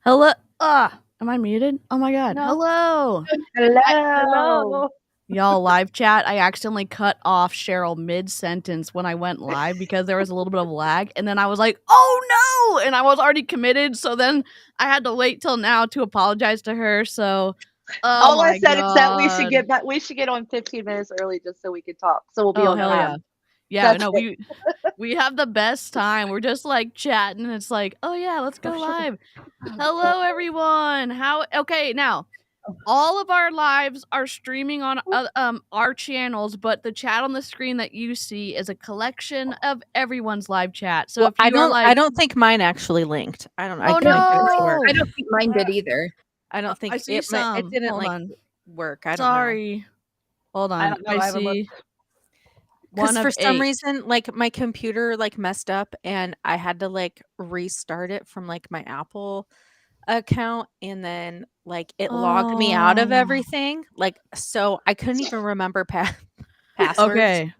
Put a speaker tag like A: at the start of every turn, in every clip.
A: Hello. Am I muted? Oh my god.
B: No.
A: Hello.
B: Hello.
A: Y'all, live chat. I accidentally cut off Cheryl mid-sentence when I went live because there was a little bit of lag. And then I was like, oh no! And I was already committed. So then I had to wait till now to apologize to her. So,
B: All I said is that we should get on 15 minutes early just so we could talk. So we'll be on
A: hell
B: time.
A: Yeah, no, we have the best time. We're just like chatting and it's like, oh yeah, let's go live. Hello everyone. Now all of our lives are streaming on our channels, but the chat on the screen that you see is a collection of everyone's live chat. So if you
C: I don't think mine actually linked. I don't
D: think mine did either.
C: I don't think
A: I see some.
C: It didn't
A: Hold
C: work. I don't
A: Sorry.
C: know.
A: Hold on. I see.
C: Because for some reason, my computer messed up and I had to restart it from my Apple account, and then it logged me out of everything. So I couldn't even remember passwords.
A: Okay.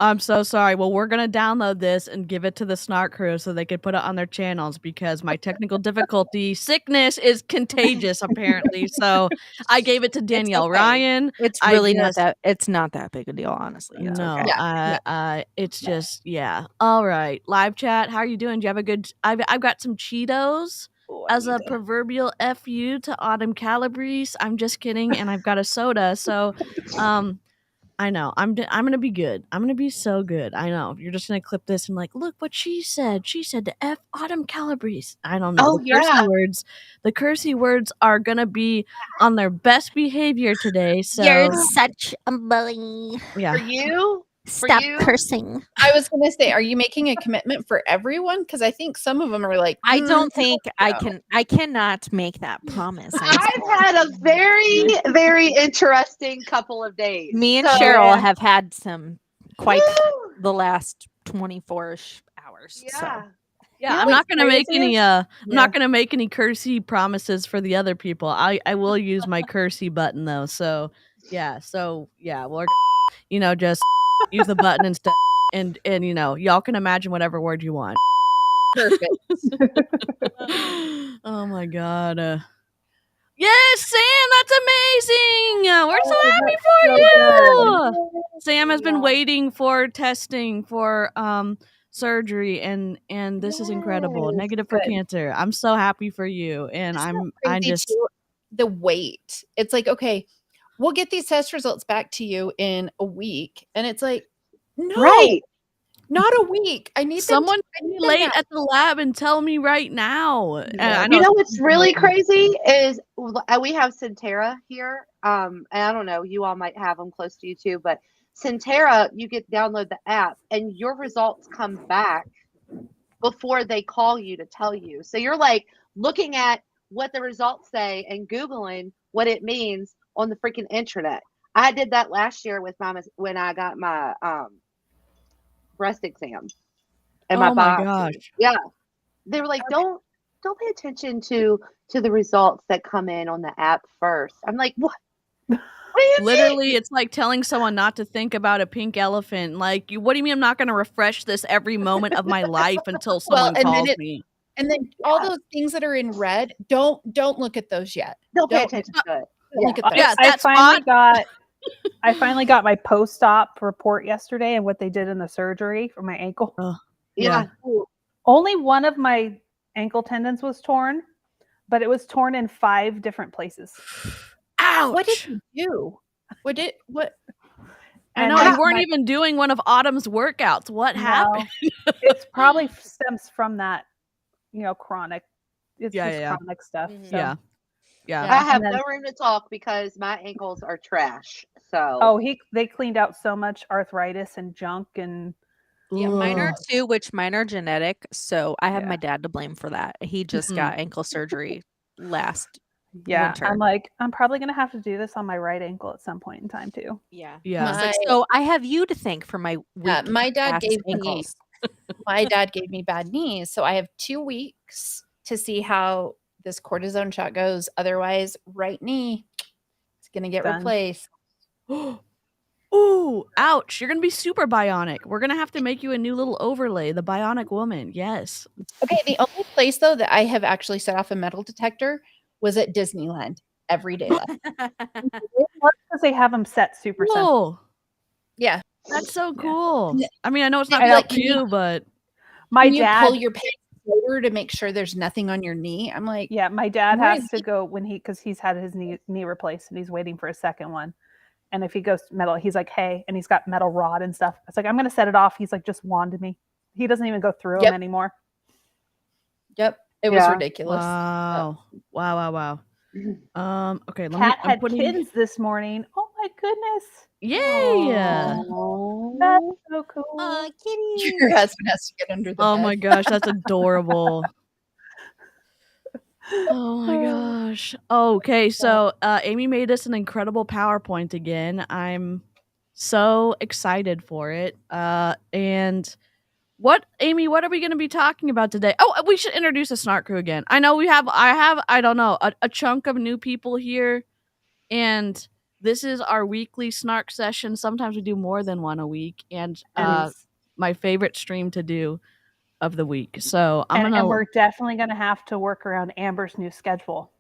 A: I'm so sorry. Well, we're going to download this and give it to the Snark crew so they could put it on their channels because my technical difficulty sickness is contagious, apparently. So I gave it to Danielle Ryan.
C: It's really not that big a deal, honestly.
A: No, it's just, All right. Live chat. How are you doing? Do you have a good, I've got some Cheetos as a proverbial FU to Autumn Calabrese. I'm just kidding. And I've got a soda. So, I know. I'm going to be good. I'm going to be so good. I know. You're just going to clip this and look what she said. She said to F Autumn Calabrese. I don't know. The cursey words are going to be on their best behavior today. So
E: you're such a bully.
A: Yeah.
B: For you?
E: Stop cursing.
D: I was going to say, are you making a commitment for everyone? Because I think some of them are
C: I don't think I cannot make that promise.
B: I've had a very, very interesting couple of days.
C: Me and Cheryl have had some the last 24-ish hours.
B: Yeah.
C: So.
A: Yeah, I'm not gonna make any. I'm not gonna make any cursey promises for the other people. I will use my cursey button though. So we're just use the button and stuff, and y'all can imagine whatever word you want.
D: Perfect.
A: Oh my god. Yes, Sam, that's amazing. We're so happy for you. Sam has been waiting for testing for surgery and this is incredible. Negative for cancer. I'm so happy for you. And I just
D: the wait. It's okay, we'll get these test results back to you in a week. And it's no, not a week. I need
A: someone to be late at the lab and tell me right now.
B: Yeah. You know what's really crazy is we have Centera here. And I don't know, you all might have them close to you too, but Centera, you get download the app and your results come back before they call you to tell you. So you're looking at what the results say and Googling what it means on the freaking internet. I did that last year with when I got my breast exam and my gosh. Yeah. They were don't pay attention to the results that come in on the app first. I'm like, what?
A: Literally, it's like telling someone not to think about a pink elephant. What do you mean I'm not going to refresh this every moment of my life until someone calls me?
D: And then all those things that are in red, don't look at those yet.
B: Don't pay attention to it.
D: Look at those.
A: Yeah,
F: I finally got my post-op report yesterday and what they did in the surgery for my ankle.
B: Yeah.
F: Only one of my ankle tendons was torn, but it was torn in 5 different places.
A: Ouch!
D: What did you do? What?
A: I know you weren't even doing one of Autumn's workouts. What happened?
F: It's probably stems from that, chronic. It's just chronic stuff.
A: Mm-hmm.
F: So.
A: Yeah.
B: I have no room to talk because my ankles are trash. So
F: they cleaned out so much arthritis and junk and
C: Yeah, mine are
A: Ugh.
C: too, which mine are genetic. So I have
F: Yeah.
C: my dad to blame for that. He just got ankle surgery last winter.
F: I'm like, I'm probably gonna have to do this on my right ankle at some point in time too.
C: Yeah.
A: Yeah.
C: It's like, so I have you to thank for my weak
D: my dad
C: ass
D: gave me
C: ankles.
D: my dad gave me bad knees, so I have 2 weeks to see how this cortisone shot goes. Otherwise, right knee is gonna get
F: Done.
D: replaced.
A: Ooh, ouch. You're going to be super bionic. We're going to have to make you a new little overlay, the bionic woman. Yes.
D: Okay, the only place though that I have actually set off a metal detector was at Disneyland every day left.
F: Because they have them set super sensitive.
A: Whoa.
D: Yeah.
A: That's so cool. I mean, I know it's not
D: They'd be like,
A: for you, but
F: My
D: Can you pull
F: dad,
D: your pants forward to make sure there's nothing on your knee? I'm like,
F: yeah, my dad
D: Where
F: has
D: is
F: to go because he's had his knee replaced and he's waiting for a second one. And if he goes to metal, he's like, hey, and he's got metal rod and stuff. It's like, I'm gonna set it off. He's like, just wand me. He doesn't even go through them anymore.
D: Yep. It was ridiculous.
A: wow. Wow. Okay,
F: Cat had kids this morning. Oh my goodness.
A: Yay.
F: That's so cool.
C: Kitty.
D: Your husband has to get under the
A: Oh
D: bed.
A: my gosh, that's adorable. Oh my gosh. Okay, so Amy made us an incredible PowerPoint again. I'm so excited for it. And Amy, what are we going to be talking about today? Oh, we should introduce the Snark crew again. I know I don't know, a chunk of new people here, and this is our weekly Snark session. Sometimes we do more than one a week, and my favorite stream to do of the week. So
F: and we're definitely going to have to work around Amber's new schedule.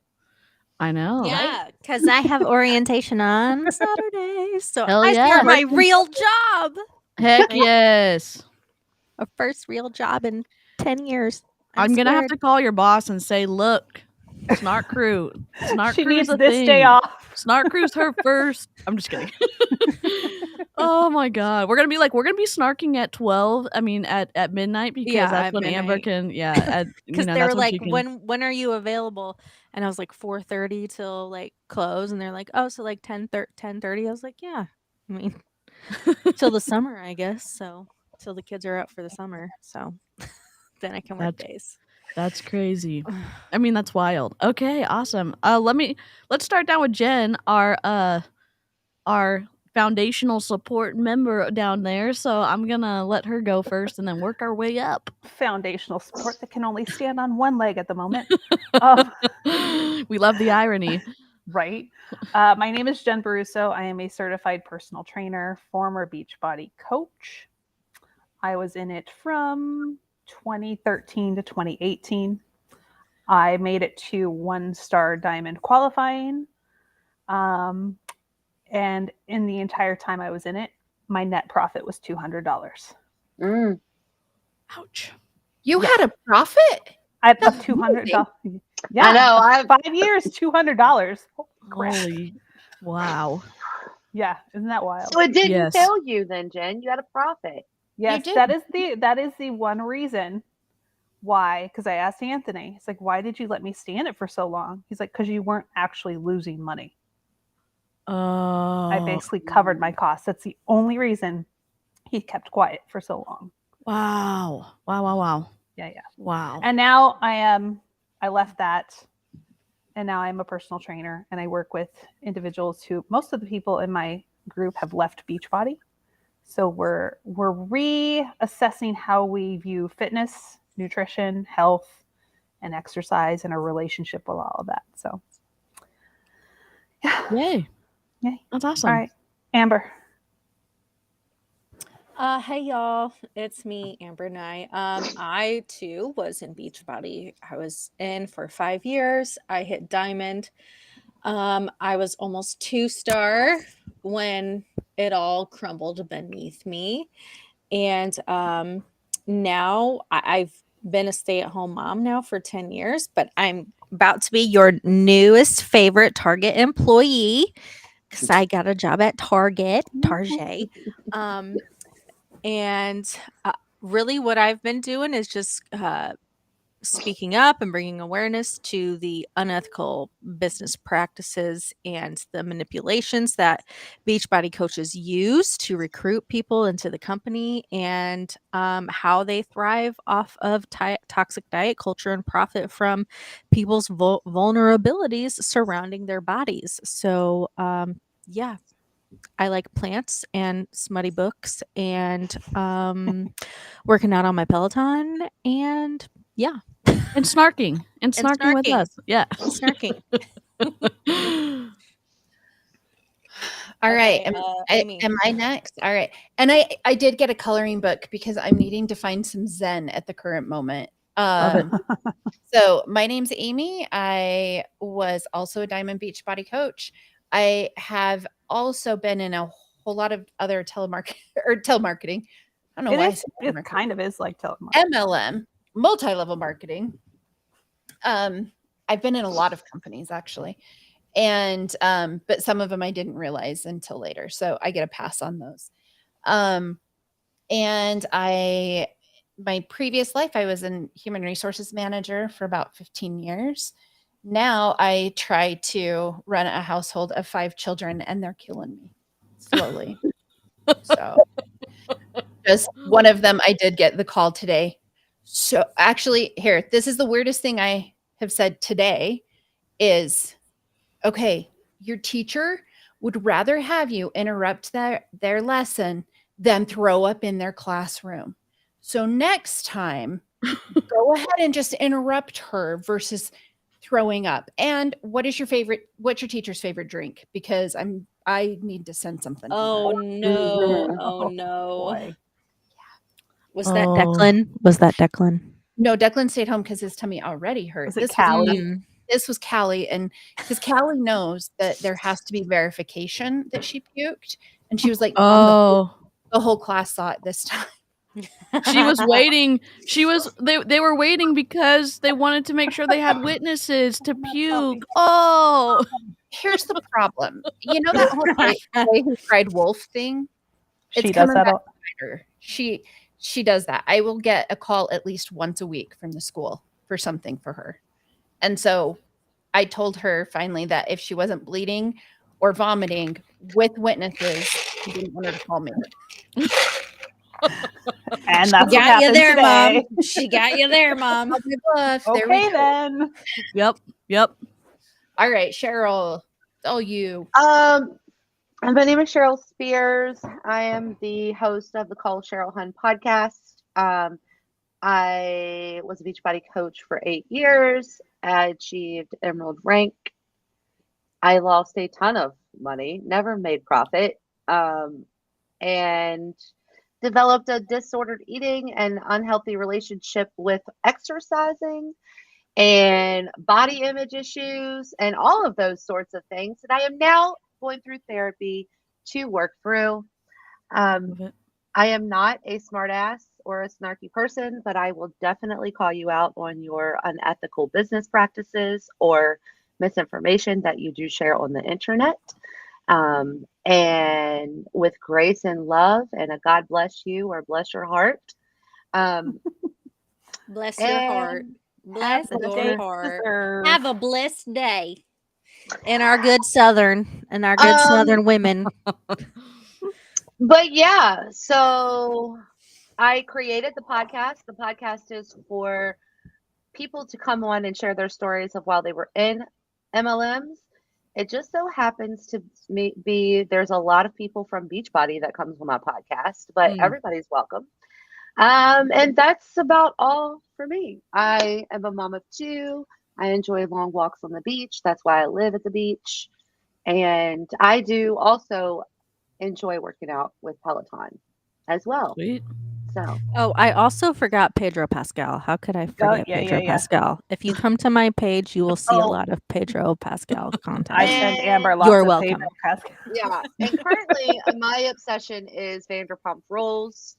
A: I know.
E: Yeah, because I have orientation on Saturdays. So
A: Hell
E: I
A: yeah.
E: start my real job.
A: Heck yes.
E: A first real job in 10 years.
A: I'm going to have to call your boss and say, look, Snark crew. Snark
F: she
A: crew's
F: needs
A: a
F: this
A: thing.
F: day off.
A: Snark crew's her first. I'm just kidding. Oh my god. We're gonna be snarking at 12. I mean at midnight because that's when Amber can
C: because they were like, when are you available? And I was like 4:30 till like close, and they're like, oh, so like 10:30. I was like, yeah. I mean till the summer, I guess. So till the kids are out for the summer. So then I can work days.
A: That's crazy. I mean, that's wild. Okay, awesome. Let's start down with Jen, our foundational support member down there. So I'm gonna let her go first and then work our way up.
F: Foundational support that can only stand on one leg at the moment.
A: We love the irony.
F: Right. My name is Jen Baruso. I am a certified personal trainer, former Beachbody coach. I was in it from 2013 to 2018. I made it to 1-star diamond qualifying. And in the entire time I was in it, my net profit was $200.
A: Ouch.
D: You had a profit?
F: I have $200. Yeah,
B: I know. I have
F: 5 years, $200.
A: Holy, wow.
F: Yeah, isn't that wild?
B: So it didn't fail you then, Jen. You had a profit.
F: Yes, that is the one reason why. Because I asked Anthony, it's like, why did you let me stay in it for so long? He's like, because you weren't actually losing money. I basically covered my costs. That's the only reason he kept quiet for so long.
A: Wow.
F: Yeah.
A: Wow.
F: And now I left that, and now I'm a personal trainer, and I work with individuals who, most of the people in my group have left Beachbody. So we're reassessing how we view fitness, nutrition, health, and exercise, and our relationship with all of that. So yeah.
A: Yay. That's awesome.
F: All right. Amber.
C: Hey y'all, it's me, Amber Nye. I too was in Beachbody. I was in for 5 years. I hit diamond. I was almost 2-star when it all crumbled beneath me. And now I've been a stay-at-home mom now for 10 years, but I'm about to be your newest favorite Target employee because I got a job at Target. And really what I've been doing is just speaking up and bringing awareness to the unethical business practices and the manipulations that Beachbody coaches use to recruit people into the company, and how they thrive off of toxic diet culture and profit from people's vulnerabilities surrounding their bodies. So, yeah, I like plants and smutty books and working out on my Peloton, and yeah.
A: And snarking. And snarking with us. Yeah.
C: Snarking.
D: All right.
C: Amy.
D: Am I next? All right. And I did get a coloring book because I'm needing to find some zen at the current moment.
A: Love it.
D: So my name's Amy. I was also a Diamond Beachbody coach. I have also been in a whole lot of other telemarketing. I don't know why
F: it kind of is like telemarketing.
D: MLM, multi-level marketing. I've been in a lot of companies actually. And but some of them I didn't realize until later. So I get a pass on those. And my previous life, I was in human resources manager for about 15 years. Now I try to run a household of 5 children and they're killing me slowly. So just one of them, I did get the call today. So actually here, this is the weirdest thing I have said today is, okay, your teacher would rather have you interrupt their lesson than throw up in their classroom. So next time, go ahead and just interrupt her versus throwing up. And what's your teacher's favorite drink? Because I need to send something.
C: Oh no. Oh no.
F: Boy.
C: Was that Declan? Was that Declan?
D: No, Declan stayed home because his tummy already hurt.
F: Was it Callie?
D: This was Callie, and because Callie knows that there has to be verification that she puked, and she was like, "Oh, the whole class saw it this time."
A: She was waiting. They were waiting because they wanted to make sure they had witnesses to puke. Oh,
D: here's the problem. You know that whole boy who cried wolf thing?
F: She does that.
D: She does that. I will get a call at least once a week from the school for something for her. And so I told her finally that if she wasn't bleeding or vomiting with witnesses, she didn't want her to call me.
F: And that's what happened
C: there,
F: today.
C: Mom. She got you there, Mom.
F: Okay, then.
A: Yep.
D: All right, Cheryl, all you.
B: My name is Cheryl Spears. I am the host of the Call Cheryl Hun podcast. I was a Beachbody coach for 8 years. I achieved Emerald rank. I lost a ton of money, never made profit, and developed a disordered eating and unhealthy relationship with exercising and body image issues and all of those sorts of things that I am now going through therapy to work through. I am not a smartass or a snarky person, but I will definitely call you out on your unethical business practices or misinformation that you do share on the internet. And with grace and love and a God bless you or bless your heart.
E: Bless your heart. Bless your heart. Have a blessed day.
C: And our good Southern women.
B: But yeah, so I created the podcast. The podcast is for people to come on and share their stories of while they were in MLMs. It just so happens to be there's a lot of people from Beachbody that comes on my podcast, but everybody's welcome. And that's about all for me. I am a mom of 2. I enjoy long walks on the beach. That's why I live at the beach. And I do also enjoy working out with Peloton as well.
A: Sweet.
B: So.
C: Oh, I also forgot Pedro Pascal. How could I forget Pedro Pascal? If you come to my page, you will see a lot of Pedro Pascal content.
F: I send Amber lots
C: You're
F: of
C: welcome.
F: Pedro Pascal.
B: Yeah, and currently my obsession is Vanderpump Rules.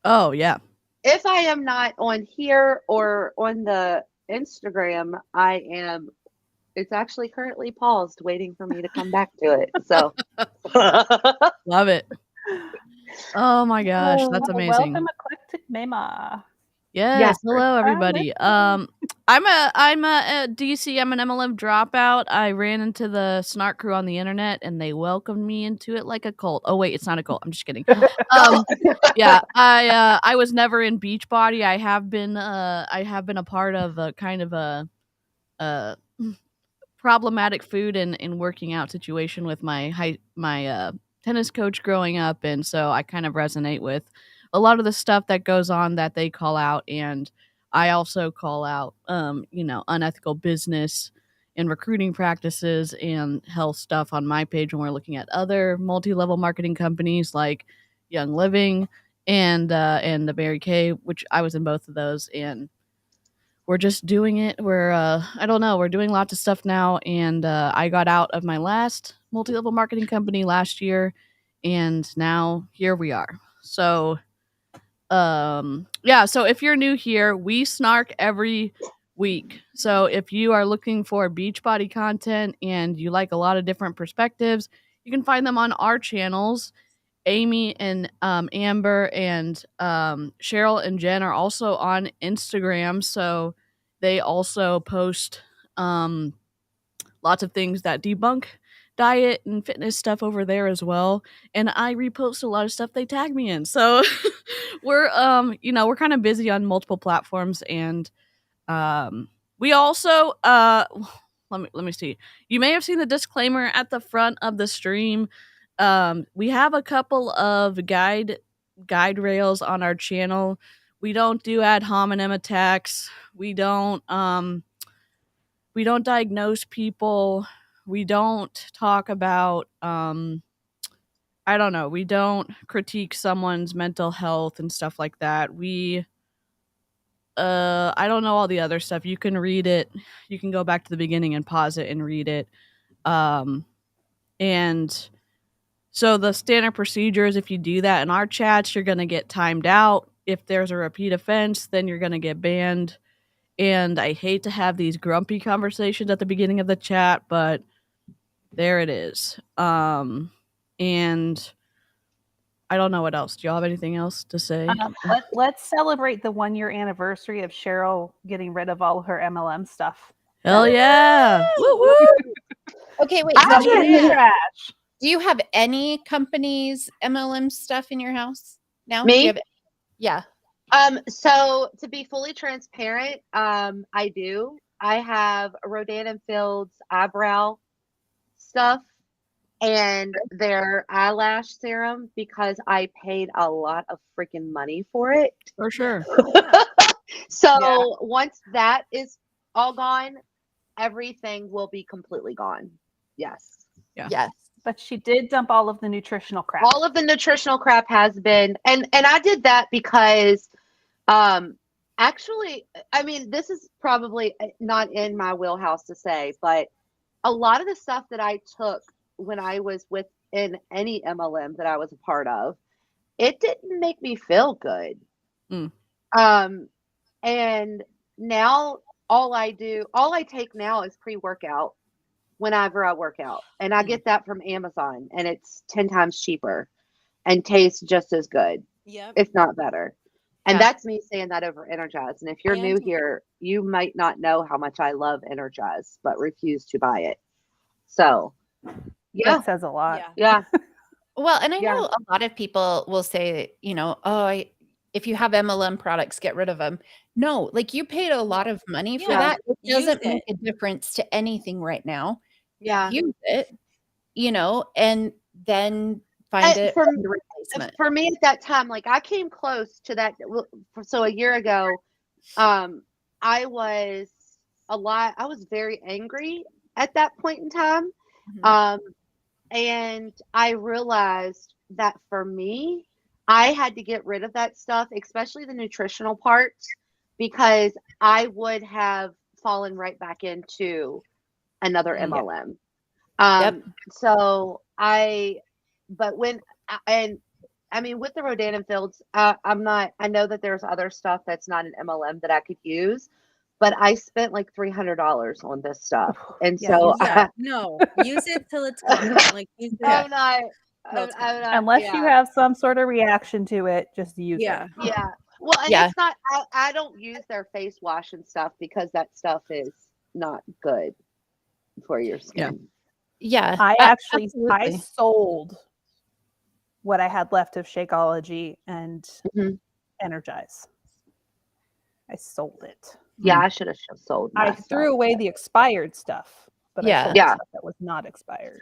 A: Oh yeah.
B: If I am not on here or on the Instagram, it's actually currently paused, waiting for me to come back to it. So
A: love it. Oh my gosh, that's amazing.
F: Welcome, Eclectic Mema.
A: Yes, hello everybody. I'm a DC. I'm an MLM dropout. I ran into the Snark crew on the internet, and they welcomed me into it like a cult. Oh wait, it's not a cult. I'm just kidding. Yeah, I was never in Beachbody. I have been a part of a kind of a problematic food and working out situation with my tennis coach growing up, and so I kind of resonate with a lot of the stuff that goes on that they call out, and I also call out unethical business and recruiting practices and health stuff on my page when we're looking at other multi-level marketing companies like Young Living and the Mary Kay, which I was in both of those, and we're just doing it. I don't know, we're doing lots of stuff now, and I got out of my last multi-level marketing company last year, and now here we are. So so if you're new here, we snark every week. So if you are looking for Beachbody content and you like a lot of different perspectives, you can find them on our channels. Amy and Amber and Cheryl and Jen are also on Instagram, so they also post lots of things that debunk diet and fitness stuff over there as well. And I repost a lot of stuff they tag me in. So we're we're kind of busy on multiple platforms, and we also let me see. You may have seen the disclaimer at the front of the stream. We have a couple of guide rails on our channel. We don't do ad hominem attacks. We don't diagnose people. We don't talk about I don't know. We don't critique someone's mental health and stuff like that. We I don't know all the other stuff. You can read it. You can go back to the beginning and pause it and read it. And so the standard procedure is if you do that in our chats, you're going to get timed out. If there's a repeat offense, then you're going to get banned. And I hate to have these grumpy conversations at the beginning of the chat, but there it is. And I don't know what else. Do y'all have anything else to say?
F: Let's celebrate the 1-year anniversary of Cheryl getting rid of all her MLM stuff.
A: Hell yeah! Woo-woo!
D: Okay, wait. Do you have any companies MLM stuff in your house now?
B: Me?
D: Yeah.
B: So to be fully transparent, I do. I have Rodan & Fields eyebrow stuff and their eyelash serum because I paid a lot of freaking money for it.
A: For sure.
B: So once that is all gone, everything will be completely gone. Yes.
A: Yeah.
B: Yes.
F: But she did dump all of the nutritional crap.
B: All of the nutritional crap has been, and I did that because, actually, I mean, this is probably not in my wheelhouse to say, but a lot of the stuff that I took when I was within any MLM that I was a part of, it didn't make me feel good. And now all I take now is pre-workout whenever I work out, and I get that from Amazon, and it's 10 times cheaper and tastes just as good, if not better. And that's me saying that over Energize. And if you're new here, you might not know how much I love Energize, but refuse to buy it. So
F: that says a lot.
B: Yeah.
D: Well, and I know a lot of people will say, if you have MLM products, get rid of them. No, like you paid a lot of money for that. It doesn't make a difference to anything right now.
B: Yeah.
D: Use it, and then find a replacement.
B: For me at that time, like I came close to that. So a year ago, I was very angry at that point in time. And I realized that for me, I had to get rid of that stuff, especially the nutritional parts, because I would have fallen right back into another MLM. So with the Rodan & Fields, I know that there's other stuff that's not an MLM that I could use, but I spent like $300 on this stuff. And
E: use it till it's gone. Like use it.
F: Unless you have some sort of reaction to it, just use it.
B: Yeah. Well, and it's not, I don't use their face wash and stuff because that stuff is not good for your skin.
D: Yeah.
F: I sold what I had left of Shakeology and Energize. I sold it.
B: Yeah, I should have sold my
F: I threw away the expired stuff, but I sold the stuff that was not expired.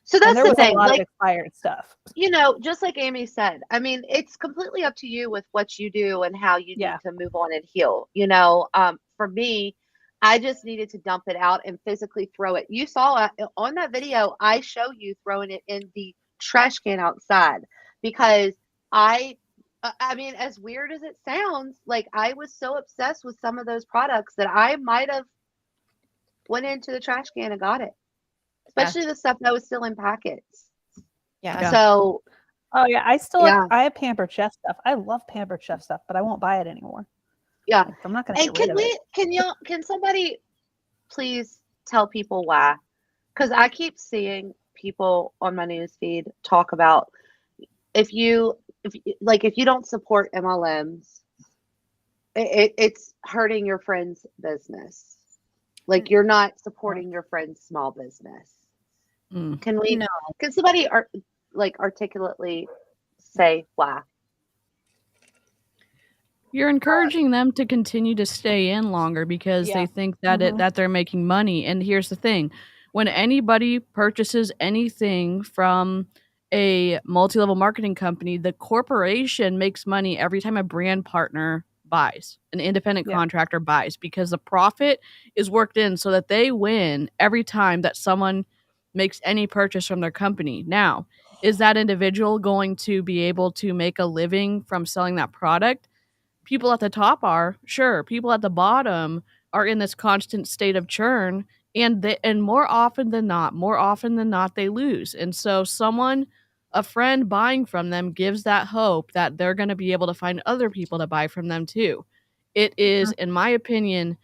B: So that's the thing.
F: A lot of expired stuff.
B: You know, just like Amy said, I mean, it's completely up to you with what you do and how you need to move on and heal. You know, for me, I just needed to dump it out and physically throw it. You saw on that video, I show you throwing it in the trash can outside because I mean, as weird as it sounds, like I was so obsessed with some of those products that I might have went into the trash can and got it, especially the stuff that was still in packets.
D: Yeah.
B: So.
F: Oh yeah, I have Pampered Chef stuff. I love Pampered Chef stuff, but I won't buy it anymore.
B: Yeah,
F: like, I'm not going to get rid of it.
B: Can somebody please tell people why? Because I keep seeing people on my news feed talk about if you don't support MLMs, it's hurting your friend's business. Like you're not supporting your friend's small business. Can somebody articulately say why?
A: You're encouraging them to continue to stay in longer because they think that that they're making money. And here's the thing. When anybody purchases anything from a multi-level marketing company, the corporation makes money every time a brand partner buys, an independent contractor buys, because the profit is worked in so that they win every time that someone makes any purchase from their company. Now, is that individual going to be able to make a living from selling that product? People at the top are, sure. People at the bottom are in this constant state of churn, and more often than not, they lose. And so a friend buying from them gives that hope that they're going to be able to find other people to buy from them too. It is, in my opinion,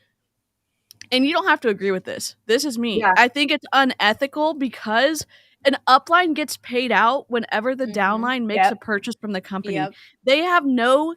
A: and you don't have to agree with this. This is me. I think it's unethical because an upline gets paid out whenever the downline makes a purchase from the company. They have no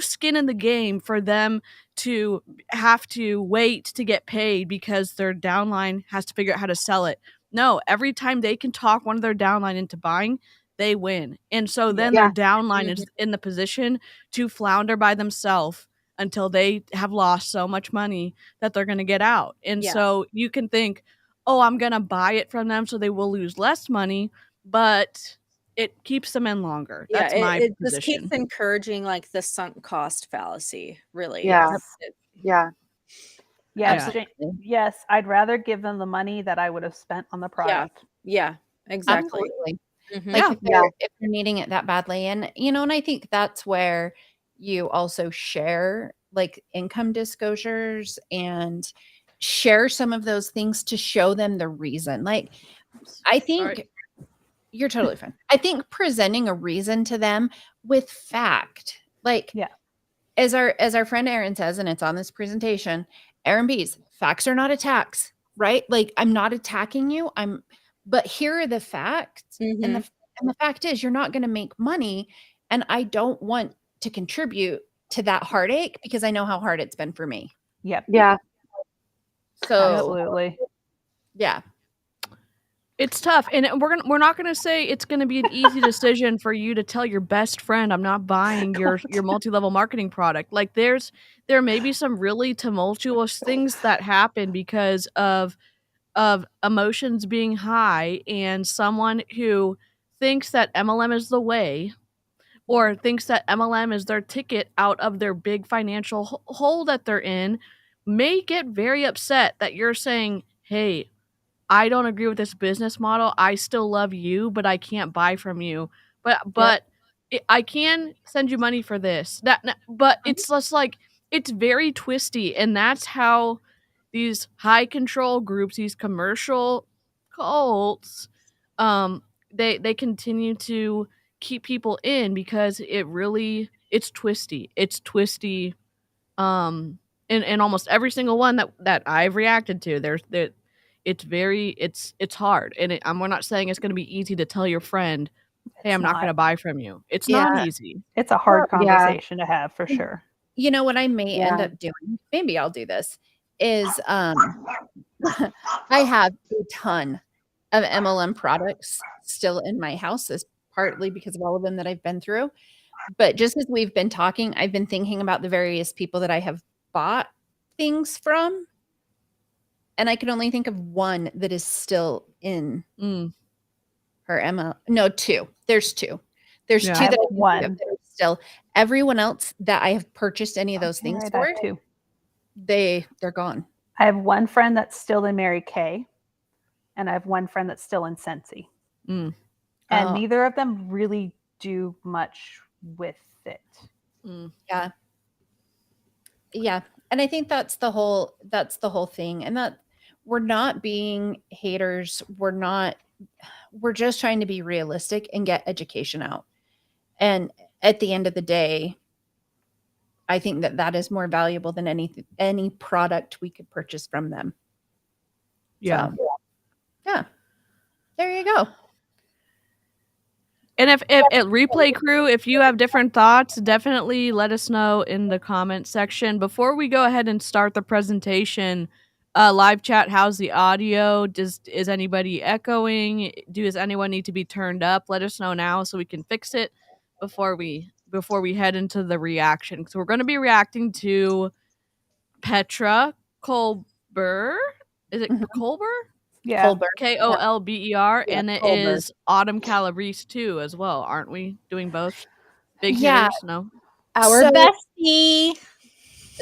A: skin in the game for them to have to wait to get paid because their downline has to figure out how to sell it. No, every time they can talk one of their downline into buying, they win. And so then their downline is in the position to flounder by themselves until they have lost so much money that they're going to get out. And so you can think, oh, I'm going to buy it from them so they will lose less money, but it keeps them in longer. That's my position.
C: It just keeps encouraging like the sunk cost fallacy, really.
B: Yes,
F: I'd rather give them the money that I would have spent on the product.
C: Yeah, exactly.
D: Like if they're needing it that badly. And and I think that's where you also share like income disclosures and share some of those things to show them the reason. Like I think you're totally fine. I think presenting a reason to them with fact, like as our friend Erin says, and it's on this presentation, Erin B's facts are not attacks, right? Like I'm not attacking you. But here are the facts. And the fact is you're not going to make money. And I don't want to contribute to that heartache because I know how hard it's been for me.
F: Yep.
B: Yeah.
D: So
F: absolutely.
D: Yeah.
A: It's tough, and we're not going to say it's going to be an easy decision for you to tell your best friend, I'm not buying your multi-level marketing product. Like there may be some really tumultuous things that happen because of emotions being high, and someone who thinks that MLM is the way or thinks that MLM is their ticket out of their big financial hole that they're in may get very upset that you're saying, hey, I don't agree with this business model. I still love you, but I can't buy from you. But I can send you money for this. But it's just like, it's very twisty. And that's how these high control groups, these commercial cults, they continue to keep people in because it's twisty. It's twisty. In almost every single one that I've reacted to, it's hard. And we're not saying it's going to be easy to tell your friend, hey, I'm not going to buy from you. It's not easy.
F: It's a hard conversation to have for sure.
D: You know what I may end up doing? Maybe I'll do this. Is I have a ton of MLM products still in my house, is partly because of all of them that I've been through. But just as we've been talking, I've been thinking about the various people that I have bought things from. And I can only think of one that is still in her MLM. No, two. There's two. There's two that one still. Everyone else that I have purchased any of those things for, they're gone.
F: I have one friend that's still in Mary Kay, and I have one friend that's still in Scentsy. And neither of them really do much with it.
D: Yeah. Yeah. And I think that's the whole thing. And that we're not being haters. We're just trying to be realistic and get education out. And at the end of the day, I think that is more valuable than any product we could purchase from them.
A: Yeah.
D: So, yeah. There you go.
A: And if Replay Crew, if you have different thoughts, definitely let us know in the comment section. Before we go ahead and start the presentation, live chat, how's the audio? Is anybody echoing? Does anyone need to be turned up? Let us know now so we can fix it before we head into the reaction. So we're going to be reacting to Petra Kolber. Is it Kolber?
F: Yeah.
D: Kolber.
A: Kolber, and it is Autumn Calabrese too as well, aren't we? Doing both? Big hitters, no?
D: Our bestie.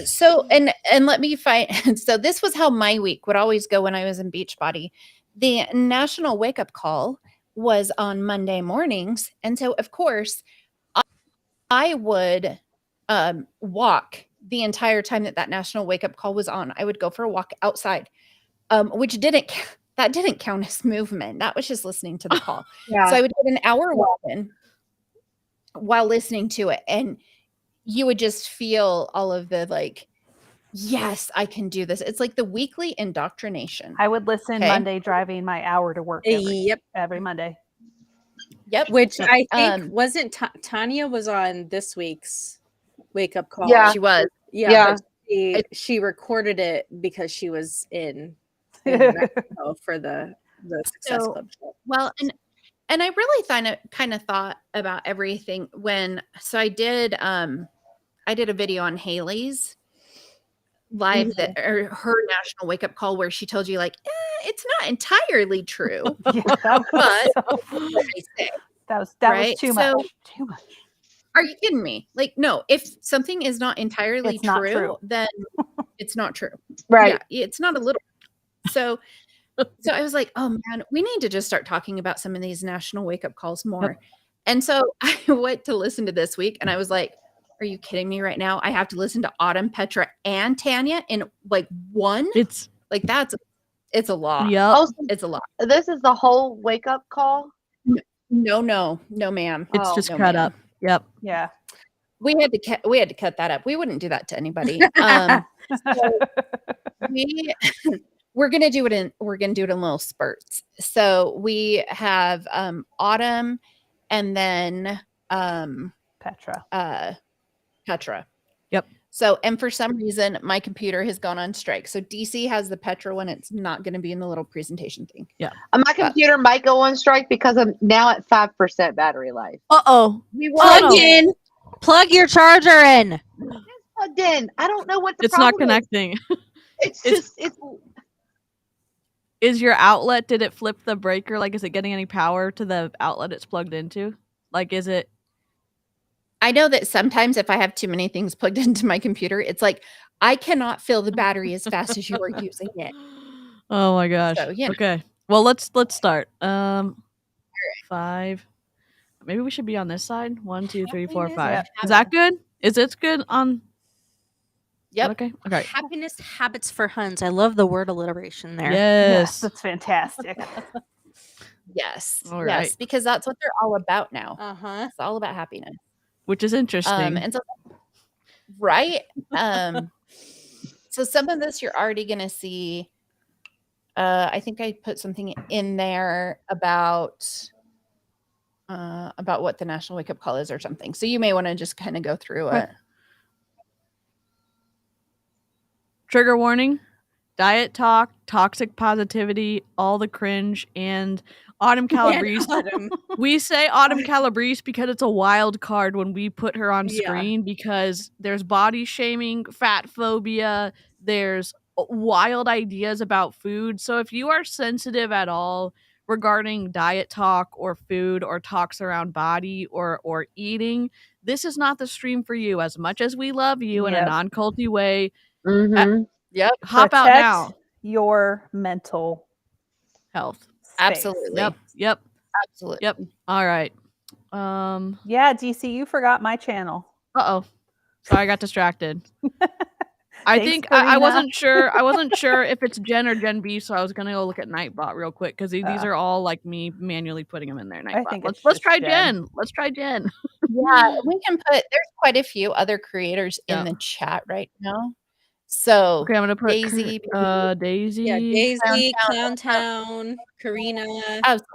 D: So and let me find. So this was how my week would always go when I was in Beachbody. The national wake up call was on Monday mornings, and so of course I would walk the entire time that national wake up call was on. I would go for a walk outside, which didn't count as movement. That was just listening to the call. So I would get an hour walking while listening to it, and you would just feel all of the like, yes, I can do this. It's like the weekly indoctrination.
F: I would listen Monday driving my hour to work every Monday.
C: Yep. Which I think wasn't Tanya was on this week's wake up call.
B: Yeah,
D: she was.
C: Yeah. But she recorded it because she was in Mexico for the Success Club show.
D: Well, and I really kind of thought about everything I did a video on Haley's live or her national wake up call where she told you like, it's not entirely true.
F: That was too much. Too much.
D: Are you kidding me? Like, no, if something is not entirely true, then it's not true.
B: Right.
D: Yeah, it's not a little. So I was like, oh man, we need to just start talking about some of these national wake up calls more. And so I went to listen to this week and I was like, are you kidding me right now? I have to listen to Autumn, Petra, and Tanya in like one? It's like, it's a lot.
A: Yeah.
B: Oh,
D: it's a lot.
B: This is the whole wake up call?
D: No, ma'am.
A: It's just cut up. Yep.
F: Yeah.
D: We had to cut that up. We wouldn't do that to anybody. So we're gonna do it in little spurts. So we have Autumn and then
F: Petra.
A: Yep.
D: So, and for some reason, my computer has gone on strike. So DC has the Petra one. It's not going to be in the little presentation thing.
A: Yeah.
B: My computer might go on strike because I'm now at 5% battery life.
A: Uh-oh.
C: Plug your charger in.
B: It's plugged in. I don't know what the
A: It's
B: problem
A: not connecting.
B: It's
A: Is your outlet, did it flip the breaker? Like, is it getting any power to the outlet it's plugged into? Like, is it?
D: I know that sometimes if I have too many things plugged into my computer, it's like, I cannot fill the battery as fast as you are using it.
A: Oh my gosh.
D: So, yeah.
A: Okay. Well, let's start. 5. Maybe we should be on this side. 1, 2, 3, 4, 5.
F: Yep.
A: Is that good? Is it good on?
D: Yep.
A: Okay.
C: Happiness habits for Huns. I love the word alliteration there.
A: Yes.
F: That's fantastic.
D: Yes.
A: All right.
D: Yes, because that's what they're all about now.
C: Uh-huh.
D: It's all about happiness.
A: Which is interesting.
D: And so, right. So some of this you're already going to see. I think I put something in there about about what the National Wake Up Call is or something. So you may want to just kind of go through it.
A: Trigger warning: diet talk, toxic positivity, all the cringe, and Autumn Calabrese. We say Autumn Calabrese because it's a wild card when we put her on screen, because there's body shaming, fat phobia, there's wild ideas about food. So if you are sensitive at all regarding diet talk or food or talks around body or eating, this is not the stream for you. As much as we love you in a non-culty way, hop out now.
F: Your mental
A: health.
F: Space.
D: Absolutely.
A: Yep.
D: Absolutely.
A: Yep. All right.
F: Yeah, DC, you forgot my channel.
A: Uh-oh. Sorry, I got distracted. I think I wasn't sure. I wasn't sure if it's Jen or Gen B, so I was gonna go look at Nightbot real quick because these are all like me manually putting them in there. Nightbot. Let's try Jen. Let's try Jen.
D: Yeah, we can put. There's quite a few other creators in the chat right now. So
A: okay, I'm gonna put
D: Daisy.
A: Daisy.
C: Yeah, Daisy, Clowntown, Karina.
D: Absolutely.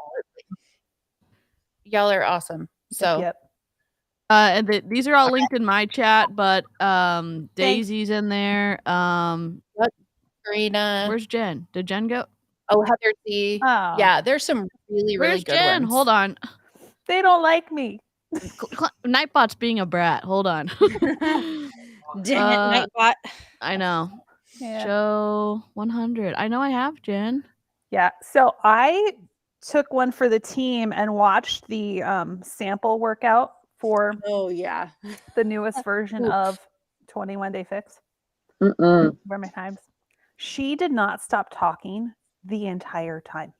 D: Y'all are awesome. So.
A: And these are all linked in my chat, but Daisy's in there.
D: Karina.
A: Where's Jen? Did Jen go?
D: Oh, Heather C. Oh. Yeah, there's some really
A: Where's
D: good
A: Jen?
D: ones.
A: Hold on.
F: They don't like me.
A: Nightbot's being a brat. Hold on.
C: Damn it, Nightbot.
A: I know. Show 100. I know I have, Jen.
F: Yeah. So I took one for the team and watched the sample workout for the newest version of 21 Day Fix. Where are my times? She did not stop talking the entire time.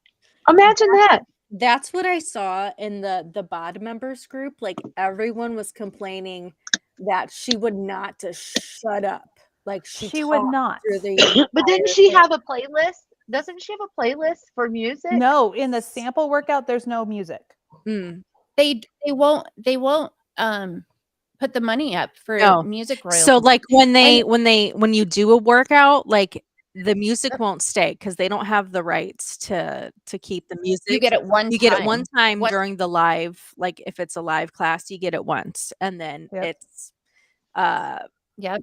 B: Imagine that.
C: That's what I saw in the BODI members group. Like everyone was complaining that she would not just shut up. Like she
F: would not.
B: But didn't she have a playlist? Doesn't she have a playlist for music?
F: No, in the sample workout, there's no music.
D: They won't put the money up for music royalties.
C: So like when you do a workout, like the music won't stay because they don't have the rights to keep the music.
D: You get it one
C: You get it one time during the live, like if it's a live class, you get it once, and then it's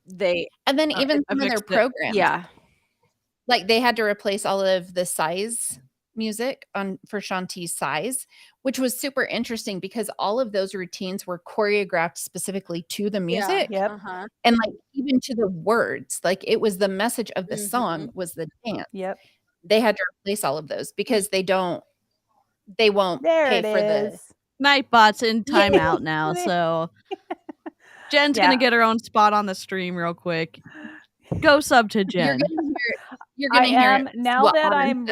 C: they
D: and then even some of their programs.
C: Yeah.
D: Like they had to replace all of the size music for Shanti's size, which was super interesting because all of those routines were choreographed specifically to the music. And like even to the words, like it was the message of the song was the dance. They had to replace all of those because they won't pay for the
A: Nightbot's in timeout now, so Jen's gonna get her own spot on the stream real quick. Go sub to Jen.
D: You're gonna hear it.
F: Now that I'm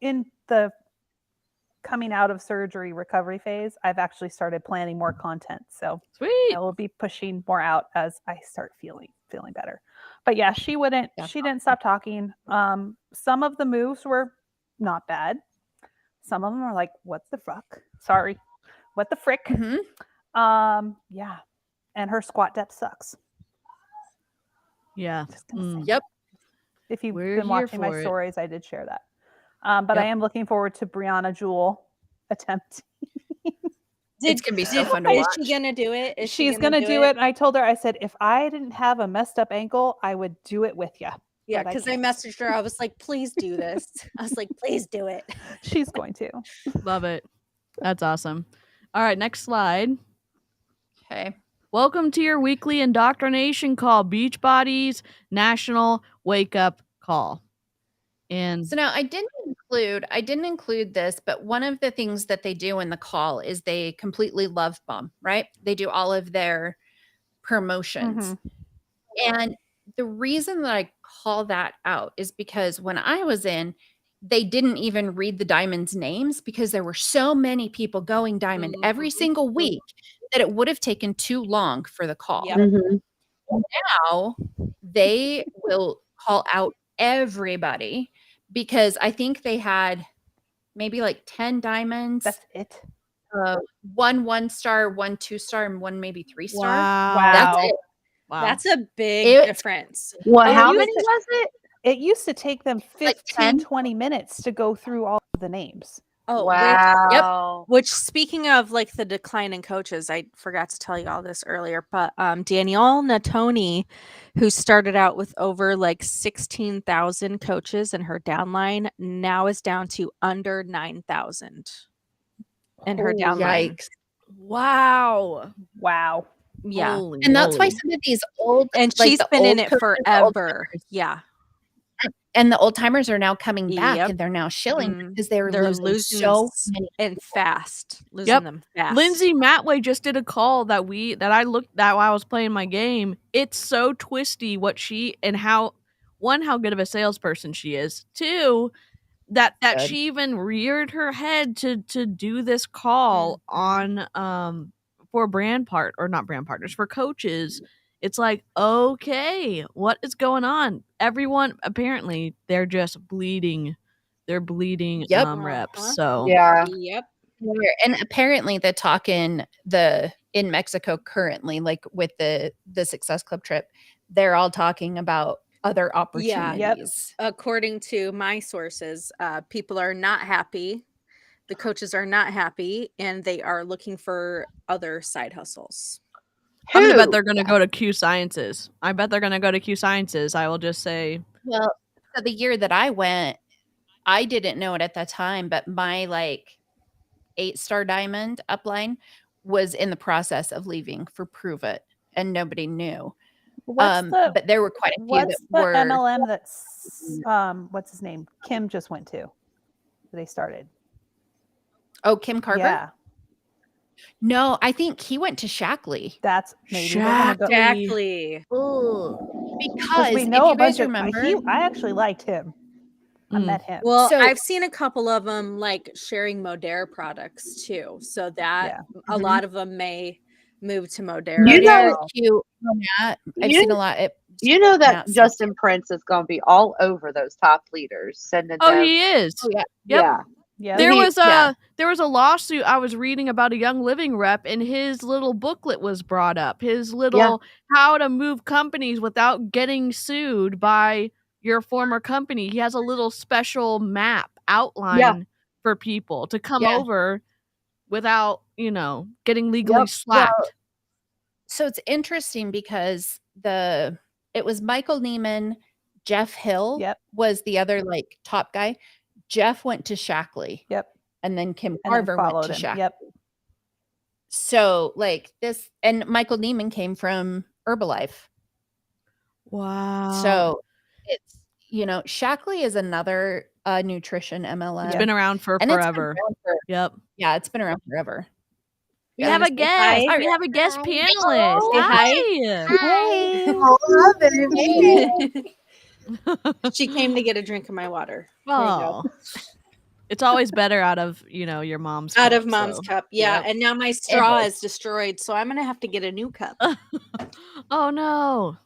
F: in the coming out of surgery recovery phase, I've actually started planning more content. So
A: sweet.
F: I will be pushing more out as I start feeling better. But yeah, she didn't stop talking. Some of the moves were not bad. Some of them are like, what the fuck? Sorry. What the frick? Yeah. And her squat depth sucks.
A: Yeah.
D: Yep.
F: If you've been watching my stories, I did share that. But I am looking forward to Brianna Jewel attempt.
D: It's gonna be so fun to watch.
C: Is she gonna do it?
F: She's gonna do it. I told her, I said, if I didn't have a messed up ankle, I would do it with you.
C: Yeah, because I messaged her. I was like, please do this. I was like, please do it.
F: She's going to.
A: Love it. That's awesome. All right, next slide.
D: Okay.
A: Welcome to your weekly indoctrination call, Beachbody's National Wake Up Call. And
D: so now I didn't include this, but one of the things that they do in the call is they completely love bomb, right? They do all of their promotions. And the reason that I call that out is because when I was in, they didn't even read the diamond's names because there were so many people going diamond every single week that it would have taken too long for the call. Now they will call out everybody because I think they had maybe like 10 diamonds.
F: That's it.
D: 1 1-star, 1 2-star, and 1 maybe 3-star.
F: Wow.
D: That's it.
C: Wow. That's a big difference.
B: Well, how many was it?
F: It used to take them 15, 20 minutes to go through all of the names.
C: Oh,
B: wow.
C: Which speaking of like the decline in coaches, I forgot to tell you all this earlier, but Danielle Natoni, who started out with over like 16,000 coaches in her downline, now is down to under 9,000 in her downline.
D: Yikes.
A: Wow.
F: Wow.
C: Yeah.
A: Holy
D: And that's why
A: moly.
D: some of these old,
C: And
D: like
C: she's
D: the
C: been in
D: old
C: it
D: coaches, the old
C: forever.
D: timers.
C: Yeah.
D: And the old timers are now coming back
C: Yep.
D: and they're now shilling because they're
C: They're
D: losing
C: losing
D: so many.
C: and fast. Losing
A: Yep.
C: them fast.
A: Lindsay Matway just did a call that I looked at while I was playing my game. It's so twisty what she and how good of a salesperson she is. Two, that
D: Good.
A: she even reared her head to do this call on for brand part or not brand partners for coaches. It's like, okay, what is going on? Everyone apparently they're just bleeding. They're bleeding
D: Yep.
A: reps. So
B: Yeah.
C: Yep.
D: And apparently the talk in Mexico currently, like with the Success Club trip, they're all talking about other opportunities.
C: According to my sources, people are not happy. The coaches are not happy, and they are looking for other side hustles.
A: I'm gonna bet they're gonna go to Q Sciences. I bet they're gonna go to Q Sciences. I will just say.
D: Well, so the year that I went, I didn't know it at the time, but my like 8-star diamond upline was in the process of leaving for Prove It, and nobody knew. But there were quite a few that were
F: MLM that's what's his name? Kim just went to. They started.
D: Oh, Kim Carver?
F: Yeah.
D: No, I think he went to Shackley.
F: That's maybe
C: Shackley.
D: Because
F: we know
D: if you guys remember,
F: I actually liked him. I met him.
C: Well, so, I've seen a couple of them like sharing Modere products too. So that a lot of them may move to Modere.
B: You know,
D: I've seen a lot.
B: You know that Justin Prince is going to be all over those top leaders. Sending them.
A: He is.
B: Oh, yeah.
A: Yep.
B: Yeah.
A: There was a lawsuit I was reading about a Young Living rep, and his little booklet was brought up. His little how to move companies without getting sued by your former company. He has a little special map outline for people to come over without, getting legally slapped.
D: Well, so it's interesting because it was Michael Neiman, Jeff Hill was the other like top guy. Jeff went to Shackley. And then Kim Carver went to Shackley. So like this, and Michael Neiman came from Herbalife.
A: Wow.
D: So it's, Shackley is another nutrition MLM.
A: It's been around for forever.
D: Yeah, it's been around forever.
A: We have a guest. We have a guest panelist.
C: Hi. She came to get a drink of my water.
A: Oh. It's always better out of, your mom's cup.
C: Out of mom's cup. Yeah. And now my straw is destroyed, so I'm going to have to get a new cup.
A: Oh, no.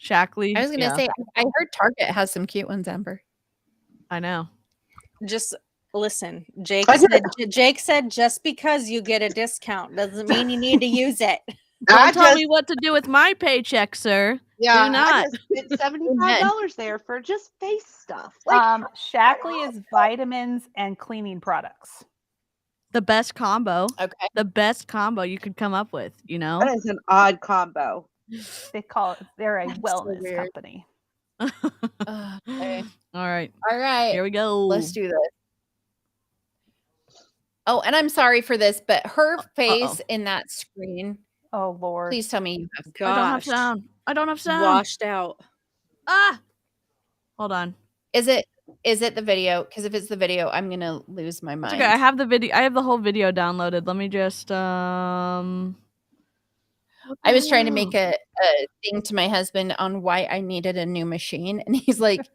A: Shackley.
D: I was going to say, I heard Target has some cute ones, Amber.
A: I know.
C: Just listen. Jake said just because you get a discount doesn't mean you need to use it.
A: Don't tell me what to do with my paycheck, sir.
B: Yeah,
A: do not.
B: I just spent $75 there for just face stuff.
F: Shackley is vitamins and cleaning products.
A: The best combo.
D: Okay.
A: The best combo you could come up with,
B: That is an odd combo.
F: They're a wellness company.
D: Okay.
A: All right.
D: Here
A: we go.
D: Let's do this. Oh, and I'm sorry for this, but her face in that screen.
F: Oh, Lord.
D: Please tell me you have.
A: I don't have sound.
C: Washed out.
A: Hold on.
D: Is it the video? Because if it's the video, I'm going to lose my mind.
A: Okay, I have the video. I have the whole video downloaded. Let me just
D: I was trying to make a thing to my husband on why I needed a new machine. And he's like,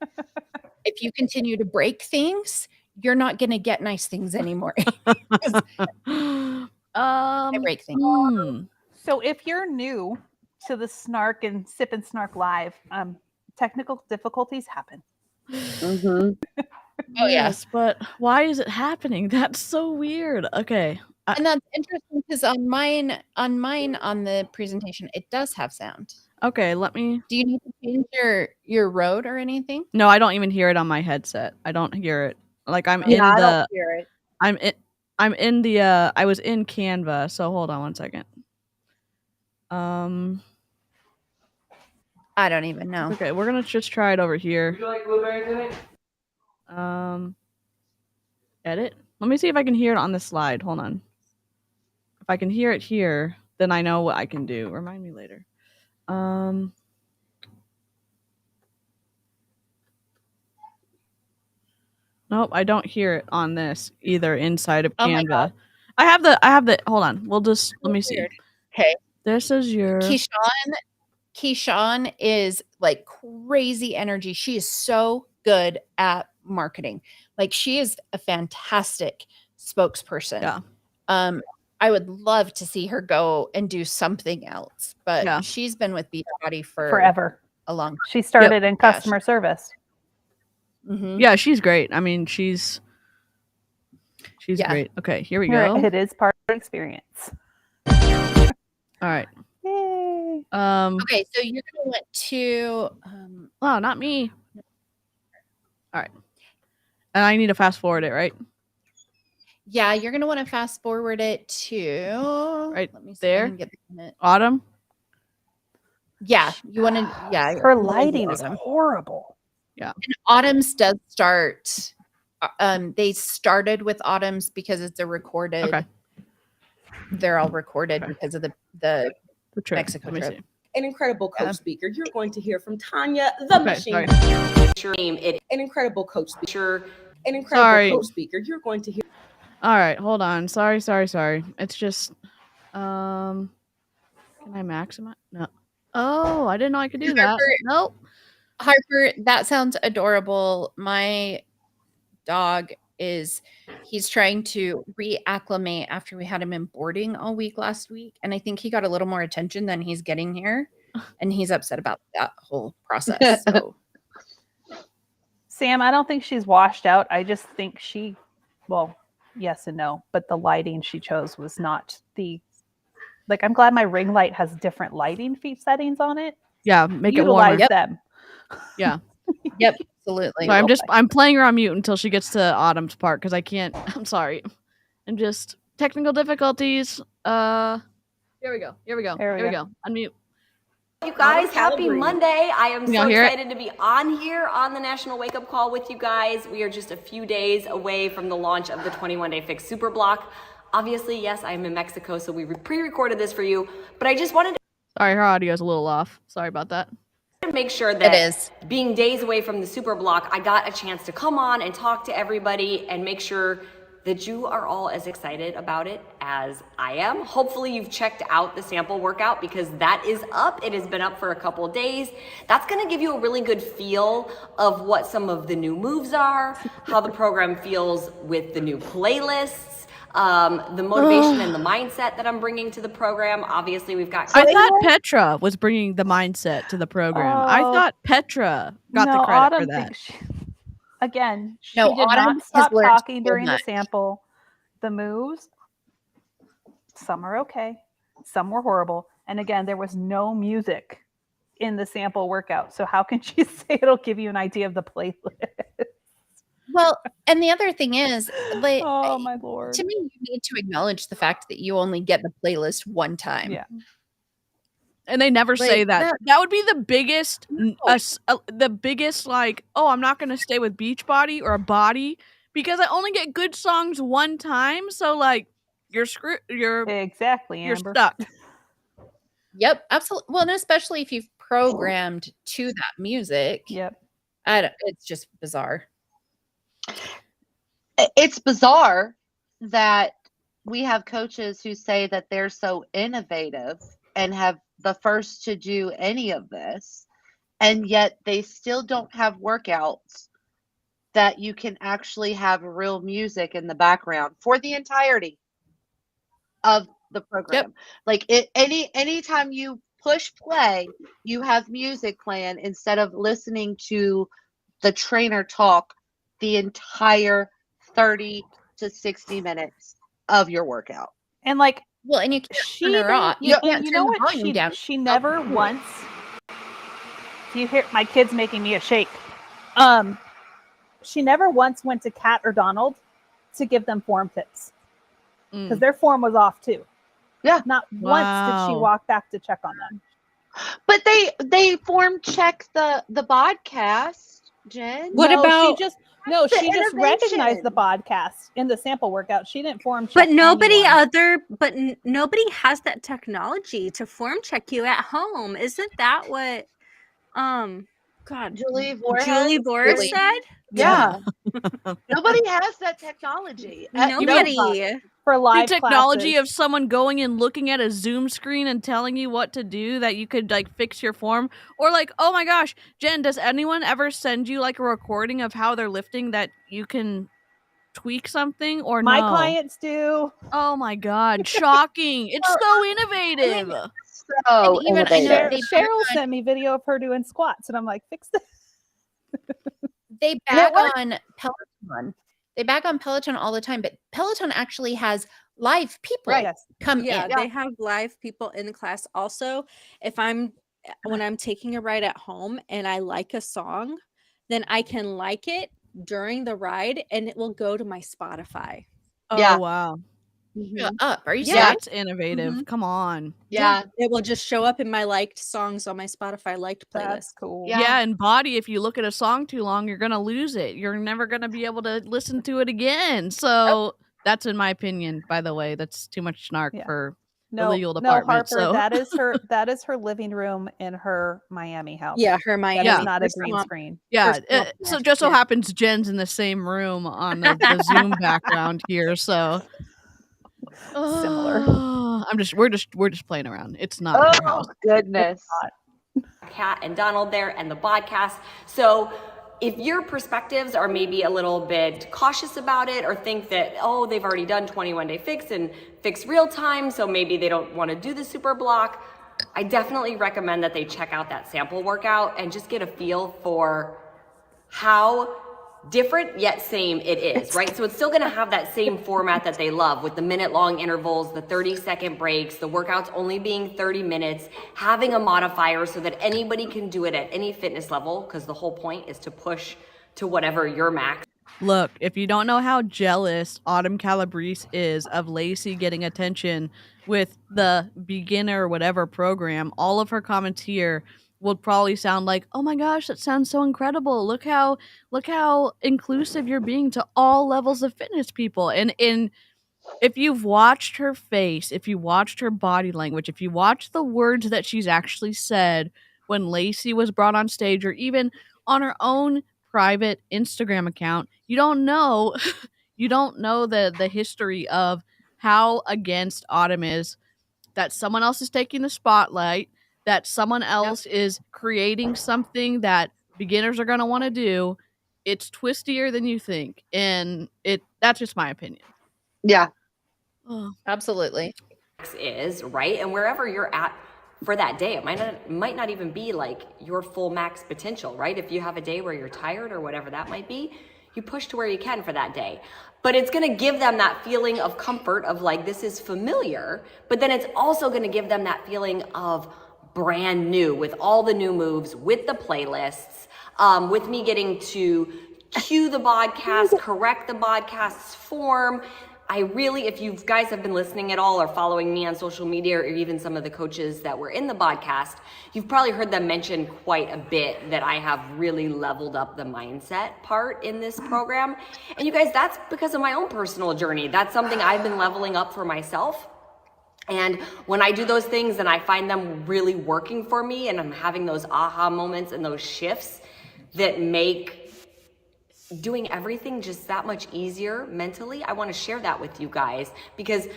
D: if you continue to break things, you're not going to get nice things anymore. I break things.
F: So if you're new to the Snark and Sip and Snark Live, technical difficulties happen.
B: Mm-hmm.
A: Yes, but why is it happening? That's so weird. Okay.
D: And that's interesting because on the presentation, it does have sound.
A: Okay, let me.
D: Do you need to change your Rode or anything?
A: No, I don't even hear it on my headset. I don't hear it Like I'm
B: Yeah,
A: in
B: I
A: the
B: don't hear it.
A: I'm in the I was in Canva, so hold on one second.
D: I don't even know.
A: Okay, we're gonna just try it over here.
G: Would you like blueberries in it?
A: Edit. Let me see if I can hear it on this slide. Hold on. If I can hear it here, then I know what I can do. Remind me later. Nope, I don't hear it on this either inside of
D: Oh my
A: Canva.
D: God.
A: I have the hold on. We'll just let me see.
D: Okay.
A: This is your
D: Keyshawn is like crazy energy. She is so good at marketing. Like she is a fantastic spokesperson.
A: Yeah.
D: I would love to see her go and do something else, but
A: Yeah.
D: she's been with Beachbody for
F: forever.
D: a long time.
F: She started in customer service.
D: Mm-hmm.
A: Yeah, she's great. I mean, she's great. Okay, here we go.
F: It is part of the experience.
A: All right.
F: Yay.
D: Okay, so you're gonna want to
A: oh, not me. All right. And I need to fast forward it, right?
D: yeah, you're gonna want to fast forward it to
A: right
D: let me see
A: there.
D: if I can get the minute.
A: Autumn.
D: Yeah, you want to. Yeah,
F: her lighting is horrible.
A: Yeah,
D: and Autumn's does start. They started with Autumn's because it's a recorded.
A: Okay.
D: They're all recorded because of the
A: trip.
D: Mexico trip.
H: An incredible coach speaker. You're going to hear from Tanya, the machine. An incredible coach speaker. An incredible coach speaker. You're going to hear.
A: All right, hold on. Sorry. It's just, can I maximize? No. Oh, I didn't know I could do that. Nope.
D: Harper, that sounds adorable. My dog he's trying to reacclimate after we had him in boarding all week last week. And I think he got a little more attention than he's getting here. And he's upset about that whole process. So.
F: Sam, I don't think she's washed out. I just think well, yes and no, but the lighting she chose was not I'm glad my ring light has different lighting settings on it.
A: Yeah, make
F: Utilize
A: it warmer.
F: them.
A: Yeah.
D: Yep, absolutely.
A: So I'm playing her on mute until she gets to Autumn's part because I can't. I'm sorry. I'm just technical difficulties. Here we go. Here we go. Unmute.
I: You guys, happy Monday. I am so excited to be on here on the National Wake Up Call with you guys. We are just a few days away from the launch of the 21-Day Fix Super Block. Obviously, yes, I'm in Mexico, so we pre-recorded this for you, but I just wanted to...
A: Sorry, her audio is a little off. Sorry about that.
I: To make sure that being days away from the Super Block, I got a chance to come on and talk to everybody and make sure that you are all as excited about it as I am. Hopefully you've checked out the sample workout because that is up. It has been up for a couple of days. That's gonna give you a really good feel of what some of the new moves are, how the program feels with the new playlists, the motivation and the mindset that I'm bringing to the program. Obviously we've got...
A: I thought Petra was bringing the mindset to the program. I thought Petra got the credit
F: Autumn
A: for that.
F: Again, she did not stop talking during the sample. The moves, some are okay, some were horrible. And again, there was no music in the sample workout. So how can she say it'll give you an idea of the playlist?
D: Well, and the other thing is,
F: oh my Lord.
D: To me, you need to acknowledge the fact that you only get the playlist one time.
F: Yeah.
A: And they never say that. That would be the biggest, oh, I'm not going to stay with Beachbody or a BODI because I only get good songs one time. So you're screwed.
F: Exactly,
A: You're
F: Amber.
A: stuck.
D: Yep, absolutely. Well, and especially if you've programmed to that music.
F: Yep.
D: It's just bizarre.
B: It's bizarre that we have coaches who say that they're so innovative and have the first to do any of this, and yet they still don't have workouts that you can actually have real music in the background for the entirety of the program. Yep. Anytime you push play, you have music playing instead of listening to the trainer talk the entire 30 to 60 minutes of your workout.
F: And
D: well, and you can't turn her off. You know what?
F: She never once. You hear my kid's making me a shake. she never once went to Kat or Donald to give them form tips because their form was off too.
B: Yeah.
F: Not once did she walk back to check on them.
B: But they form check the podcast, Jen.
C: What about
F: she just recognized the podcast in the sample workout. She didn't form check.
E: But nobody has that technology to form check you at home. Isn't that what
B: Julie
E: Vorhees said?
B: Yeah. Nobody has that technology.
E: Nobody.
F: For live
A: technology
F: classes.
A: of someone going and looking at a Zoom screen and telling you what to do that you could like fix your form, or like, oh my gosh, Jen, does anyone ever send you like a recording of how they're lifting that you can tweak something or
F: my
A: no?
F: clients do?
A: Oh my god, shocking. It's so innovative.
B: So
F: innovative. Cheryl sent me video of her doing squats and I'm like, fix this.
D: They bag on Peloton. They bag on Peloton all the time, but Peloton actually has live people come in.
C: They have live people in the class. Also, when I'm taking a ride at home and I like a song, then I can like it during the ride and it will go to my Spotify.
A: Oh wow.
D: Are you serious?
A: That's innovative. Come on.
B: Yeah.
C: It will just show up in my liked songs on my Spotify liked playlist.
F: That's cool.
A: Yeah, and BODI, if you look at a song too long, you're gonna lose it. You're never gonna be able to listen to it again. So that's in my opinion, by the way. That's too much snark for the legal department.
F: No, Harper, that is her living room in her Miami house.
C: Yeah, her Miami.
F: That is not a green screen.
A: Yeah. So just so happens Jen's in the same room on the Zoom background here. So
F: similar.
A: We're just playing around. It's not.
B: Oh goodness.
I: Kat and Donald there and the podcast. So if your perspectives are maybe a little bit cautious about it or think that, they've already done 21-day fix and fix real time, so maybe they don't want to do the super block, I definitely recommend that they check out that sample workout and just get a feel for how different yet same it is, right? So it's still going to have that same format that they love with the minute-long intervals, the 30-second breaks, the workouts only being 30 minutes, having a modifier so that anybody can do it at any fitness level, because the whole point is to push to whatever your max.
A: Look, if you don't know how jealous Autumn Calabrese is of Lacey getting attention with the beginner whatever program, all of her comments here will probably sound like, oh my gosh, that sounds so incredible. Look how inclusive you're being to all levels of fitness people. And if you've watched her face, if you watched her body language, if you watch the words that she's actually said when Lacey was brought on stage or even on her own private Instagram account, you don't know the history of how against Autumn is that someone else is taking the spotlight, that someone else is creating something that beginners are going to want to do. It's twistier than you think. And that's just my opinion.
B: Yeah.
D: Oh. Absolutely.
I: Is right. And wherever you're at for that day, it might not even be like your full max potential, right? If you have a day where you're tired or whatever that might be, you push to where you can for that day. But it's going to give them that feeling of comfort of like, this is familiar, but then it's also going to give them that feeling of brand new with all the new moves, with the playlists, with me getting to cue the podcast, correct the podcast's form. I really, if you guys have been listening at all or following me on social media or even some of the coaches that were in the podcast, you've probably heard them mention quite a bit that I have really leveled up the mindset part in this program. And you guys, that's because of my own personal journey. That's something I've been leveling up for myself. And when I do those things and I find them really working for me and I'm having those aha moments and those shifts that make doing everything just that much easier mentally, I want to share that with you guys because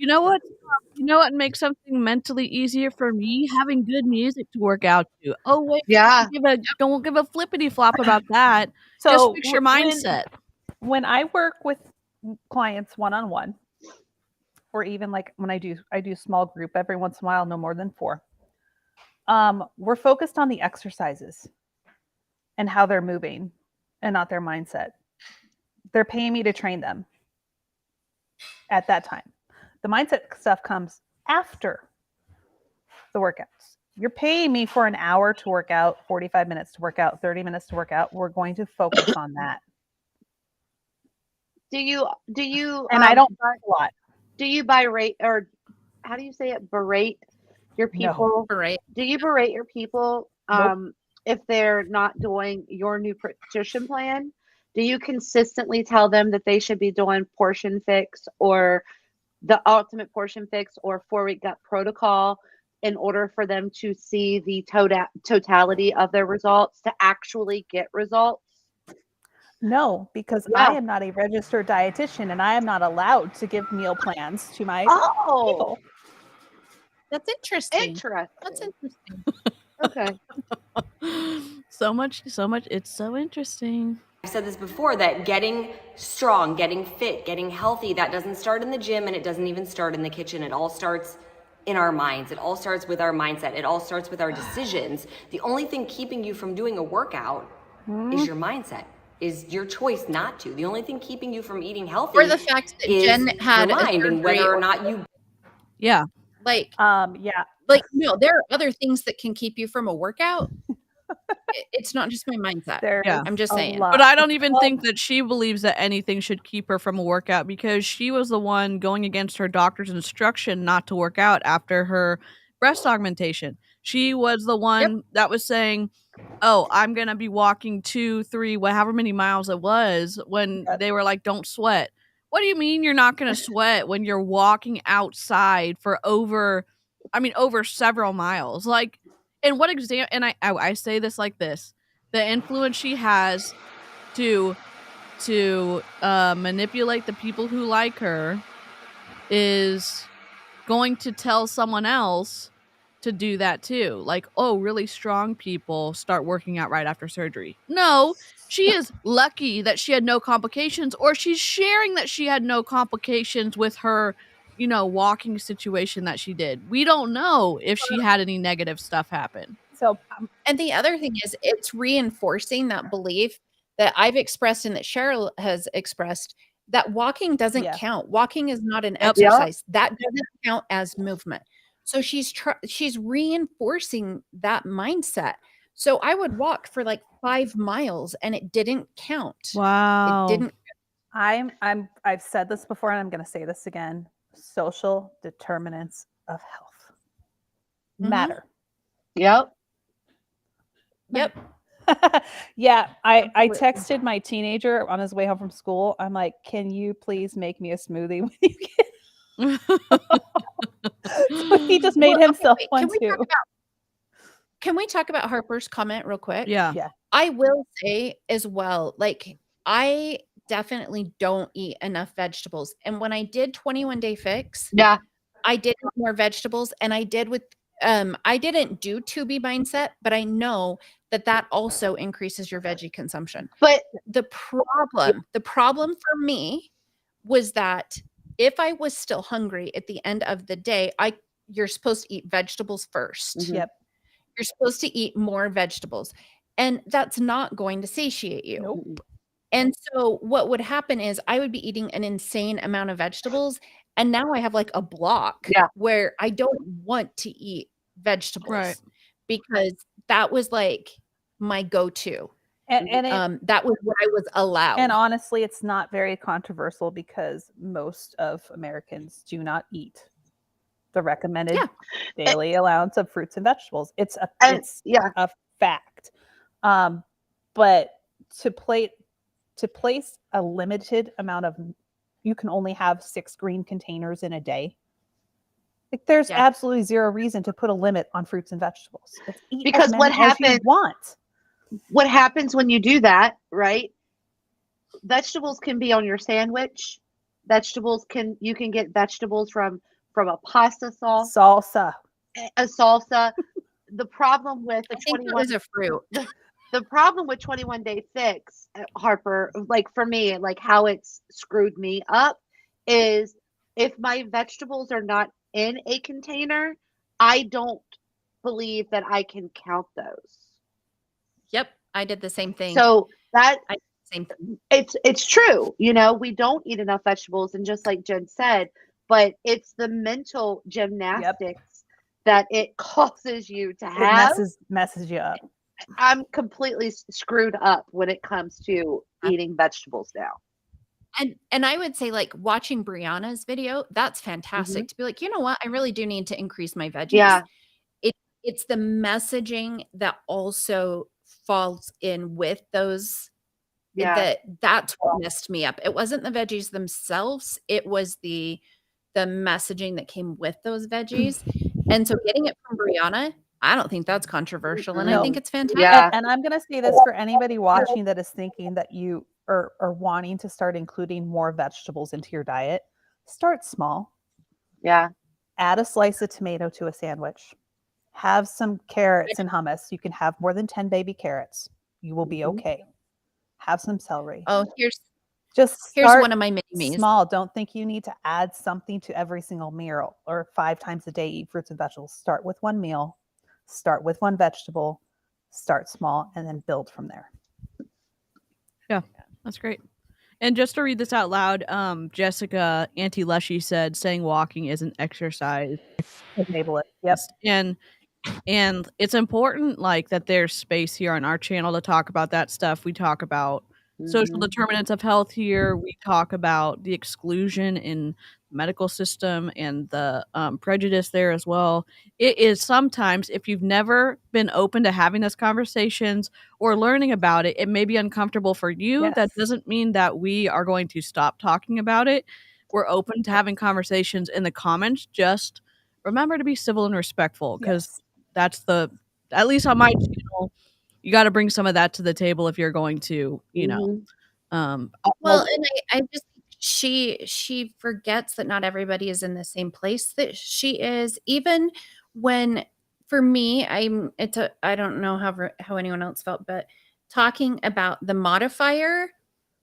A: You know what makes something mentally easier for me? Having good music to work out to. Oh wait,
B: yeah.
A: Don't give a flippity flop about that.
F: So
A: just fix your mindset.
F: When I work with clients one-on-one, or even like when I do small group every once in a while, no more than 4. We're focused on the exercises and how they're moving and not their mindset. They're paying me to train them at that time. The mindset stuff comes after the workouts. you're paying me for an hour to work out, 45 minutes to work out, 30 minutes to work out. We're going to focus on that.
B: Do you
F: And I don't a lot.
B: Do you berate, or how do you say it? Berate your people?
F: No.
D: Berate.
B: Do you berate your people
F: Nope.
B: if they're not doing your nutrition plan? Do you consistently tell them that they should be doing Portion Fix or the Ultimate Portion Fix or 4-week gut protocol in order for them to see the totality of their results, to actually get results?
F: No, because I am not a registered dietitian and I am not allowed to give meal plans to my people.
D: That's interesting.
B: That's
D: interesting.
B: Okay.
A: So much. It's so interesting.
I: I've said this before, that getting strong, getting fit, getting healthy, that doesn't start in the gym, and it doesn't even start in the kitchen. It all starts in our minds. It all starts with our mindset. It all starts with our decisions. The only thing keeping you from doing a workout is your mindset, is your choice not to. The only thing keeping you from eating healthy
D: or the fact that
I: is
D: Jen had
I: your mind, and whether or not you
D: like
F: yeah,
D: like no, there are other things that can keep you from a workout. It's not just my mindset. I'm just saying.
A: But I don't even think that she believes that anything should keep her from a workout, because she was the one going against her doctor's instruction not to work out after her breast augmentation. She was the one that was saying, oh, I'm going to be walking 2, 3, however many miles it was, when they were like, don't sweat. What do you mean you're not going to sweat when you're walking outside for over several miles? Like, and what example, and I say this like this, the influence she has to manipulate the people who like her is going to tell someone else to do that too. Like, oh, really strong people start working out right after surgery. No, she is lucky that she had no complications, or she's sharing that she had no complications with her, walking situation that she did. We don't know if she had any negative stuff happen.
F: So,
D: and the other thing is, it's reinforcing that belief that I've expressed and that Cheryl has expressed, that walking doesn't count. Walking is not an exercise. That doesn't count as movement. So she's reinforcing that mindset. So I would walk for like 5 miles and it didn't count.
A: Wow.
D: It didn't.
F: I've said this before and I'm going to say this again. Social determinants of health matter.
B: Yep.
F: Yeah, I texted my teenager on his way home from school. I'm like, can you please make me a smoothie when you get So he just made himself one too.
D: Can we talk about Harper's comment real quick?
A: Yeah.
D: I will say as well, like, I definitely don't eat enough vegetables. And when I did 21-day fix, I did more vegetables, and I did with I didn't do 2B mindset, but I know that also increases your veggie consumption.
B: But
D: the problem for me was that if I was still hungry at the end of the day, you're supposed to eat vegetables first.
F: Mm-hmm. Yep.
D: You're supposed to eat more vegetables, and that's not going to satiate you.
F: Nope.
D: And so what would happen is I would be eating an insane amount of vegetables, and now I have like a block where I don't want to eat vegetables because that was like my go-to. And that was what I was allowed.
F: And honestly, it's not very controversial because most of Americans do not eat the recommended daily allowance of fruits and vegetables. It's a fact. But to place a limited amount of, you can only have 6 green containers in a day. Like, there's absolutely zero reason to put a limit on fruits and vegetables.
B: Because what happens when you do that, right? Vegetables can be on your sandwich. You can get vegetables from a pasta sauce.
F: Salsa.
B: A salsa. The problem with
D: I think it was a fruit.
B: The problem with 21-day fix, Harper, like for me, like how it's screwed me up is if my vegetables are not in a container, I don't believe that I can count those.
D: Yep, I did the same thing.
B: So
D: same thing.
B: It's true. We don't eat enough vegetables, and just like Jen said, but it's the mental gymnastics that it causes you to have.
F: It messes you up.
B: I'm completely screwed up when it comes to eating vegetables now.
D: And I would say, like, watching Brianna's video, that's fantastic to be like, you know what? I really do need to increase my veggies.
B: Yeah.
D: It's the messaging that also falls in with those.
B: Yeah.
D: That's what messed me up. It wasn't the veggies themselves. It was the messaging that came with those veggies. And so getting it from Brianna, I don't think that's controversial. And I think it's fantastic.
B: Yeah.
F: And I'm going to say this for anybody watching that is thinking that you are wanting to start including more vegetables into your diet. Start small.
B: Yeah.
F: Add a slice of tomato to a sandwich. Have some carrots and hummus. You can have more than 10 baby carrots. You will be okay. Have some celery.
D: Oh, here's one of my mini-me's.
F: Small. Don't think you need to add something to every single meal or 5 times a day eat fruits and vegetables. Start with one meal. Start with one vegetable. Start small and then build from there.
A: Yeah, that's great. And just to read this out loud, Jessica Auntie Lushy said saying walking isn't exercise.
F: Enable it. Yep.
A: And it's important, like, that there's space here on our channel to talk about that stuff. We talk about social determinants of health here. We talk about the exclusion in the medical system and the prejudice there as well. It is sometimes, if you've never been open to having those conversations or learning about it, it may be uncomfortable for you.
F: Yes.
A: That doesn't mean that we are going to stop talking about it. We're open to having conversations in the comments. Just remember to be civil and respectful, because that's at least on my channel, you got to bring some of that to the table if you're going to, you know.
D: Well, and I just, she forgets that not everybody is in the same place that she is. Even when, for me, I don't know how anyone else felt, but talking about the modifier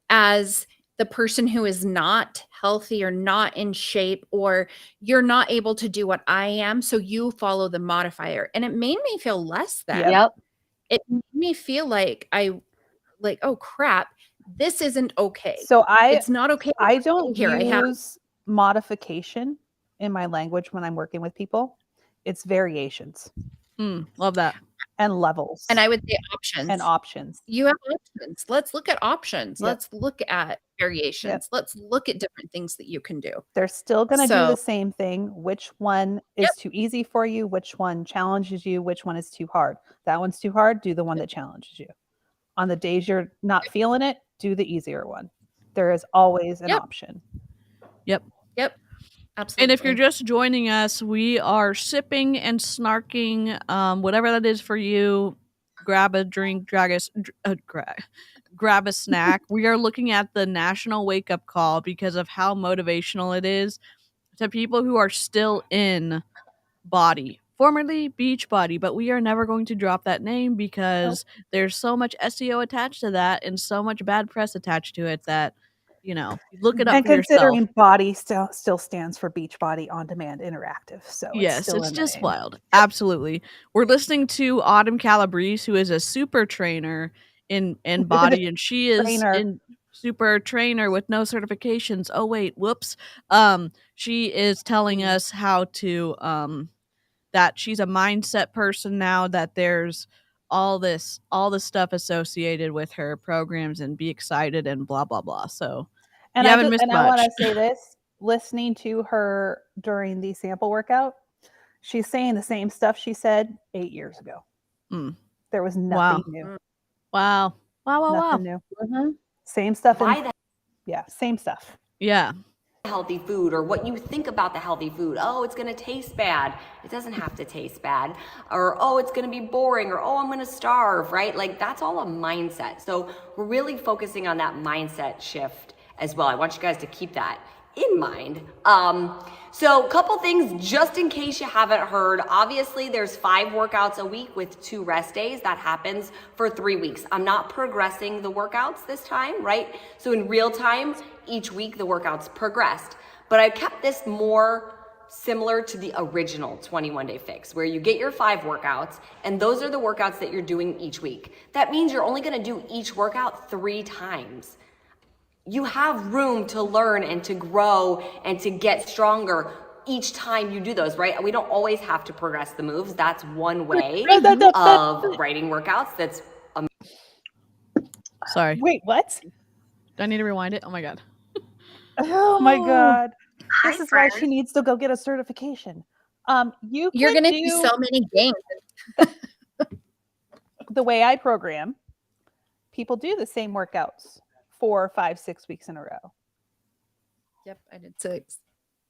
D: as the person who is not healthy or not in shape, or you're not able to do what I am, so you follow the modifier. And it made me feel less than.
B: Yep.
D: It made me feel like oh crap, this isn't okay.
F: So
D: it's not okay.
F: I don't use modification in my language when I'm working with people. It's variations.
A: Love that.
F: And levels.
D: And I would say options.
F: And options.
D: You have options. Let's look at options.
F: Yep.
D: Let's look at variations.
F: Yep.
D: Let's look at different things that you can do.
F: They're still going to do the same thing. Which one is too easy for you? Which one challenges you? Which one is too hard? That one's too hard. Do the one that challenges you. On the days you're not feeling it, do the easier one. There is always an option.
A: Yep.
D: Absolutely.
A: And if you're just joining us, we are sipping and snarking, whatever that is for you. Grab a drink, grab a snack. We are looking at the National Wake Up Call because of how motivational it is to people who are still in BODI, formerly Beachbody, but we are never going to drop that name because there's so much SEO attached to that and so much bad press attached to it that, you know, look it up for yourself.
F: And considering BODI still stands for Beachbody On Demand Interactive. So
A: yes, it's just wild. Absolutely. We're listening to Autumn Calabrese, who is a super trainer in BODI, and she is in super trainer with no certifications. Oh wait, whoops. She is telling us how to that she's a mindset person now, that there's all this stuff associated with her programs, and be excited and blah blah blah. So
F: I want to say this, listening to her during the sample workout, she's saying the same stuff she said 8 years ago. There was nothing new.
A: Wow.
F: Nothing new. Same stuff. Same stuff.
A: Yeah.
I: Healthy food, or what you think about the healthy food. Oh, it's going to taste bad. It doesn't have to taste bad. Or, oh, it's going to be boring. Or, oh, I'm going to starve, right? Like, that's all a mindset. So we're really focusing on that mindset shift as well. I want you guys to keep that in mind. So a couple things just in case you haven't heard. Obviously, there's 5 workouts a week with 2 rest days. That happens for 3 weeks. I'm not progressing the workouts this time, right? So in real time, each week the workouts progressed. But I kept this more similar to the original 21-day fix, where you get your 5 workouts, and those are the workouts that you're doing each week. That means you're only gonna do each workout 3 times. You have room to learn and to grow and to get stronger each time you do those, right? We don't always have to progress the moves. That's one way of writing workouts. That's
A: Sorry.
F: Wait, what?
A: Do I need to rewind it? Oh my God.
F: Oh my God. This
E: Hi,
F: is why
E: friends.
F: she needs to go get a certification. You're
D: going to do so many games.
F: The way I program, people do the same workouts 4, 5, 6 weeks in a row.
D: Yep, I did 6.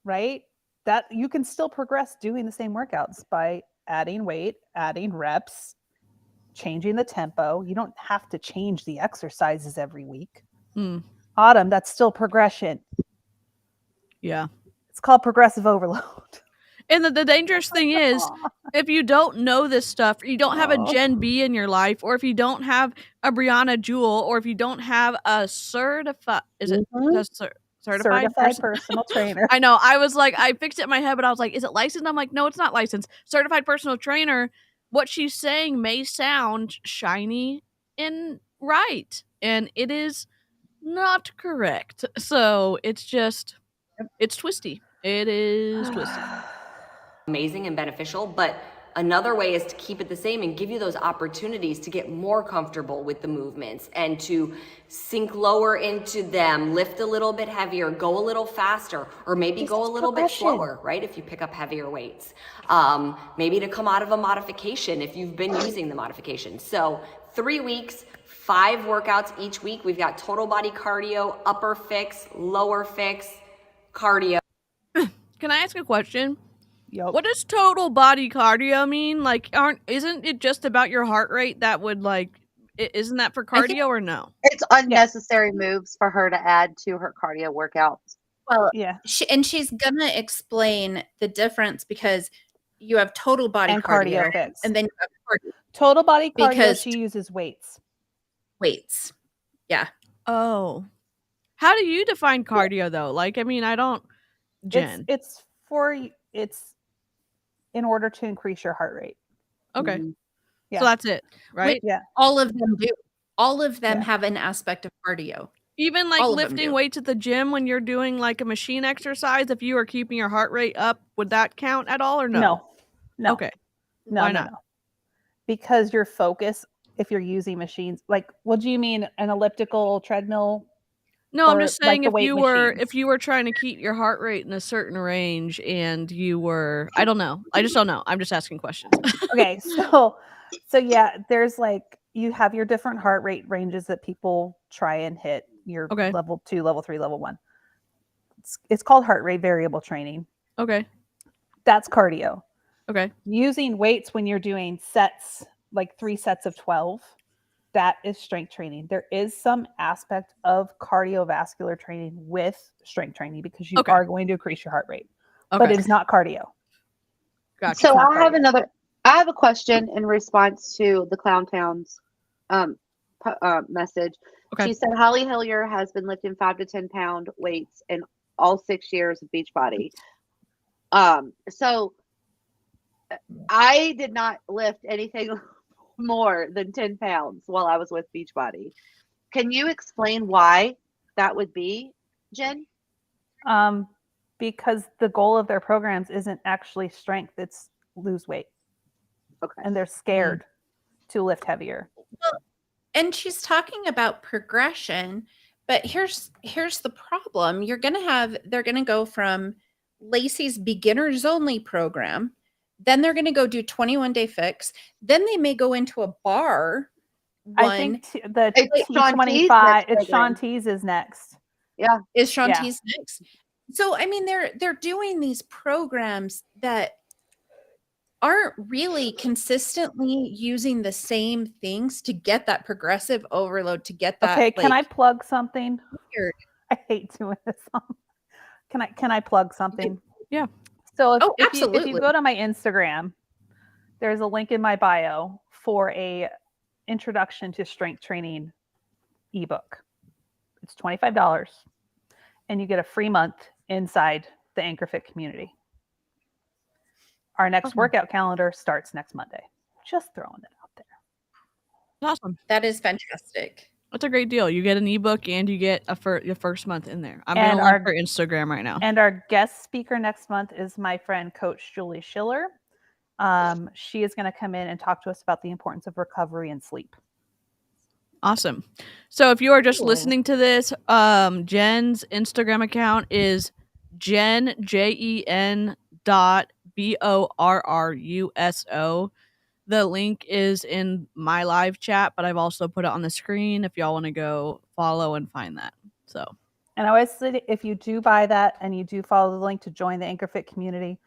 F: Right? That you can still progress doing the same workouts by adding weight, adding reps, changing the tempo. You don't have to change the exercises every week. Autumn, that's still progression.
A: Yeah.
F: It's called progressive overload.
A: And the dangerous thing is, if you don't know this stuff, you don't have a Gen B in your life, or if you don't have a Brianna Jewell, or if you don't have a certified
F: personal trainer.
A: I know. I was like, I fixed it in my head, but I was like, is it licensed? I'm like, no, it's not licensed. Certified personal trainer. What she's saying may sound shiny and right, and it is not correct. So it's twisty. It is twisty.
I: amazing and beneficial, but another way is to keep it the same and give you those opportunities to get more comfortable with the movements and to sink lower into them, lift a little bit heavier, go a little faster, or maybe go a little bit slower, right? If you pick up heavier weights, maybe to come out of a modification if you've been using the modification. So 3 weeks, 5 workouts each week. We've got total body cardio, upper fix, lower fix, cardio.
A: Can I ask a question?
F: Yep.
A: What does total body cardio mean? Like, isn't it just about your heart rate that would isn't that for cardio or no?
B: It's unnecessary moves for her to add to her cardio workouts.
D: Well,
F: yeah.
D: She's going to explain the difference because you have total body
F: and
D: cardio
F: fix.
D: And then you have cardio.
F: Total body cardio,
D: because
F: she uses weights.
D: Yeah.
A: Oh. How do you define cardio though? Like, I mean, I don't, Jen.
F: It's in order to increase your heart rate.
A: Okay.
F: Yeah.
A: So that's it, right?
F: Yeah.
D: All of them do. All of them have an aspect of cardio.
A: Even like lifting weights at the gym when you're doing like a machine exercise, if you are keeping your heart rate up, would that count at all or no?
F: No.
A: Okay.
F: No,
A: Why not?
F: No. Because your focus, if you're using machines, like, what do you mean, an elliptical treadmill?
A: No, I'm just saying if you were trying to keep your heart rate in a certain range and you were, I don't know. I just don't know. I'm just asking questions.
F: Okay. So yeah, there's like, you have your different heart rate ranges that people try and hit. Your level 2, level 3, level 1. It's called heart rate variable training.
A: Okay.
F: That's cardio.
A: Okay.
F: Using weights when you're doing sets, like 3 sets of 12, that is strength training. There is some aspect of cardiovascular training with strength training because you are going to increase your heart rate, but it is not cardio.
B: Gotcha. So I have a question in response to the Clown Town's message. Okay. She said Holly Hillier has been lifting 5 to 10 pound weights in all 6 years of Beachbody. So I did not lift anything more than 10 pounds while I was with Beachbody. Can you explain why that would be, Jen?
F: Because the goal of their programs isn't actually strength, it's lose weight.
B: Okay.
F: And they're scared to lift heavier.
D: Well, and she's talking about progression, but here's the problem. They're going to go from Lacey's beginners only program. Then they're going to go do 21-day fix. Then they may go into a bar.
F: I think the T25, it's Sean T's is next.
B: Yeah.
D: Is Sean T's next? So, I mean, they're doing these programs that aren't really consistently using the same things to get that progressive overload, to get that.
F: Okay, can I plug something? Weird. I hate doing this. Can I plug something?
A: Yeah.
F: So if you go to my Instagram, there's a link in my bio for a introduction to strength training ebook. It's $25 and you get a free month inside the Anchor Fit community. Our next workout calendar starts next Monday. Just throwing it out there.
A: Awesome.
D: That is fantastic.
A: That's a great deal. You get an ebook and you get your first month in there. I'm going
F: And
A: to link her Instagram right now.
F: And our guest speaker next month is my friend, Coach Julie Schiller. She is going to come in and talk to us about the importance of recovery and sleep.
A: Awesome. So if you are just listening to this, Jen's Instagram account is Jen, JEN .BORRUSO. The link is in my live chat, but I've also put it on the screen if y'all want to go follow and find that. So,
F: and I always say, if you do buy that and you do follow the link to join the AnchorFit community,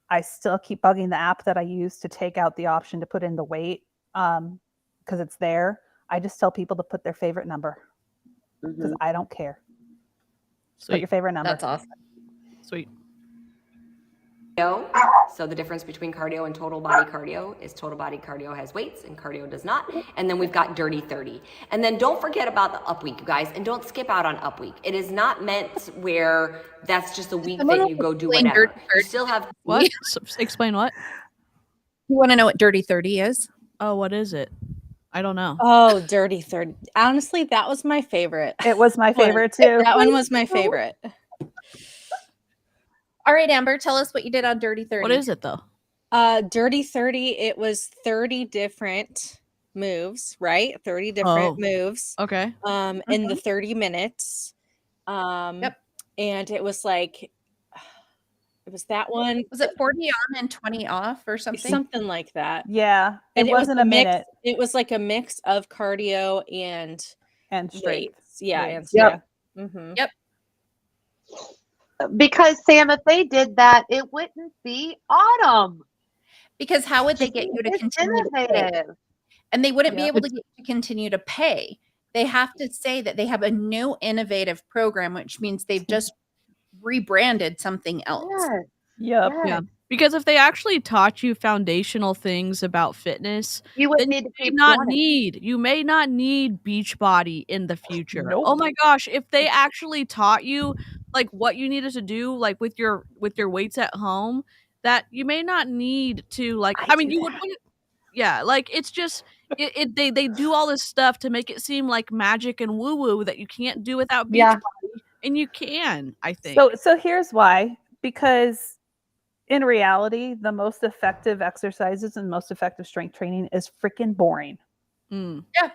F: I still keep bugging the app that I use to take out the option to put in the weight because it's there. I just tell people to put their favorite number because I don't care. Put your favorite number.
I: That's awesome.
A: Sweet.
I: So the difference between cardio and total body cardio is total body cardio has weights and cardio does not. And then we've got Dirty 30. And then don't forget about the up week, you guys, and don't skip out on up week. It is not meant where that's just a week that you go do whatever. You still have
A: what? Explain what?
D: You want to know what Dirty 30 is?
A: Oh, what is it? I don't know.
E: Oh, Dirty 30. Honestly, that was my favorite.
F: It was my favorite too.
E: That one was my favorite.
D: All right, Amber, tell us what you did on Dirty 30.
A: What is it though?
E: Dirty 30, it was 30 different moves, right? 30 different moves.
A: Okay.
E: In the 30 minutes.
D: Yep.
E: And it was like, it was that one.
D: Was it 40 on and 20 off or something?
E: Something like that.
F: Yeah.
E: And
F: it wasn't a minute.
E: It was like a mix of cardio and
F: strength.
E: Weights. Yeah.
F: Weights.
E: And
D: Yep.
B: Because Sam, if they did that, it wouldn't be autumn.
D: Because how would they get you to continue to pay? And they wouldn't be able to get you to continue to pay. They have to say that they have a new innovative program, which means they've just rebranded something else.
F: Yep.
A: Yeah. Because if they actually taught you foundational things about fitness,
B: you wouldn't need to
A: you may not need Beachbody in the future.
F: Nope.
A: Oh my gosh, if they actually taught you like what you needed to do like with your weights at home, that you may not need to like you would like it's just they do all this stuff to make it seem like magic and woo woo that you can't do without Beachbody, and you can, I think.
F: So here's why, because in reality, the most effective exercises and most effective strength training is freaking boring.
D: Yeah.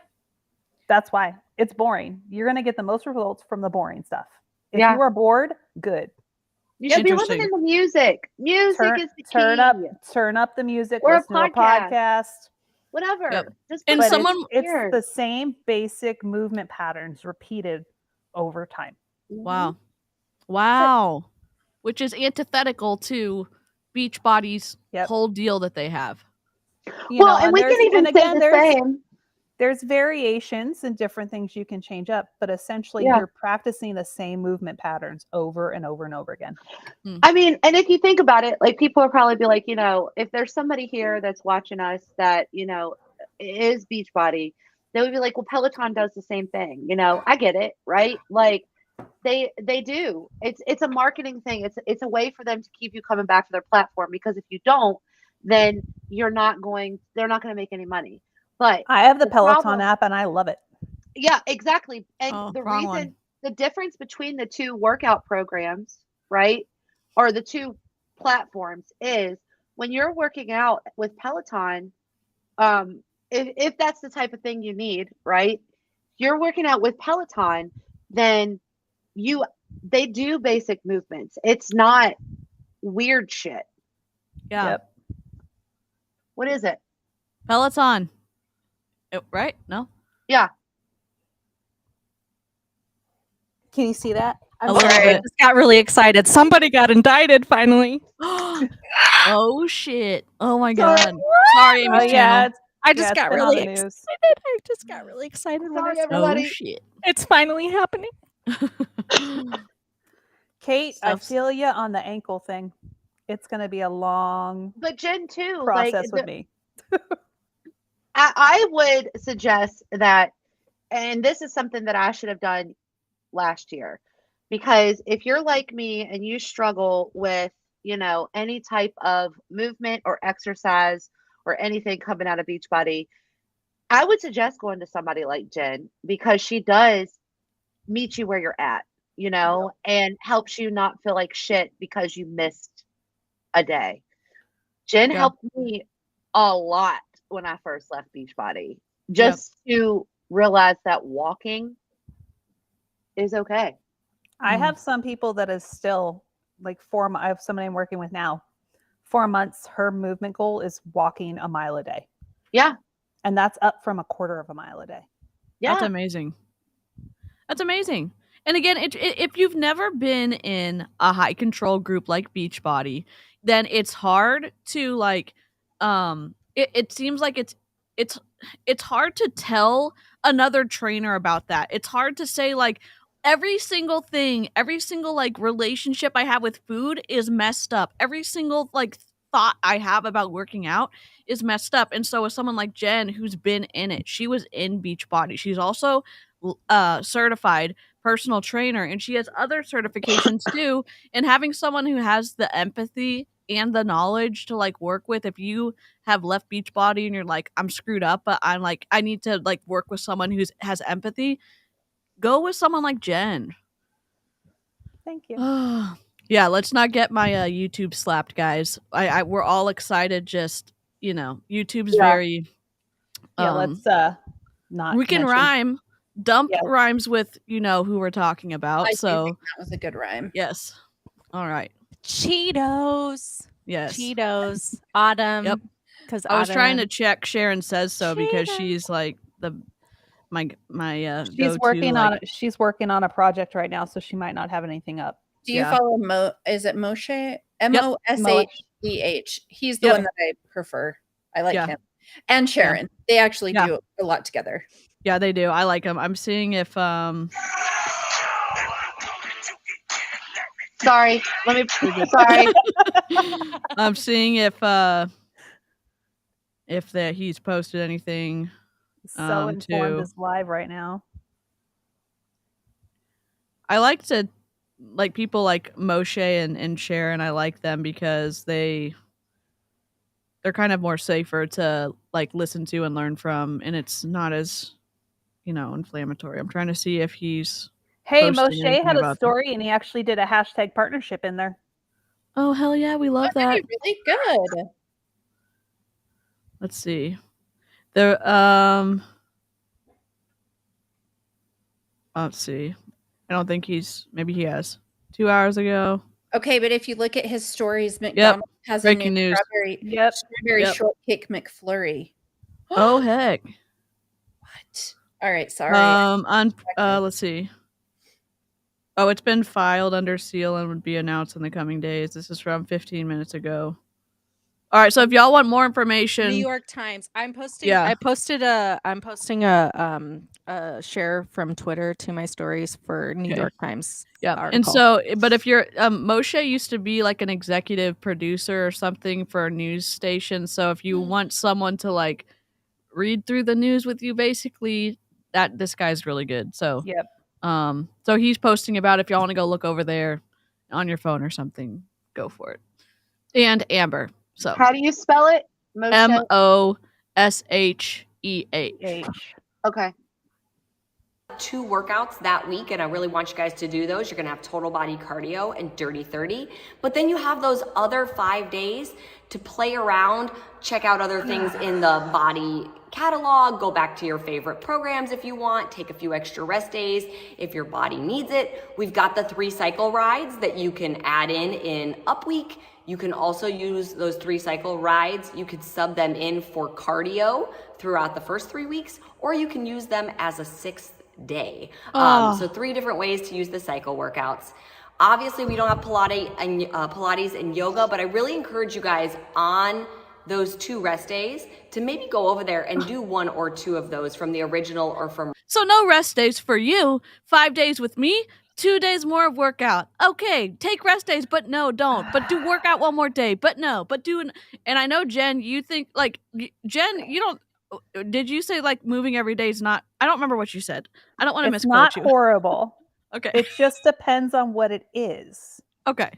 F: That's why it's boring. You're going to get the most results from the boring stuff. If you are bored, good.
B: You should be listening to music. Music is the key.
F: Turn up the music.
B: Or
F: listen to a podcast.
B: Whatever.
A: Yep.
B: Just
A: and
F: it's the same basic movement patterns repeated over time.
A: Wow. Which is antithetical to Beachbody's whole deal that they have.
B: And we can even say the same.
F: There's variations and different things you can change up, but essentially you're practicing the same movement patterns over and over and over again.
B: I mean, and if you think about it, like people will probably be like, if there's somebody here that's watching us that, is Beachbody, they would be like, well, Peloton does the same thing. I get it, right? Like they do. It's a marketing thing. It's a way for them to keep you coming back to their platform, because if you don't, then they're not going to make any money. But
F: I have the Peloton app and I love it.
B: Yeah, exactly. And the difference between the two workout programs, right, or the two platforms is when you're working out with Peloton, if that's the type of thing you need, right, you're working out with Peloton, then they do basic movements. It's not weird shit.
A: Yeah.
F: Yep.
B: What is it?
A: Peloton. Right? No?
B: Yeah.
E: Can you see that?
A: I'm sorry.
E: I just got really excited. Somebody got indicted finally.
A: Oh shit. Oh my god. Sorry, Amy.
E: I just got really excited. I just got really excited when I saw
B: everybody.
A: Oh shit.
E: It's finally happening.
F: Kate, I feel you on the ankle thing. It's going to be a long
B: Jen too,
F: process with me.
B: I would suggest that, and this is something that I should have done last year, because if you're like me and you struggle with, any type of movement or exercise or anything coming out of Beachbody, I would suggest going to somebody like Jen because she does meet you where you're at, and helps you not feel like shit because you missed a day. Jen helped me a lot when I first left Beachbody, just to realize that walking is okay.
F: I have some people that is still like I have somebody I'm working with now. 4 months, her movement goal is walking a mile a day.
B: Yeah.
F: And that's up from a quarter of a mile a day.
B: Yeah.
A: That's amazing. That's amazing. And again, if you've never been in a high control group like Beachbody, then it's hard to like, it seems like it's hard to tell another trainer about that. It's hard to say like every single thing, every single like relationship I have with food is messed up. Every single like thought I have about working out is messed up. And so with someone like Jen, who's been in it, she was in Beachbody. She's also certified personal trainer, and she has other certifications too. And having someone who has the empathy and the knowledge to like work with, if you have left Beachbody and you're like, I'm screwed up, but I'm like, I need to like work with someone who has empathy, go with someone like Jen.
F: Thank you.
A: Yeah, let's not get my YouTube slapped, guys. We're all excited. Just YouTube's very.
F: Let's not.
A: We can rhyme. Dump rhymes with who we're talking about.
D: I
A: so
D: think that was a good rhyme.
A: Yes. All right.
C: Cheetos.
A: Yes.
C: Cheetos. Autumn.
A: Yep.
C: Because
A: I was trying to check Sharon says so because she's like my
F: she's working on it. She's working on a project right now, so she might not have anything up.
D: Do you follow is it Moshe? Mosheh? He's the one that I prefer. I like him. And Sharon. They actually do a lot together.
A: Yeah, they do. I like them. I'm seeing if
B: Sorry. Sorry.
A: I'm seeing if he's posted anything.
F: So Informed is live right now.
A: I like to like people like Moshe and Sharon. I like them because they're kind of more safer to like listen to and learn from, and it's not as inflammatory. I'm trying to see if he's.
F: Hey, Moshe had a story, and he actually did a hashtag partnership in there.
A: Oh hell yeah, we love that.
D: Really good.
A: Let's see. There let's see. I don't think maybe he has 2 hours ago.
D: Okay, but if you look at his stories, McDonald's has a new strawberry shortcake McFlurry.
A: Oh heck.
D: What? All right, sorry.
A: Let's see. Oh, it's been filed under seal and would be announced in the coming days. This is from 15 minutes ago. All right, so if y'all want more information,
C: New York Times. I'm posting I'm posting a share from Twitter to my stories for New York Times.
A: Yeah.
C: Article.
A: And so, but if you're Moshe used to be like an executive producer or something for a news station. So if you want someone to like read through the news with you, basically this guy's really good. So so he's posting about if y'all want to go look over there on your phone or something, go for it. And Amber. So
B: how do you spell it?
A: Mosheh.
B: Okay.
I: 2 workouts that week, and I really want you guys to do those. You're gonna have total body cardio and dirty 30, but then you have those other 5 days to play around, check out other things in the BODI catalog, go back to your favorite programs if you want, take a few extra rest days if your body needs it. We've got the 3 cycle rides that you can add in up week. You can also use those 3 cycle rides. You could sub them in for cardio throughout the first 3 weeks, or you can use them as a 6th day. So 3 different ways to use the cycle workouts. Obviously, we don't have Pilates and yoga, but I really encourage you guys on those 2 rest days to maybe go over there and do 1 or 2 of those from the original or from.
A: So no rest days for you. 5 days with me. 2 days more of workout. Okay, take rest days, but no, don't. But do workout 1 more day, but no. But and I know Jen, you think like Jen, you don't. Did you say like moving every day is not? I don't remember what you said. I don't want to misquote you.
F: It's not horrible.
A: Okay.
F: It just depends on what it is.
A: Okay.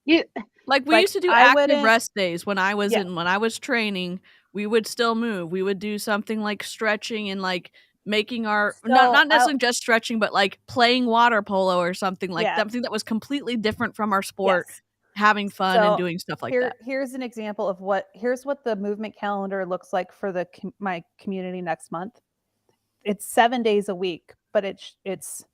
A: We used to do active rest days when I was when I was training we would still move. We would do something like stretching and like making our not necessarily just stretching, but like playing water polo or something like something that was completely different from our sport. Yes. Having fun and doing stuff like that.
F: Here's an example of what the movement calendar looks like for my community next month. It's 7 days a week, but it's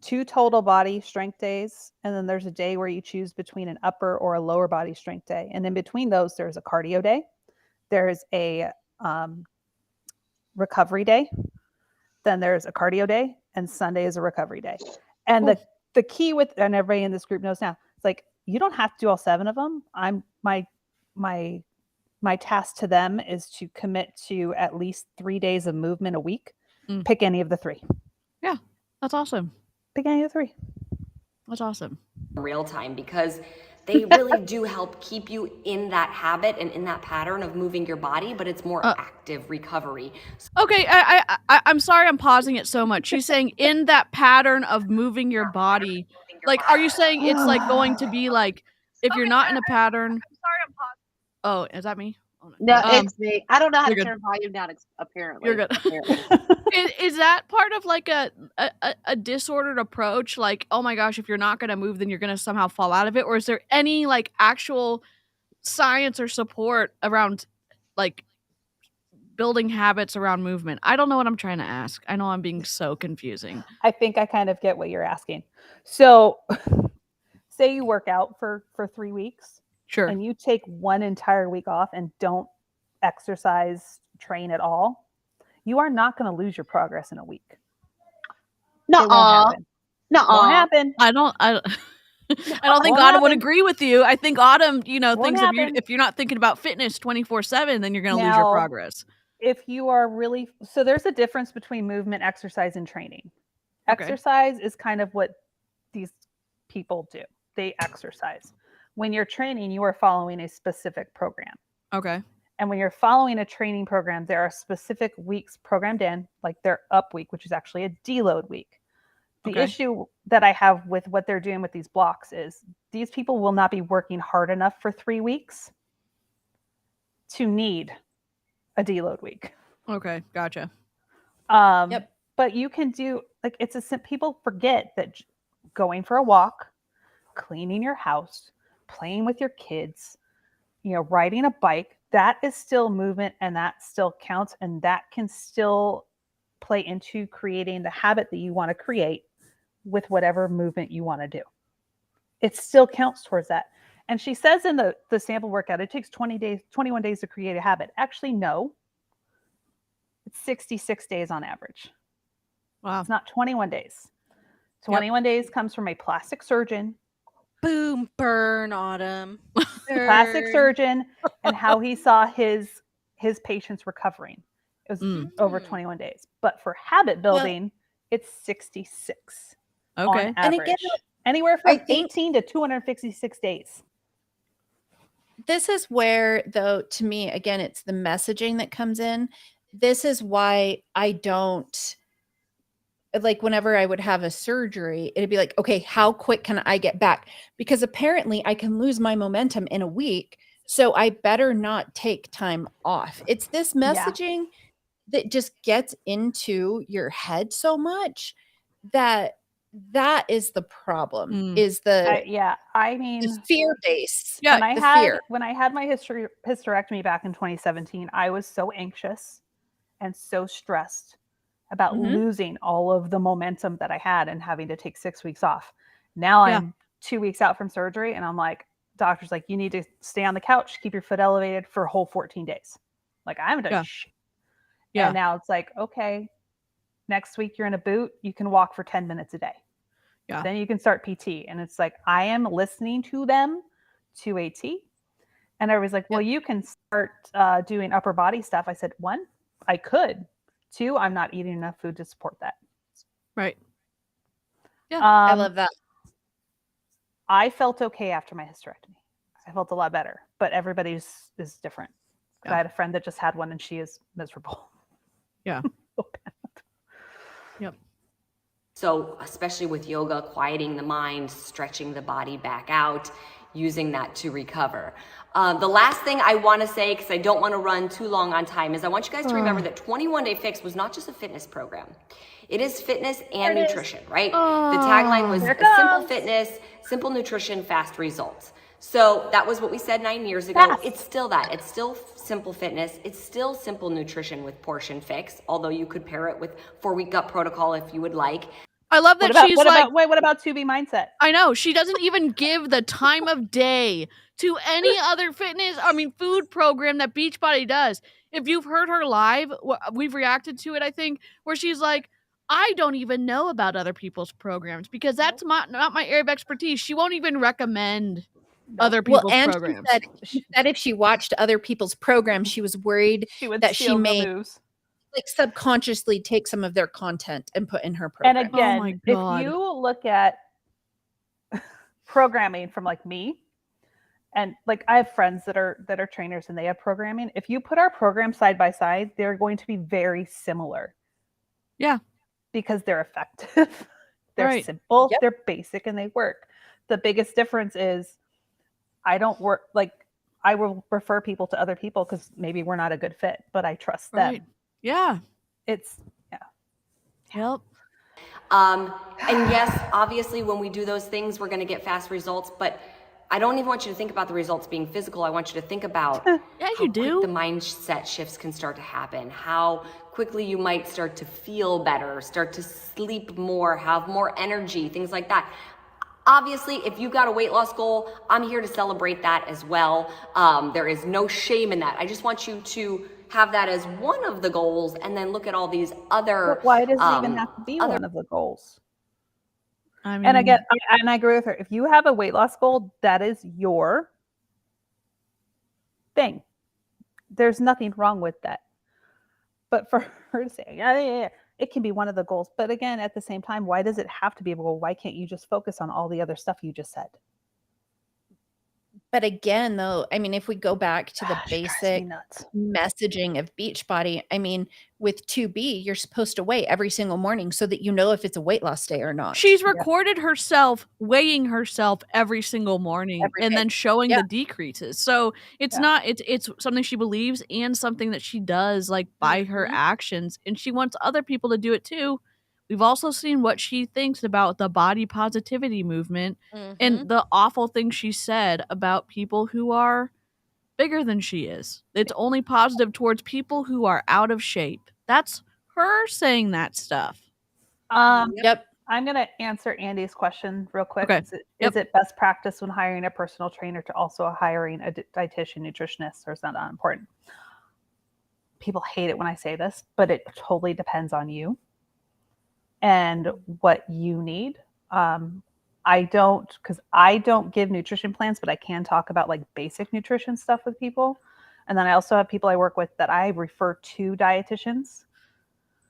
F: 2 total body strength days, and then there's a day where you choose between an upper or a lower body strength day, and in between those there's a cardio day, there's a recovery day, then there's a cardio day, and Sunday is a recovery day. And the key with, and everybody in this group knows now, it's like you don't have to do all 7 of them. My task to them is to commit to at least 3 days of movement a week. Pick any of the 3.
A: Yeah, that's awesome.
F: Pick any of the 3.
A: That's awesome.
I: Real time, because they really do help keep you in that habit and in that pattern of moving your body, but it's more active recovery.
A: Okay, I'm sorry I'm pausing it so much. She's saying in that pattern of moving your body. Like, are you saying it's like going to be like, if you're not in a pattern? I'm sorry I'm pausing. Oh, is that me? Oh,
B: no, it's me. I don't know how to turn volume down, apparently.
A: You're good. Is that part of like a disordered approach? Like, oh my gosh, if you're not going to move, then you're going to somehow fall out of it? Or is there any like actual science or support around like building habits around movement? I don't know what I'm trying to ask. I know I'm being so confusing.
F: I think I kind of get what you're asking. So say you work out for 3 weeks.
A: Sure.
F: And you take 1 entire week off and don't exercise, train at all, you are not going to lose your progress in a week.
B: No,
F: won't happen.
A: I don't think Autumn would agree with you. I think Autumn, thinks if you're not thinking about fitness 24/7, then you're going to lose your progress.
F: If you are really, so there's a difference between movement, exercise, and training. Okay. Exercise is kind of what these people do. They exercise. When you're training, you are following a specific program.
A: Okay.
F: And when you're following a training program, there are specific weeks programmed in, like their up week, which is actually a deload week. The issue that I have with what they're doing with these blocks is these people will not be working hard enough for 3 weeks to need a deload week.
A: Okay, gotcha.
F: But you can do, like, people forget that going for a walk, cleaning your house, playing with your kids, riding a bike, that is still movement and that still counts, and that can still play into creating the habit that you want to create with whatever movement you want to do. It still counts towards that. And she says in the sample workout, it takes 21 days to create a habit. Actually, no. It's 66 days on average.
A: Wow.
F: It's not 21 days. 21 days comes from a plastic surgeon.
C: Boom, burn, Autumn.
F: Plastic surgeon, and how he saw his patients recovering. It was over 21 days. But for habit building, it's 66 on average. And again, anywhere from 18 to 256 days.
D: This is where, though, to me, again, it's the messaging that comes in. This is why I don't, like, whenever I would have a surgery, it'd be like, okay, how quick can I get back? Because apparently I can lose my momentum in a week. So I better not take time off. It's this messaging that just gets into your head so much that is the problem. Is the fear base.
F: Yeah, when I had my hysterectomy back in 2017, I was so anxious and so stressed about losing all of the momentum that I had and having to take 6 weeks off. Now I'm 2 weeks out from surgery, and I'm like, doctor's like, you need to stay on the couch, keep your foot elevated for a whole 14 days. Like, I haven't done shit. Yeah. And now it's like, okay, next week you're in a boot, you can walk for 10 minutes a day. Yeah. Then you can start PT. And it's like, I am listening to them to a T. And everybody's like, well, you can start doing upper body stuff. I said, 1, I could. 2, I'm not eating enough food to support that.
A: Right.
D: Yeah. I love that.
F: I felt okay after my hysterectomy. I felt a lot better, but everybody's is different. Yeah. I had a friend that just had one and she is miserable.
A: Yeah. Yep.
I: So especially with yoga, quieting the mind, stretching the body back out, using that to recover. The last thing I want to say, because I don't want to run too long on time, is I want you guys to remember that 21 Day Fix was not just a fitness program. It is fitness and nutrition, right? The tagline was simple fitness, simple nutrition, fast results. So that was what we said 9 years ago. It's still that. It's still simple fitness. It's still simple nutrition with portion fix, although you could pair it with 4-week gut protocol if you would like.
A: I love that
F: what about 2B mindset?
A: I know. She doesn't even give the time of day to any other food program that Beachbody does. If you've heard her live, we've reacted to it, I think, where she's like, I don't even know about other people's programs because that's not my area of expertise. She won't even recommend other people's programs.
D: She said if she watched other people's programs, she was worried that she may like subconsciously take some of their content and put in her program.
F: And again, if you look at programming from like me, and like I have friends that are trainers and they have programming. If you put our programs side by side, they're going to be very similar.
A: Yeah.
F: Because they're effective. They're simple, they're basic, and they work. The biggest difference is I will refer people to other people because maybe we're not a good fit, but I trust them.
A: Yeah.
F: Yep.
I: And yes, obviously when we do those things, we're going to get fast results, but I don't even want you to think about the results being physical. I want you to think about how quick the mindset shifts can start to happen, how quickly you might start to feel better, start to sleep more, have more energy, things like that. Obviously, if you've got a weight loss goal, I'm here to celebrate that as well. There is no shame in that. I just want you to have that as one of the goals and then look at all these other.
F: But why does it even have to be one of the goals? And again, I agree with her. If you have a weight loss goal, that is your thing. There's nothing wrong with that. But for her to say, yeah, it can be one of the goals. But again, at the same time, why does it have to be a goal? Why can't you just focus on all the other stuff you just said?
D: But again, though, I mean, if we go back to the basic messaging of Beachbody, I mean, with 2B, you're supposed to weigh every single morning so that you know if it's a weight loss day or not.
A: She's recorded herself weighing herself every single morning and then showing the decreases. So it's not, it's something she believes and something that she does like by her actions. And she wants other people to do it too. We've also seen what she thinks about the body positivity movement and the awful things she said about people who are bigger than she is. It's only positive towards people who are out of shape. That's her saying that stuff.
F: I'm going to answer Andy's question real quick.
A: Okay.
F: Is it best practice when hiring a personal trainer to also hiring a dietitian, nutritionist, or is that not important? People hate it when I say this, but it totally depends on you and what you need. I don't give nutrition plans, but I can talk about like basic nutrition stuff with people. And then I also have people I work with that I refer to dietitians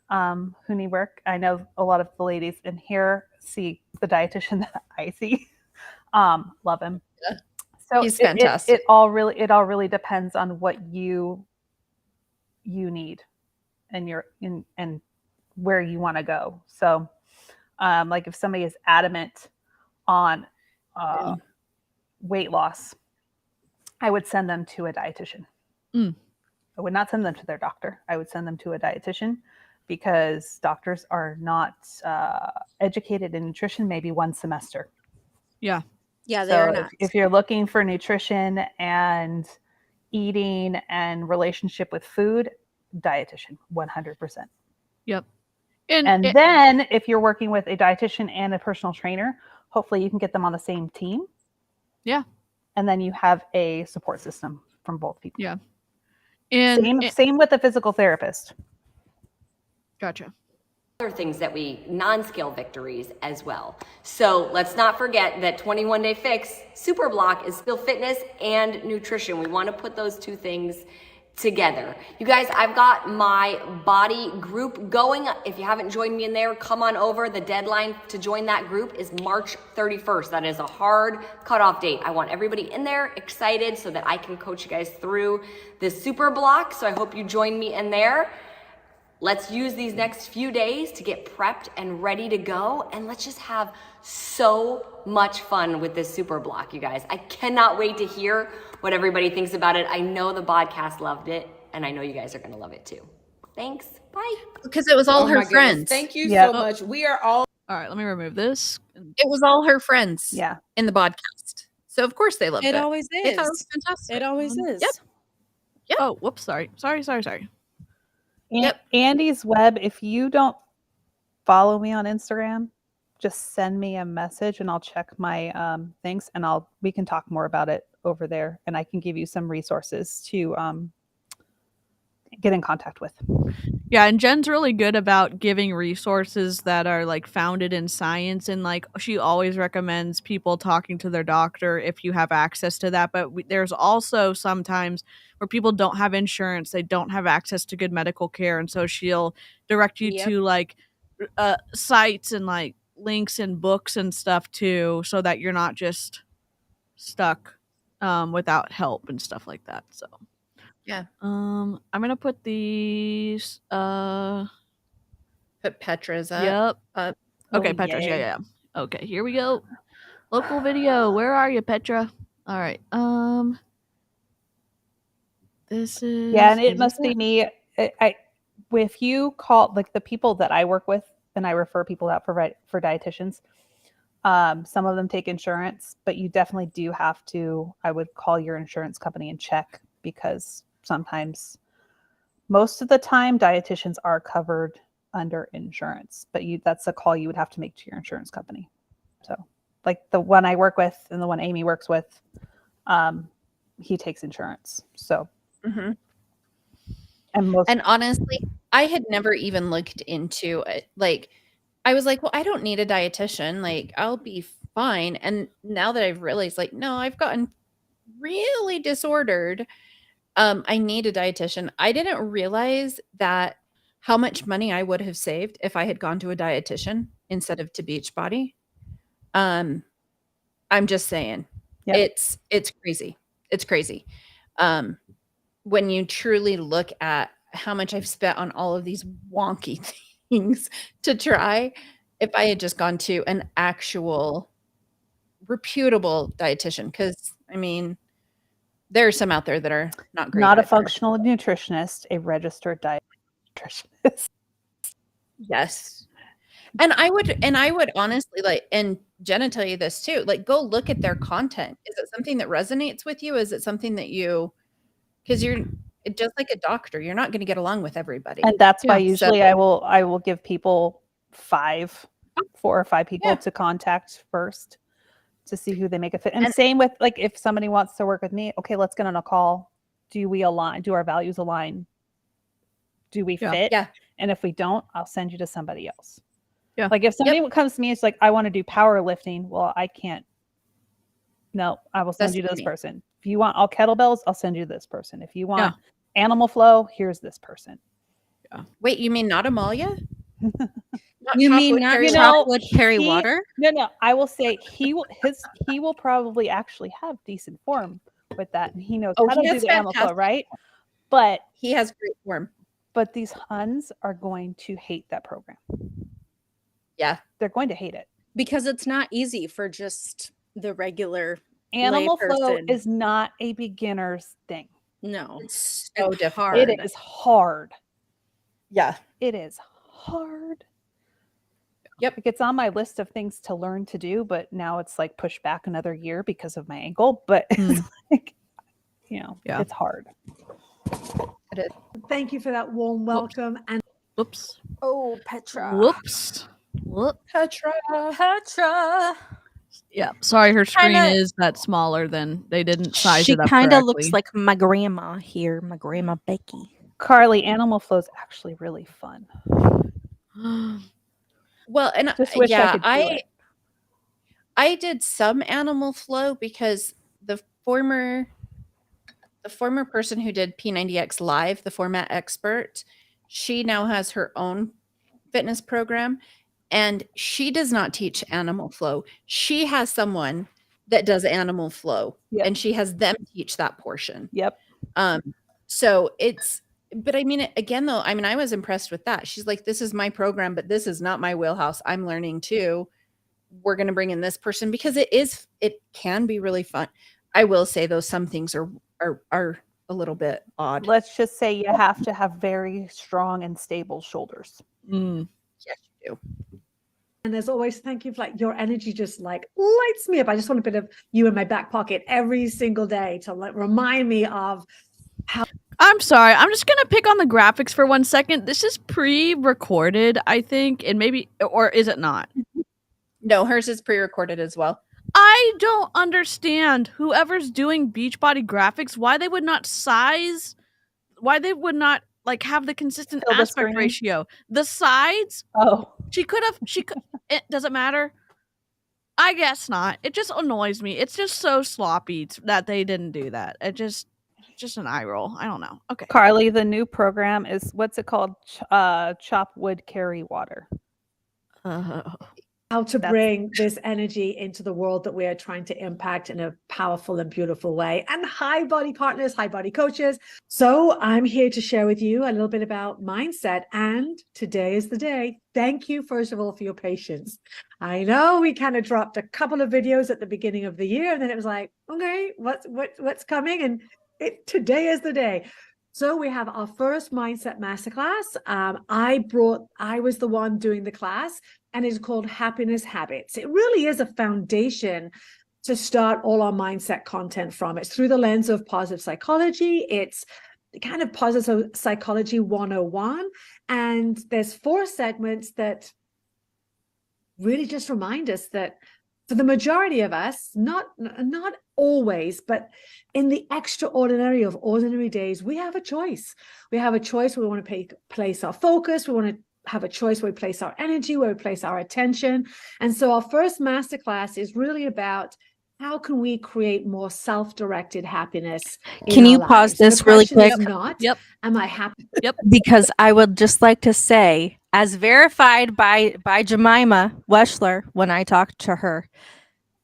F: who need work. I know a lot of the ladies in here see the dietitian that I see. Love him.
D: Yeah.
F: So
D: he's fantastic.
F: It all really depends on what you need and where you want to go. So like if somebody is adamant on weight loss, I would send them to a dietitian. I would not send them to their doctor. I would send them to a dietitian because doctors are not educated in nutrition, maybe one semester.
A: Yeah,
E: they're not.
F: If you're looking for nutrition and eating and relationship with food, dietitian, 100%.
A: Yep.
F: And then if you're working with a dietitian and a personal trainer, hopefully you can get them on the same team.
A: Yeah.
F: And then you have a support system from both people.
A: Yeah. And
F: same with the physical therapist.
A: Gotcha.
I: Other things that non-scale victories as well. So let's not forget that 21 Day Fix Super Block is still fitness and nutrition. We want to put those two things together. You guys, I've got my BODI group going. If you haven't joined me in there, come on over. The deadline to join that group is March 31st. That is a hard cutoff date. I want everybody in there excited so that I can coach you guys through this super block. So I hope you join me in there. Let's use these next few days to get prepped and ready to go. And let's just have so much fun with this super block, you guys. I cannot wait to hear what everybody thinks about it. I know the podcast loved it, and I know you guys are going to love it too. Thanks. Bye.
G: Because it was all her friends.
H: Thank you so much. We are all
A: right. Let me remove this.
G: It was all her friends.
F: Yeah.
G: In the podcast. So of course they loved it.
C: It always is.
G: They thought it was fantastic.
C: It always is.
G: Yep.
A: Oh, whoops. Sorry.
F: Yep. Andy's web. If you don't follow me on Instagram, just send me a message and I'll check my things, and we can talk more about it over there, and I can give you some resources to get in contact with.
A: Yeah, and Jen's really good about giving resources that are like founded in science, and like she always recommends people talking to their doctor if you have access to that. But there's also sometimes where people don't have insurance, they don't have access to good medical care, and so she'll direct you to like sites and like links and books and stuff too, so that you're not just stuck without help and stuff like that. So
G: yeah.
A: I'm gonna put these
G: put Petra's up.
A: Yep.
G: Up.
A: Okay, Petra's, yeah. Okay, here we go. Local video. Where are you, Petra? All right. This is
F: and it must be me. If you call like the people that I work with, and I refer people out for dietitians, some of them take insurance, but you definitely do have to. I would call your insurance company and check, because sometimes, most of the time, dietitians are covered under insurance, but that's a call you would have to make to your insurance company. So like the one I work with and the one Amy works with, he takes insurance. So,
G: and honestly, I had never even looked into it. Like, I was like, well, I don't need a dietitian. Like, I'll be fine. And now that I've realized, like, no, I've gotten really disordered. I need a dietitian. I didn't realize that how much money I would have saved if I had gone to a dietitian instead of to Beachbody. I'm just saying, it's crazy. It's crazy. When you truly look at how much I've spent on all of these wonky things to try, if I had just gone to an actual reputable dietitian, because I mean, there are some out there that are not great.
F: Not a functional nutritionist, a registered diet nutritionist.
G: Yes. And I would honestly, like, and Jenna tell you this too, like, go look at their content. Is it something that resonates with you? Is it something that because you're just like a doctor, you're not going to get along with everybody.
F: And that's why usually I will give people 4 or 5 people to contact first, to see who they make a fit. And same with, like, if somebody wants to work with me, okay, let's get on a call. Do we align? Do our values align? Do we fit?
G: Yeah.
F: And if we don't, I'll send you to somebody else.
A: Yeah.
F: Like if somebody comes to me, it's like, I want to do powerlifting. Well, I can't. No, I will send you to this person. If you want all kettlebells, I'll send you to this person. If you want animal flow, here's this person.
A: Yeah.
G: Wait, you mean not Amalia?
C: You mean not chocolate Perry water?
F: No. I will say he will probably actually have decent form with that, and he knows how to do the animal flow, right? But
G: he has great form.
F: But these Huns are going to hate that program.
G: Yeah,
F: they're going to hate it
E: because it's not easy for just the regular
F: animal flow. Is not a beginner's thing.
E: No,
G: it's so difficult.
F: It is hard.
G: Yeah,
F: it is hard.
G: Yep.
F: Like, it's on my list of things to learn to do, but now it's like pushed back another year because of my ankle. But it's like, it's hard.
G: It is.
J: Thank you for that warm welcome. And
A: whoops.
E: Oh, Petra.
A: Whoops. Whoop.
G: Petra.
A: Yeah, sorry, her screen is that smaller than they didn't size it up.
E: She kind of looks like my grandma here, my grandma Becky.
F: Carly, animal flow is actually really fun.
G: Well, and
F: just wish I could do it.
G: I did some animal flow because the former person who did P90X Live, the format expert, she now has her own fitness program, and she does not teach animal flow. She has someone that does animal flow, and she has them teach that portion.
F: Yep.
G: So it's But I mean, again, though, I mean, I was impressed with that. She's like, this is my program, but this is not my wheelhouse. I'm learning too. We're going to bring in this person because it can be really fun. I will say though, some things are a little bit odd.
F: Let's just say you have to have very strong and stable shoulders.
G: Yes, you do.
J: And as always, thank you for like your energy just like lights me up. I just want a bit of you in my back pocket every single day to like remind me of how.
A: I'm sorry. I'm just going to pick on the graphics for 1 second. This is pre-recorded, I think, and maybe, or is it not?
G: No, hers is pre-recorded as well.
A: I don't understand whoever's doing Beachbody graphics, why they would not like have the consistent aspect ratio. The sides, she could, it doesn't matter. I guess not. It just annoys me. It's just so sloppy that they didn't do that. It's just an eye roll. I don't know. Okay.
F: Carly, the new program is, what's it called? Chop wood, carry water.
J: How to bring this energy into the world that we are trying to impact in a powerful and beautiful way. And hi, body partners, hi, body coaches. So I'm here to share with you a little bit about mindset. And today is the day. Thank you, first of all, for your patience. I know we kind of dropped a couple of videos at the beginning of the year, and then it was like, okay, what's coming? And today is the day. So we have our first mindset masterclass. I was the one doing the class, and it's called Happiness Habits. It really is a foundation to start all our mindset content from. It's through the lens of positive psychology. It's kind of positive psychology 101. And there's 4 segments that really just remind us that for the majority of us, not always, but in the extraordinary of ordinary days, we have a choice. We have a choice where we want to place our focus. We want to have a choice where we place our energy, where we place our attention. And so our first masterclass is really about how can we create more self-directed happiness.
C: Can you pause this really quick?
J: Yep. Am I happy?
A: Yep.
C: Because I would just like to say, as verified by Jemima Weschler, when I talked to her,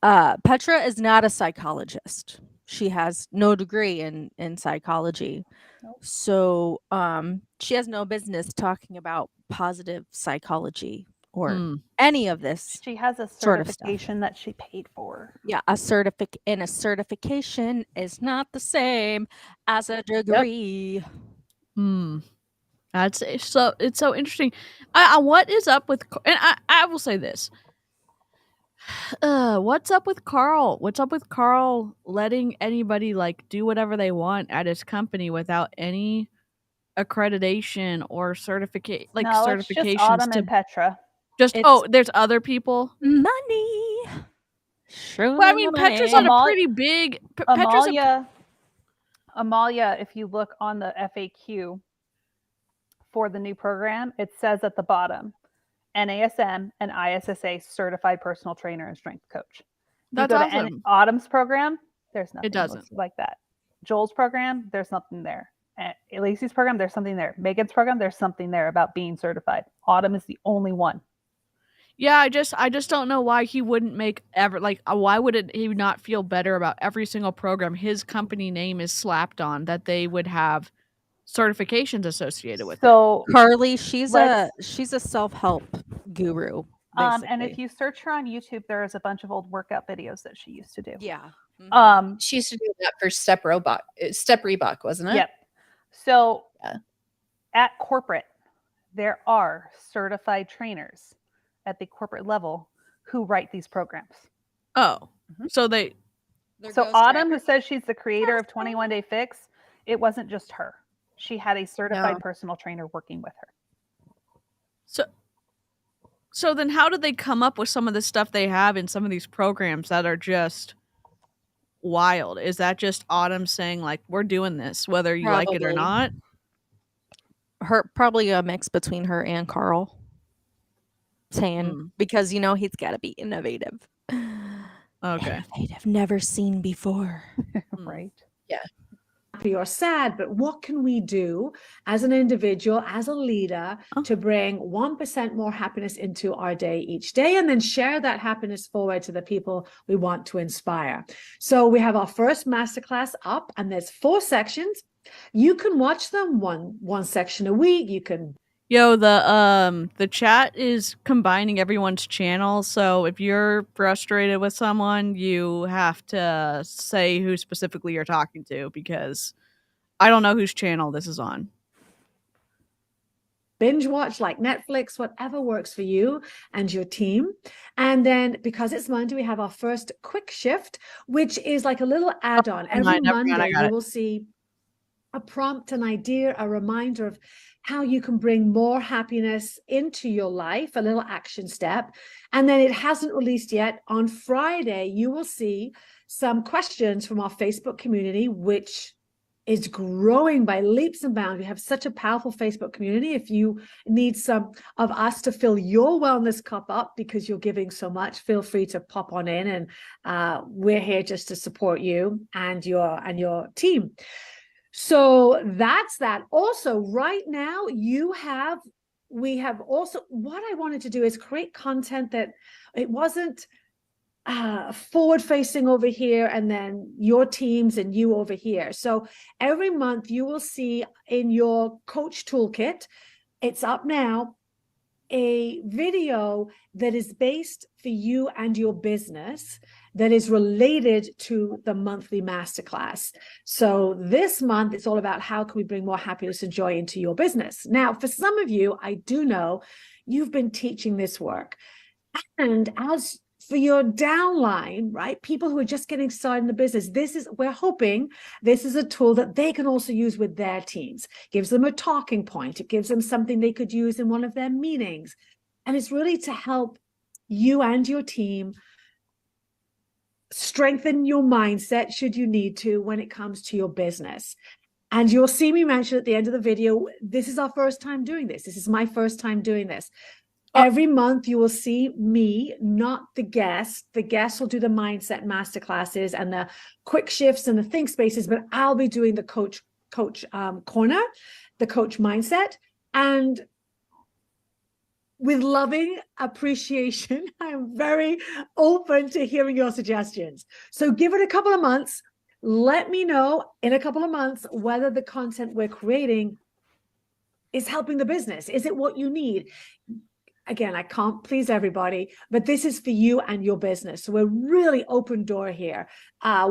C: Petra is not a psychologist. She has no degree in psychology. Nope. So she has no business talking about positive psychology or any of this.
F: She has a certification that she paid for.
C: Yeah, a certification is not the same as a degree.
A: Yep. That's so. It's so interesting. What is up with? And I will say this. What's up with Carl? What's up with Carl letting anybody like do whatever they want at his company without any accreditation or certificate? Like
F: no,
A: certifications.
F: It's just Autumn and Petra.
A: There's other people.
C: Money. Sure.
A: Well, I mean, Petra's on a pretty big.
F: Amalia, if you look on the FAQ for the new program, it says at the bottom, NASM and ISSA certified personal trainer and strength coach.
A: That's awesome.
F: Autumn's program, there's nothing.
A: It doesn't
F: like that. Joel's program, there's nothing there. Lacey's program, there's something there. Megan's program, there's something there about being certified. Autumn is the only one.
A: Yeah, I just don't know why he wouldn't make why would he not feel better about every single program his company name is slapped on that they would have certifications associated with
F: it.
C: Carly, she's a self-help guru.
F: And if you search her on YouTube, there's a bunch of old workout videos that she used to do.
C: Yeah.
G: She used to do that for Step Reebok, wasn't it?
F: Yep. So at corporate, there are certified trainers at the corporate level who write these programs.
A: Oh, so
F: Autumn, who says she's the creator of 21 Day Fix, it wasn't just her. She had a certified personal trainer working with her.
A: So then how did they come up with some of the stuff they have in some of these programs that are just wild? Is that just Autumn saying like, we're doing this, whether you like it or not?
C: Probably a mix between her and Carl saying, because, he's got to be innovative.
A: Okay.
C: Innovative, never seen before.
F: Right.
G: Yeah.
J: Happy or sad, but what can we do as an individual, as a leader, to bring 1% more happiness into our day each day, and then share that happiness forward to the people we want to inspire? So we have our first masterclass up, and there's 4 sections. You can watch them one section a week. You can.
A: Yo, the chat is combining everyone's channel, so if you're frustrated with someone, you have to say who specifically you're talking to, because I don't know whose channel this is on.
J: Binge watch like Netflix, whatever works for you and your team. And then because it's Monday, we have our first quick shift, which is like a little add-on. Every Monday, you will see a prompt, an idea, a reminder of how you can bring more happiness into your life, a little action step. And then it hasn't released yet. On Friday, you will see some questions from our Facebook community, which is growing by leaps and bounds. We have such a powerful Facebook community. If you need some of us to fill your wellness cup up because you're giving so much, feel free to pop on in, and we're here just to support you and your team. So that's that. Also, right now we have also, what I wanted to do is create content that it wasn't forward facing over here and then your teams and you over here. So every month you will see in your coach toolkit, it's up now, a video that is based for you and your business that is related to the monthly masterclass. So this month, it's all about how can we bring more happiness and joy into your business. Now, for some of you, I do know you've been teaching this work. And as for your downline, right, people who are just getting started in the business, we're hoping this is a tool that they can also use with their teams. Gives them a talking point. It gives them something they could use in one of their meetings. And it's really to help you and your team strengthen your mindset should you need to when it comes to your business. And you'll see me mention at the end of the video, this is our first time doing this. This is my first time doing this. Every month you will see me, not the guest. The guest will do the mindset masterclasses and the quick shifts and the think spaces, but I'll be doing the coach corner, the coach mindset. And with loving appreciation, I'm very open to hearing your suggestions. So give it a couple of months. Let me know in a couple of months whether the content we're creating is helping the business. Is it what you need? Again, I can't please everybody, but this is for you and your business. So we're really open door here. I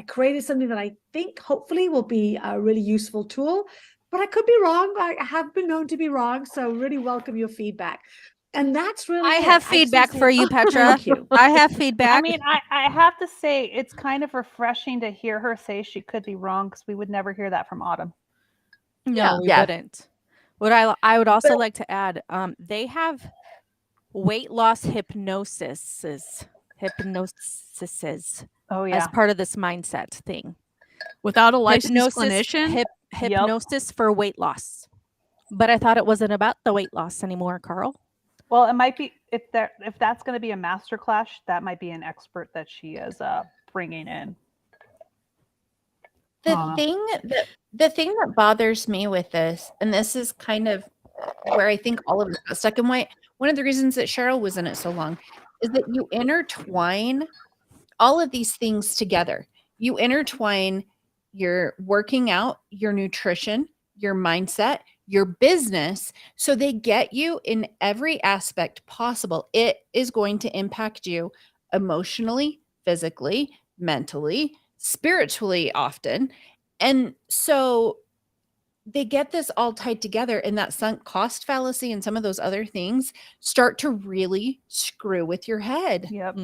J: created something that I think hopefully will be a really useful tool, but I could be wrong. I have been known to be wrong. So really welcome your feedback. And that's really
C: I have feedback for you, Petra.
J: Thank you.
C: I have feedback.
F: I mean, I have to say, it's kind of refreshing to hear her say she could be wrong, because we would never hear that from Autumn.
C: No, we wouldn't. What I would also like to add, they have weight loss hypnosis as part of this mindset thing.
A: Without a licensed clinician?
C: Hypnosis for weight loss. But I thought it wasn't about the weight loss anymore, Carl.
F: Well, it might be, if that's going to be a masterclass, that might be an expert that she is bringing in.
G: The thing that bothers me with this, and this is kind of where I think all of us got stuck in, one of the reasons that Cheryl was in it so long, is that you intertwine all of these things together. You intertwine your working out, your nutrition, your mindset, your business, so they get you in every aspect possible. It is going to impact you emotionally, physically, mentally, spiritually often. And so they get this all tied together, and that sunk cost fallacy and some of those other things start to really screw with your head.
F: Yep.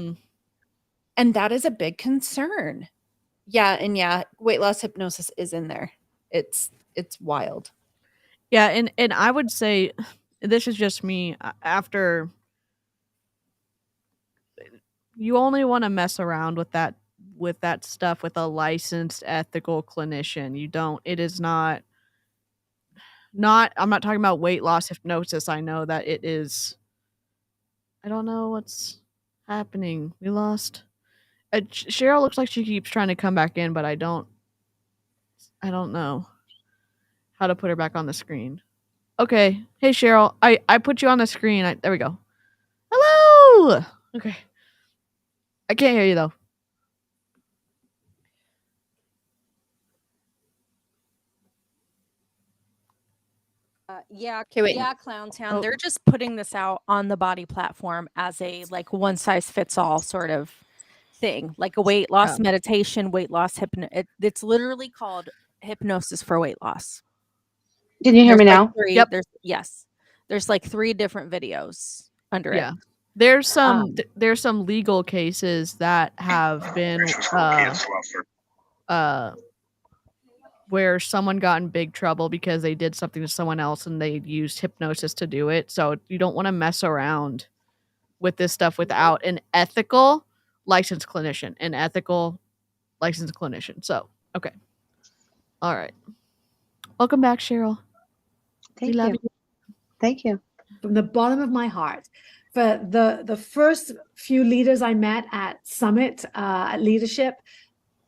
G: And that is a big concern. Yeah. And weight loss hypnosis is in there. It's wild.
A: Yeah. And I would say, this is just me, after, you only want to mess around with that stuff with a licensed ethical clinician. You don't, it is not, I'm not talking about weight loss hypnosis. I know that it is, I don't know what's happening. We lost. Cheryl looks like she keeps trying to come back in, but I don't know how to put her back on the screen. Okay. Hey, Cheryl, I put you on the screen. There we go. Hello. Okay. I can't hear you though.
E: Yeah,
G: Okay, wait.
E: yeah, Clowntown.
C: They're just putting this out on the BODI platform as a like one size fits all sort of thing, like a weight loss meditation, weight loss it's literally called hypnosis for weight loss.
B: Can you hear me now?
C: Yep. There's like 3 different videos under it.
A: There's some legal cases that have been where someone got in big trouble because they did something to someone else and they used hypnosis to do it. So you don't want to mess around with this stuff without an ethical licensed clinician. So, okay. All right. Welcome back, Cheryl.
B: Thank you. Thank you.
J: From the bottom of my heart, for the first few leaders I met at Summit at Leadership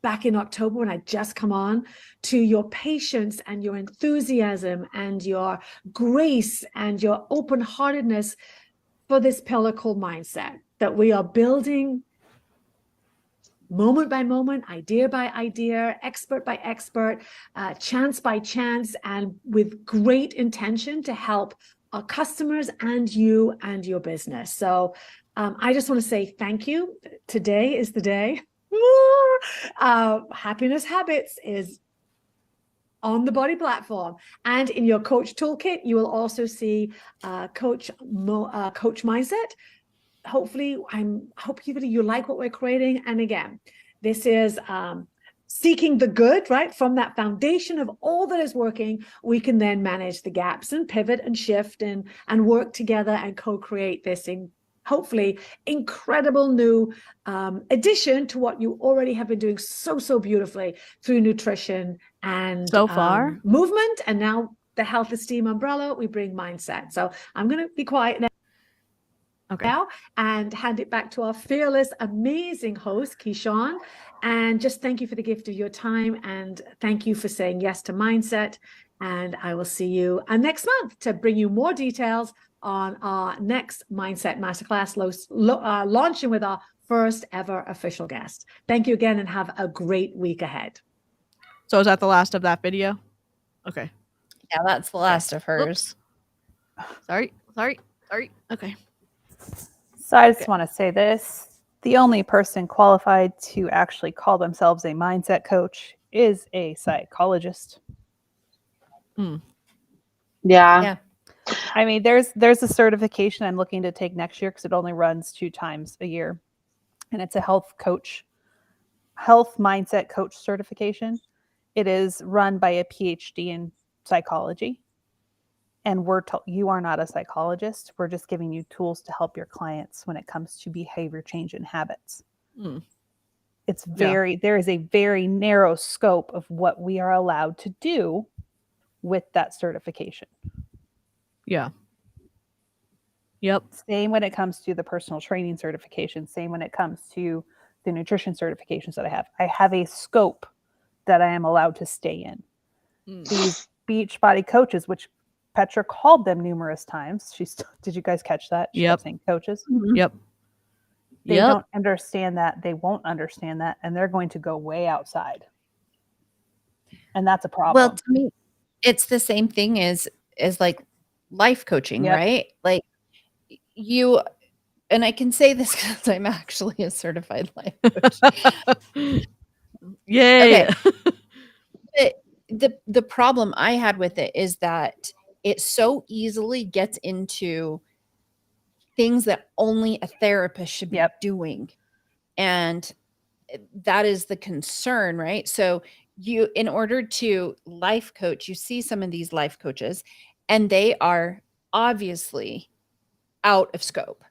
J: back in October when I just come on, to your patience and your enthusiasm and your grace and your open-heartedness for this pillar called mindset that we are building moment by moment, idea by idea, expert by expert, chance by chance, and with great intention to help our customers and you and your business. So I just want to say thank you. Today is the day. Happiness Habits is on the BODI platform, and in your coach toolkit you will also see coach mindset. Hopefully you like what we're creating. And again, this is seeking the good, right? From that foundation of all that is working, we can then manage the gaps and pivot and shift and work together and co-create this hopefully incredible new addition to what you already have been doing so beautifully through nutrition and
A: so far
J: movement, and now the health esteem umbrella, we bring mindset. So I'm going to be quiet now and hand it back to our fearless, amazing host, Keyshawn. And just thank you for the gift of your time, and thank you for saying yes to mindset. And I will see you next month to bring you more details on our next Mindset Masterclass, launching with our first ever official guest. Thank you again and have a great week ahead.
A: So is that the last of that video? Okay.
G: Yeah, that's the last of hers.
A: Oops. Sorry. Okay.
F: So I just want to say this. The only person qualified to actually call themselves a mindset coach is a psychologist.
B: Yeah.
F: I mean, there's a certification I'm looking to take next year because it only runs 2 times a year. And it's a health mindset coach certification. It is run by a PhD in psychology. And we're told you are not a psychologist. We're just giving you tools to help your clients when it comes to behavior change and habits. It's there is a very narrow scope of what we are allowed to do with that certification.
A: Yeah. Yep.
F: Same when it comes to the personal training certification. Same when it comes to the nutrition certifications that I have. I have a scope that I am allowed to stay in. These Beachbody Coaches, which Petra called them numerous times. Did you guys catch that? She kept saying coaches.
A: Yep.
F: They don't understand that. They won't understand that. And they're going to go way outside. And that's a problem.
G: Well, to me, it's the same thing as like life coaching, right? Like and I can say this because I'm actually a certified life coach.
A: Yay.
G: Okay. But the problem I had with it is that it so easily gets into things that only a therapist should be doing. And that is the concern, right? So in order to life coach, you see some of these life coaches and they are obviously out of scope.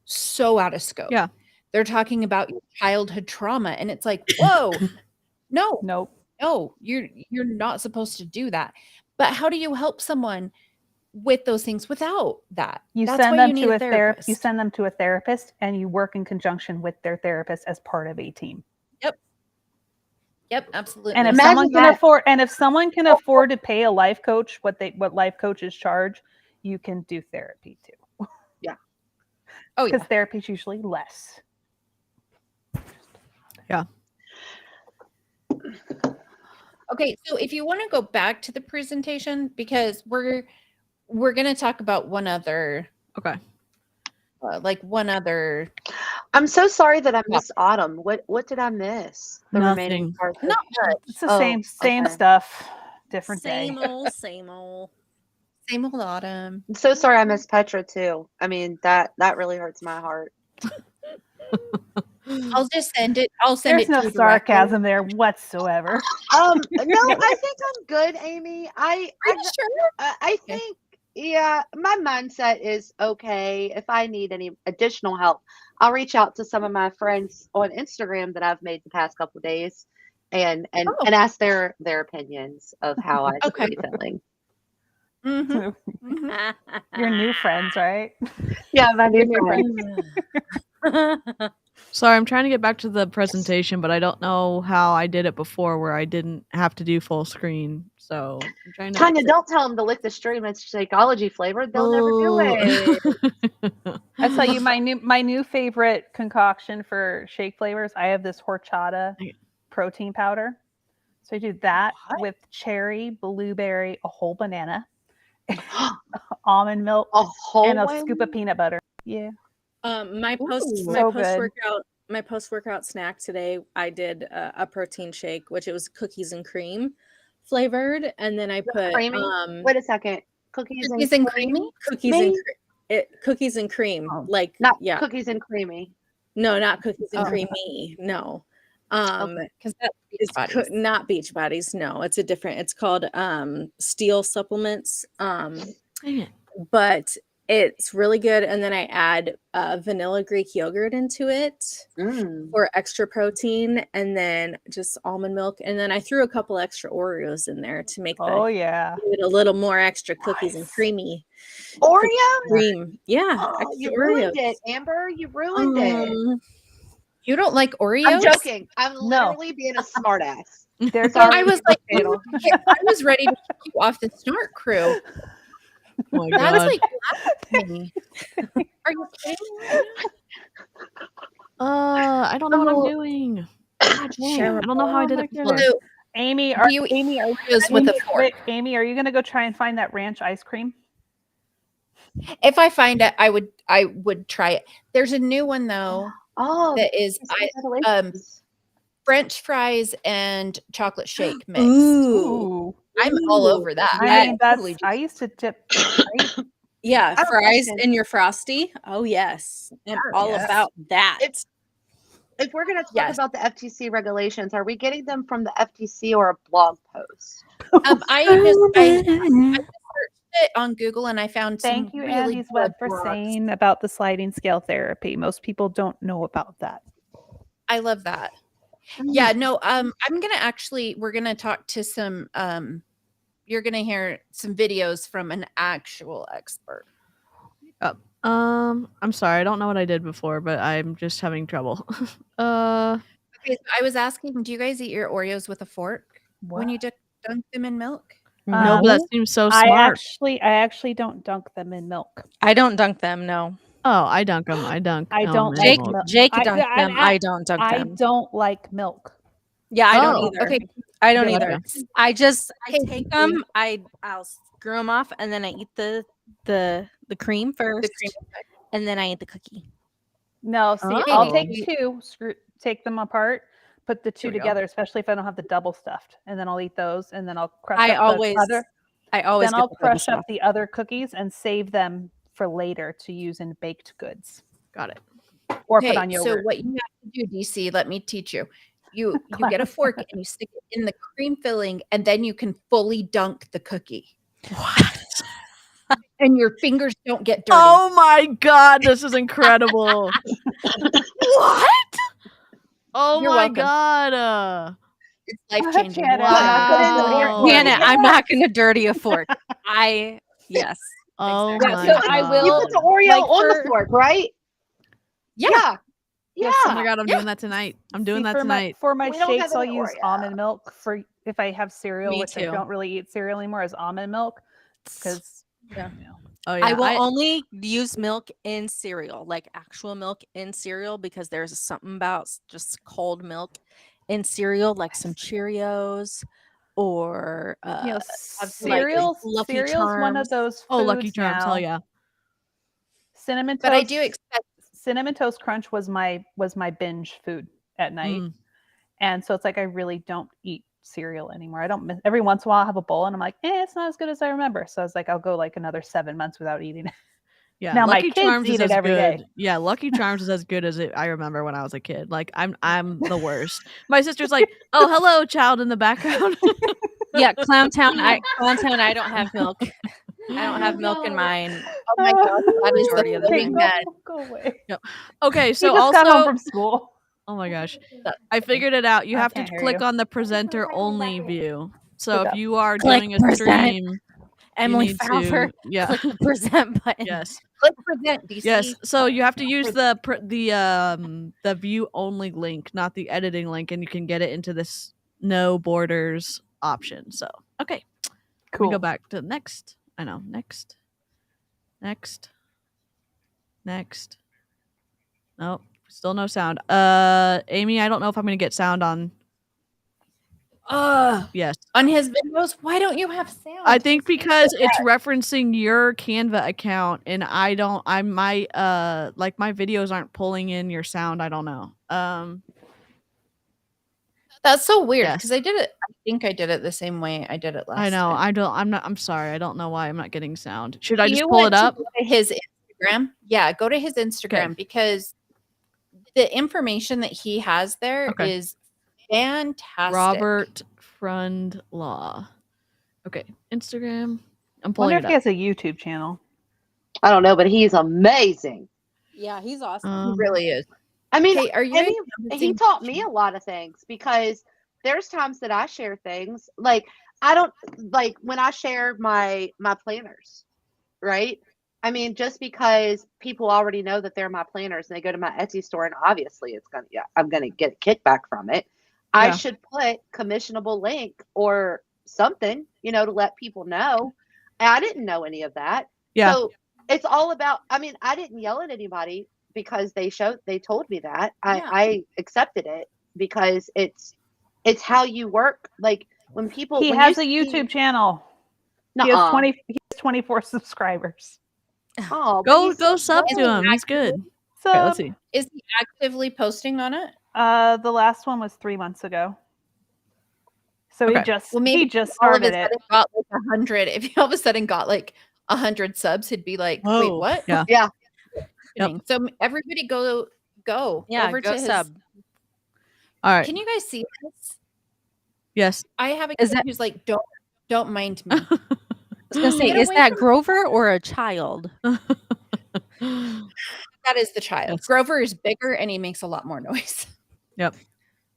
G: So out of scope.
A: Yeah.
G: They're talking about childhood trauma and it's like, whoa, no, you're not supposed to do that. But how do you help someone with those things without that?
F: That's send them to a therapist. You send them to a therapist and you work in conjunction with their therapist as part of a team.
G: Yep, absolutely.
F: And if someone can afford to pay a life coach what life coaches charge, you can do therapy too.
B: Yeah.
F: Oh yeah. Because therapy is usually less.
A: Yeah.
G: Okay, so if you want to go back to the presentation, because we're we're going to talk about one other.
A: Okay.
G: One other.
B: I'm so sorry that I missed Autumn. What did I miss? The
A: Nothing.
B: remaining part.
G: Not much.
F: It's the same stuff. Different
E: same
F: day.
E: old, same old.
G: Same old Autumn.
B: I'm so sorry I missed Petra too. I mean, that really hurts my heart.
G: I'll just send it. I'll send
F: There's
G: it.
F: no
G: to you
F: sarcasm there whatsoever.
B: No, I think I'm good, Amy.
G: Are you sure?
B: I think, yeah, my mindset is okay. If I need any additional help, I'll reach out to some of my friends on Instagram that I've made the past couple of days and ask their opinions of how I should be feeling.
G: Mm-hmm.
F: Your new friends, right?
B: Yeah, my new friends.
A: Sorry, I'm trying to get back to the presentation, but I don't know how I did it before where I didn't have to do full screen. So I'm trying to.
B: Tanya, don't tell them to lick the stream. It's Shakeology flavored. They'll never do it.
F: I tell you, my new favorite concoction for shake flavors. I have this horchata protein powder. So I do that with cherry, blueberry, a whole banana, almond milk, and a scoop of peanut butter. Yeah.
E: My post workout snack today, I did a protein shake, which it was cookies and cream flavored, and then I put
B: wait a second, cookies and creamy,
E: cookies and cream, like
B: not cookies and creamy.
E: No, not cookies and creamy. No,
G: because that's
E: not Beachbodies. No, it's a different. It's called Steel Supplements. But it's really good. And then I add vanilla Greek yogurt into it for extra protein, and then just almond milk. And then I threw a couple extra Oreos in there to make it a little more extra cookies and creamy.
B: Oreo
E: cream. Yeah.
B: You ruined it, Amber. You ruined it.
G: You don't like Oreos?
B: I'm joking. I'm literally being a smartass.
G: I was like, I was ready to kick you off the Snark crew.
A: Oh my
G: God.
A: God.
G: Was like blasphemy. Are you kidding?
A: I don't know what I'm doing. God, I don't know how I did it before.
G: So,
F: Amy, are you
G: with a fork?
F: Amy, are you going to go try and find that ranch ice cream?
G: If I find it, I would try it. There's a new one though. That is French fries and chocolate shake mix.
E: Ooh.
G: I'm all over that.
F: I used to dip.
E: Yeah, fries in your Frosty. Oh yes, I'm all about that.
B: If we're going to talk about the FTC regulations, are we getting them from the FTC or a blog post?
G: I just searched it on Google and I found some.
F: Thank you, Andy's Web, for saying about the sliding scale therapy. Most people don't know about that.
G: I love that. Yeah, no, we're gonna talk to some you're gonna hear some videos from an actual expert.
A: I'm sorry, I don't know what I did before, but I'm just having trouble.
G: Okay, so I was asking, do you guys eat your Oreos with a fork when you dunk them in milk?
A: No, but that seems so smart.
F: I actually don't dunk them in milk.
C: I don't dunk them, no.
A: Oh, I dunk them. I don't.
C: Jake dunk them. I don't dunk them.
F: I don't like milk.
C: Yeah, I don't either.
G: Okay,
C: I don't either. I take them. I'll screw them off, and then I eat the cream first, and then I eat the cookie.
F: No, see, I'll take two, take them apart, put the two together, especially if I don't have the double stuffed, and then I'll eat those, and then I'll crush I'll crush up the other cookies and save them for later to use in baked goods.
A: Got it.
F: Or put on yogurt.
G: So what you have to do, DC, let me teach you. You get a fork and you stick it in the cream filling, and then you can fully dunk the cookie.
C: What?
G: And your fingers don't get dirty.
A: Oh my God, this is incredible. What? Oh
G: You're
A: my
G: welcome.
A: God.
G: It's life-changing.
A: Wow.
C: Janet, I'm not going to dirty a fork. Yes.
A: Oh
B: Yeah,
A: my
B: so
A: God.
B: I will. You put the Oreo on the fork, right?
G: Yeah.
A: Yes, oh my God, I'm doing that tonight. I'm doing that tonight.
F: For my shakes, I'll use almond milk. For if I have cereal, which I don't really eat cereal anymore, is almond milk. Because
A: Oh yeah,
C: I will only use milk in cereal, like actual milk in cereal, because there's something about just cold milk in cereal, like some Cheerios, or
F: cereal.
C: Lucky
F: Cereal's one of
C: Charms.
F: those foods.
A: Oh, Lucky Charms.
F: Now.
A: Hell yeah.
F: Cinnamon toast.
G: But I do expect
F: Cinnamon Toast Crunch was my binge food at night. And so it's like I really don't eat cereal anymore. I don't every once in a while I'll have a bowl and I'm like, it's not as good as I remember. So I was like, I'll go like another 7 months without eating it.
A: Yeah,
F: now
A: Lucky
F: my kids
A: Charms
F: eat
A: is
F: it
A: as
F: every
A: good.
F: day.
A: Yeah, Lucky Charms is as good as I remember when I was a kid. Like I'm the worst. My sister's like, "Oh, hello, child," in the background.
C: Yeah, Clowntown. I don't have milk. I don't have milk in mine. Oh my god, that is
G: majority of the
C: thing.
F: Go away.
A: Yep. Okay, so
F: he just
A: also
F: got home from school.
A: Oh my gosh, I figured it out. You have to
F: can't hear
A: click
F: you.
A: on the presenter only view. So
F: Click
A: if
F: up.
A: you are
C: Click
A: doing a
C: present.
A: stream,
C: Emily
A: you need
C: Fowler,
A: to yeah.
C: click the present button.
A: Yes.
G: click present DC.
A: Yes, so you have to use the view only link, not the editing link, and you can get it into this no borders option. So okay,
F: Cool.
A: We go back to next. I know next. Nope, still no sound. Amy, I don't know if I'm gonna get sound on. Yes.
G: On his videos, why don't you have sound?
A: I think because it's referencing your Canva account, and my videos aren't pulling in your sound. I don't know.
G: That's so weird
A: Yes.
G: because I did it. I think I did it the same way I did it last.
A: I know.
G: time.
A: I'm sorry. I don't know why I'm not getting sound. Should I
G: Do
A: just
G: you
A: pull
G: want
A: it
G: to
A: up?
G: go to his Instagram? Yeah, go to his Instagram because the information that he has there is fantastic.
A: Robert Frundlaw. Okay, Instagram. I'm
F: I
A: pulling
F: wonder
A: it
F: if he
A: up.
F: has a YouTube channel.
B: I don't know, but he's amazing.
C: Yeah, he's awesome.
G: He really is.
B: I mean,
G: Hey, are you
B: and
G: guys
B: he taught me a lot of things because there's times that I share things like I don't like when I share my planners, right? I mean, just because people already know that they're my planners and they go to my Etsy store and obviously I'm gonna get a kickback from it.
A: Yeah.
B: I should put commissionable link or something, to let people know. And I didn't know any of that.
A: Yeah.
B: So it's all about, I mean, I didn't yell at anybody because they told me that. I accepted it because it's how you work. Like when people
F: He has a YouTube channel. He has 24 subscribers.
B: Oh,
A: go sub to him. He's good. Okay, let's see.
G: Is he actively posting on it?
F: The last one was 3 months ago. So he just started it.
G: Got like 100. If he all of a sudden got like 100 subs, he'd be like,
A: Whoa.
G: "Wait, what?"
A: Yeah.
B: Yeah.
A: Yep.
G: So everybody go.
C: Yeah,
G: over
C: go
G: to
C: sub.
A: All right.
G: Can you guys see this?
A: Yes.
G: I have a kid who's like, "Don't mind me."
C: I was gonna say, is that Grover or a child?
G: That is the child.
A: Yes.
G: Grover is bigger and he makes a lot more noise.
A: Yep.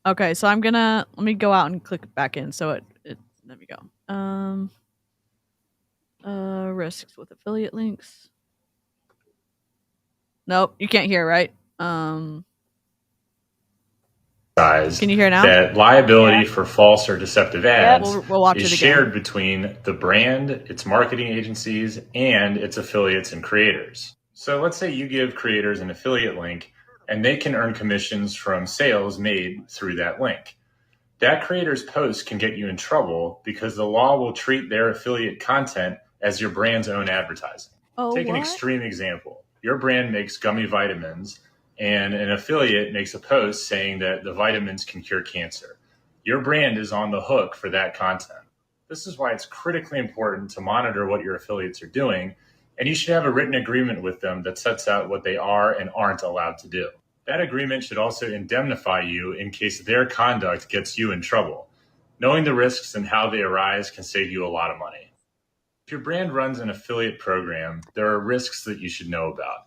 A: Okay, so let me go out and click back in. So let me go. Risks with affiliate links. Nope, you can't hear, right? Can you hear now?
K: That liability for false or deceptive ads
A: we'll watch
K: is
A: it again.
K: shared between the brand, its marketing agencies, and its affiliates and creators. So let's say you give creators an affiliate link and they can earn commissions from sales made through that link. That creator's post can get you in trouble because the law will treat their affiliate content as your brand's own advertising. Take an extreme example. Your brand makes gummy vitamins and an affiliate makes a post saying that the vitamins can cure cancer. Your brand is on the hook for that content. This is why it's critically important to monitor what your affiliates are doing, and you should have a written agreement with them that sets out what they are and aren't allowed to do. That agreement should also indemnify you in case their conduct gets you in trouble. Knowing the risks and how they arise can save you a lot of money. If your brand runs an affiliate program, there are risks that you should know about.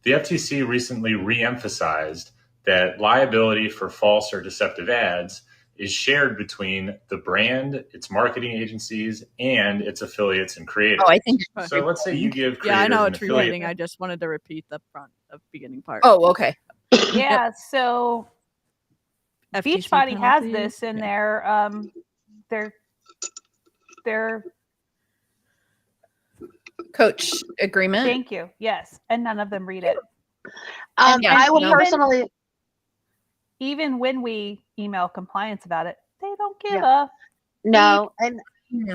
K: The FTC recently re-emphasized that liability for false or deceptive ads is shared between the brand, its marketing agencies, and its affiliates and creators.
G: Oh, I think
K: so. Let's say you give creators
A: I know
K: an
A: it's
K: affiliate.
A: relating. I just wanted to repeat the beginning part.
G: Oh, okay.
F: Yeah. So
A: FTC
F: Beachbody has
A: penalties?
F: this in their
G: coach agreement.
F: Thank you. Yes, and none of them read it.
B: I will personally,
F: even when we email compliance about it, they don't give a
B: No, and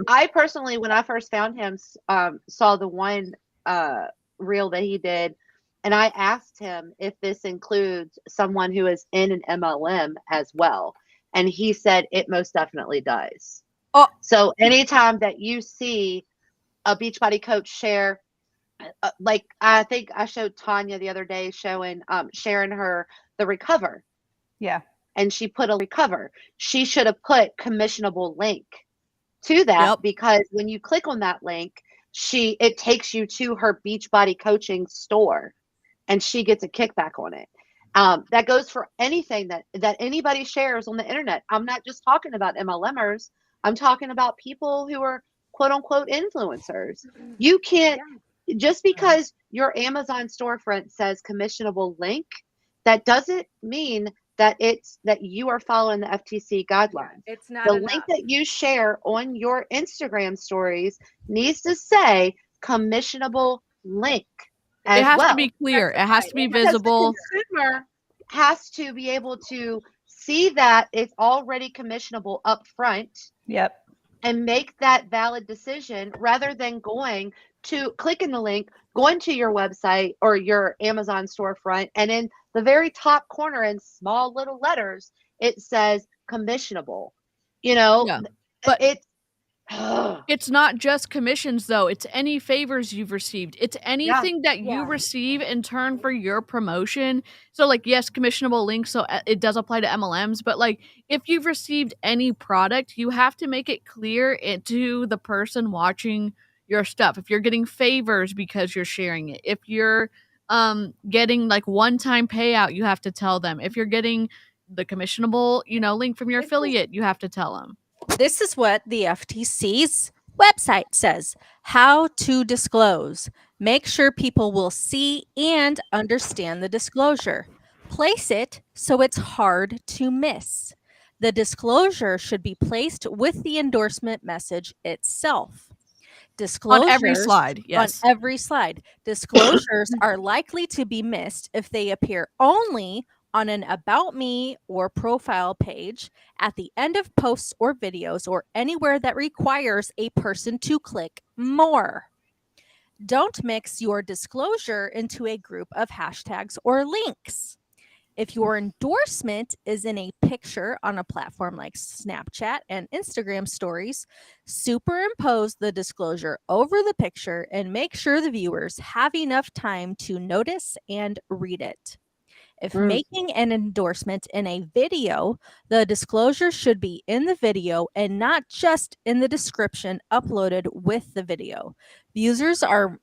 B: I personally, when I first found him, saw the one reel that he did, and I asked him if this includes someone who is in an MLM as well, and he said it most definitely does.
A: Oh.
B: So anytime that you see a Beachbody coach share, like I think I showed Tanya the other day sharing her the Recover.
F: Yeah.
B: And she put a Recover. She should have put commissionable link to that, because when you click on that link, it takes you to her Beachbody coaching store, and she gets a kickback on it. That goes for anything that anybody shares on the internet. I'm not just talking about MLMers. I'm talking about people who are quote unquote influencers. You can't, just because your Amazon storefront says commissionable link, that doesn't mean that you are following the FTC guidelines.
E: It's not
B: the
E: enough.
B: link that you share on your Instagram stories needs to say commissionable link.
A: It has to be clear. It has to be visible.
B: The consumer has to be able to see that it's already commissionable up front.
F: Yep.
B: And make that valid decision, rather than going to clicking the link, going to your website or your Amazon storefront, and in the very top corner in small little letters, it says commissionable. But
A: it's not just commissions, though. It's any favors you've received. It's anything that you receive in turn for your promotion. So, like, yes, commissionable links, so it does apply to MLMs. But, like, if you've received any product, you have to make it clear to the person watching your stuff. If you're getting favors because you're sharing it. If you're getting, like, one-time payout, you have to tell them. If you're getting the commissionable, link from your affiliate, you have to tell them.
C: This is what the FTC's website says. How to disclose. Make sure people will see and understand the disclosure. Place it so it's hard to miss. The disclosure should be placed with the endorsement message itself. Disclosures
A: on every slide, yes.
C: On every slide. Disclosures are likely to be missed if they appear only on an About Me or profile page, at the end of posts or videos, or anywhere that requires a person to click more. Don't mix your disclosure into a group of hashtags or links. If your endorsement is in a picture on a platform like Snapchat and Instagram stories, superimpose the disclosure over the picture and make sure the viewers have enough time to notice and read it. If making an endorsement in a video, the disclosure should be in the video and not just in the description uploaded with the video. Viewers are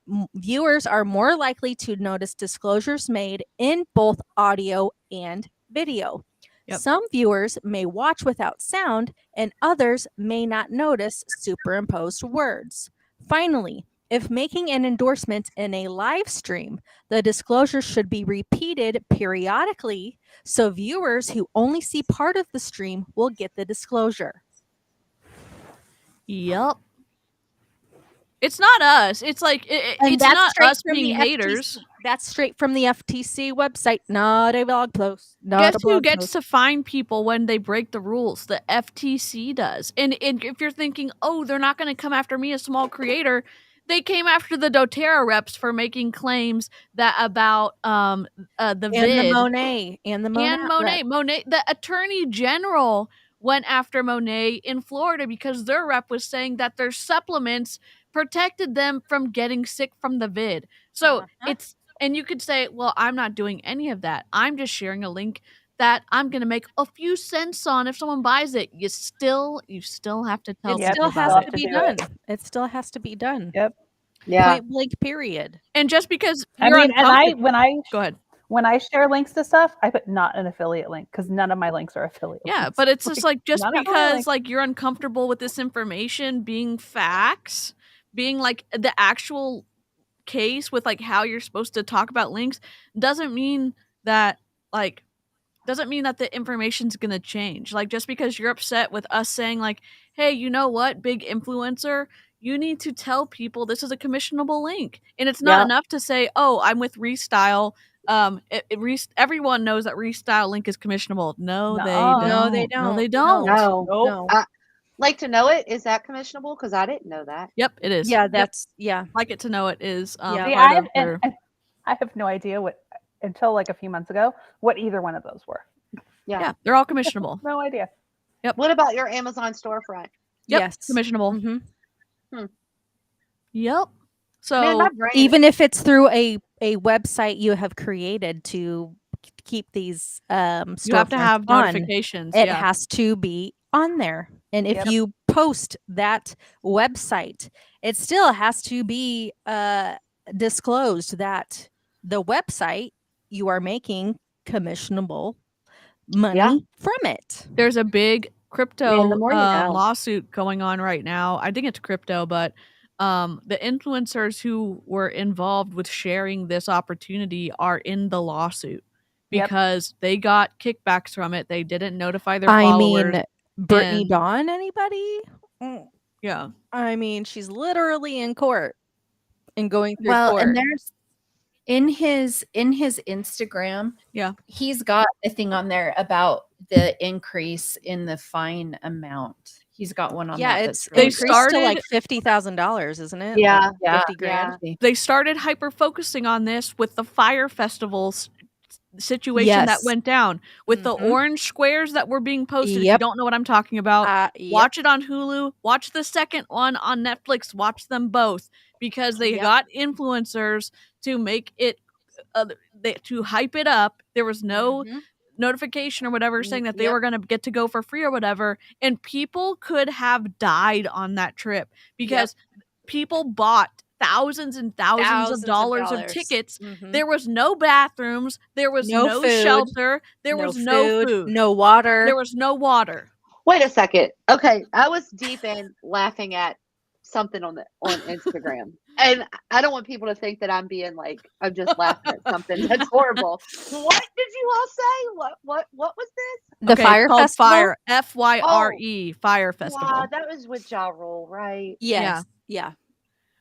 C: more likely to notice disclosures made in both audio and video. Yep. Some viewers may watch without sound, and others may not notice superimposed words. Finally, if making an endorsement in a live stream, the disclosure should be repeated periodically so viewers who only see part of the stream will get the disclosure.
A: Yep. It's not us. It's like it's not us being haters.
C: That's straight from the FTC website, not a blog post.
A: Guess who gets to fine people when they break the rules? The FTC does. And if you're thinking, oh, they're not going to come after me, a small creator, they came after the doTERRA reps for making claims that about the vid.
C: And
A: Monet. The attorney general went after Monet in Florida because their rep was saying that their supplements protected them from getting sick from the vid. So it's, and you could say, well, I'm not doing any of that. I'm just sharing a link that I'm going to make a few cents on if someone buys it. You still have to tell
C: people. It still has to be done. It still has to be done.
F: Yep.
B: Yeah.
C: Point blank, period.
A: And just because
F: go ahead. When I share links to stuff, I put not an affiliate link because none of my links are affiliate links.
A: Yeah, but it's just like, just because like you're uncomfortable with this information being facts, being like the actual case with like how you're supposed to talk about links, doesn't mean that the information's going to change. Like, just because you're upset with us saying like, hey, you know what, big influencer, you need to tell people this is a commissionable link. And it's not enough to say, oh, I'm with Restyle. Everyone knows that Restyle link is commissionable. No, they don't.
B: No. Like to know it, is that commissionable? Because I didn't know that.
A: Yep, it is.
C: Yeah,
A: Yep.
C: that's yeah.
A: Like it to know it is
C: Yeah.
F: See,
A: part of their...
F: I have no idea what until like a few months ago what either one of those were.
A: Yeah, they're all commissionable.
F: No idea.
A: Yep.
B: What about your Amazon storefront?
A: Yep,
C: Yes.
A: commissionable. Yep. So
B: Man, my brain
C: even if it's through a website you have created to keep these
A: you have to
C: storefronts
A: have
C: on,
A: notifications.
C: it
A: Yeah.
C: has to be on there. And if you post that website, it still has to be disclosed that the website you are making commissionable money from it.
A: There's a big crypto
B: Man, the more you know.
A: lawsuit going on right now. I think it's crypto, but the influencers who were involved with sharing this opportunity are in the lawsuit because they got kickbacks from it. They didn't notify their followers.
C: I mean, Brittany Dawn, anybody?
A: Yeah.
C: I mean, she's literally in court and going through
G: Well,
C: court.
G: and there's in his Instagram, he's got a thing on there about the increase in the fine amount. He's got one on that.
C: It's
G: really
C: increased to like $50,000, isn't it?
B: Yeah.
C: Like 50 grand.
A: They started hyper focusing on this with the fire festival situation that went down with the orange squares that were being posted. If you don't know what I'm talking about, watch it on Hulu, watch the second one on Netflix, watch them both, because they got influencers to make it to hype it up. There was no notification or whatever saying that they were going to get to go for free or whatever, and people could have died on that trip because people bought thousands and thousands of dollars of tickets. There was no bathrooms, there was no
C: food,
A: shelter, there was no food,
C: no water.
A: There was no water.
B: Wait a second. Okay, I was deep in laughing at something on Instagram, and I don't want people to think that I'm I'm just laughing at something that's horrible. What did you all say? What was this?
C: The Fire Festival?
A: Fire, FYRE, Fire Festival.
B: Wow, that was with Ja Rule, right?
C: Yes. Yeah.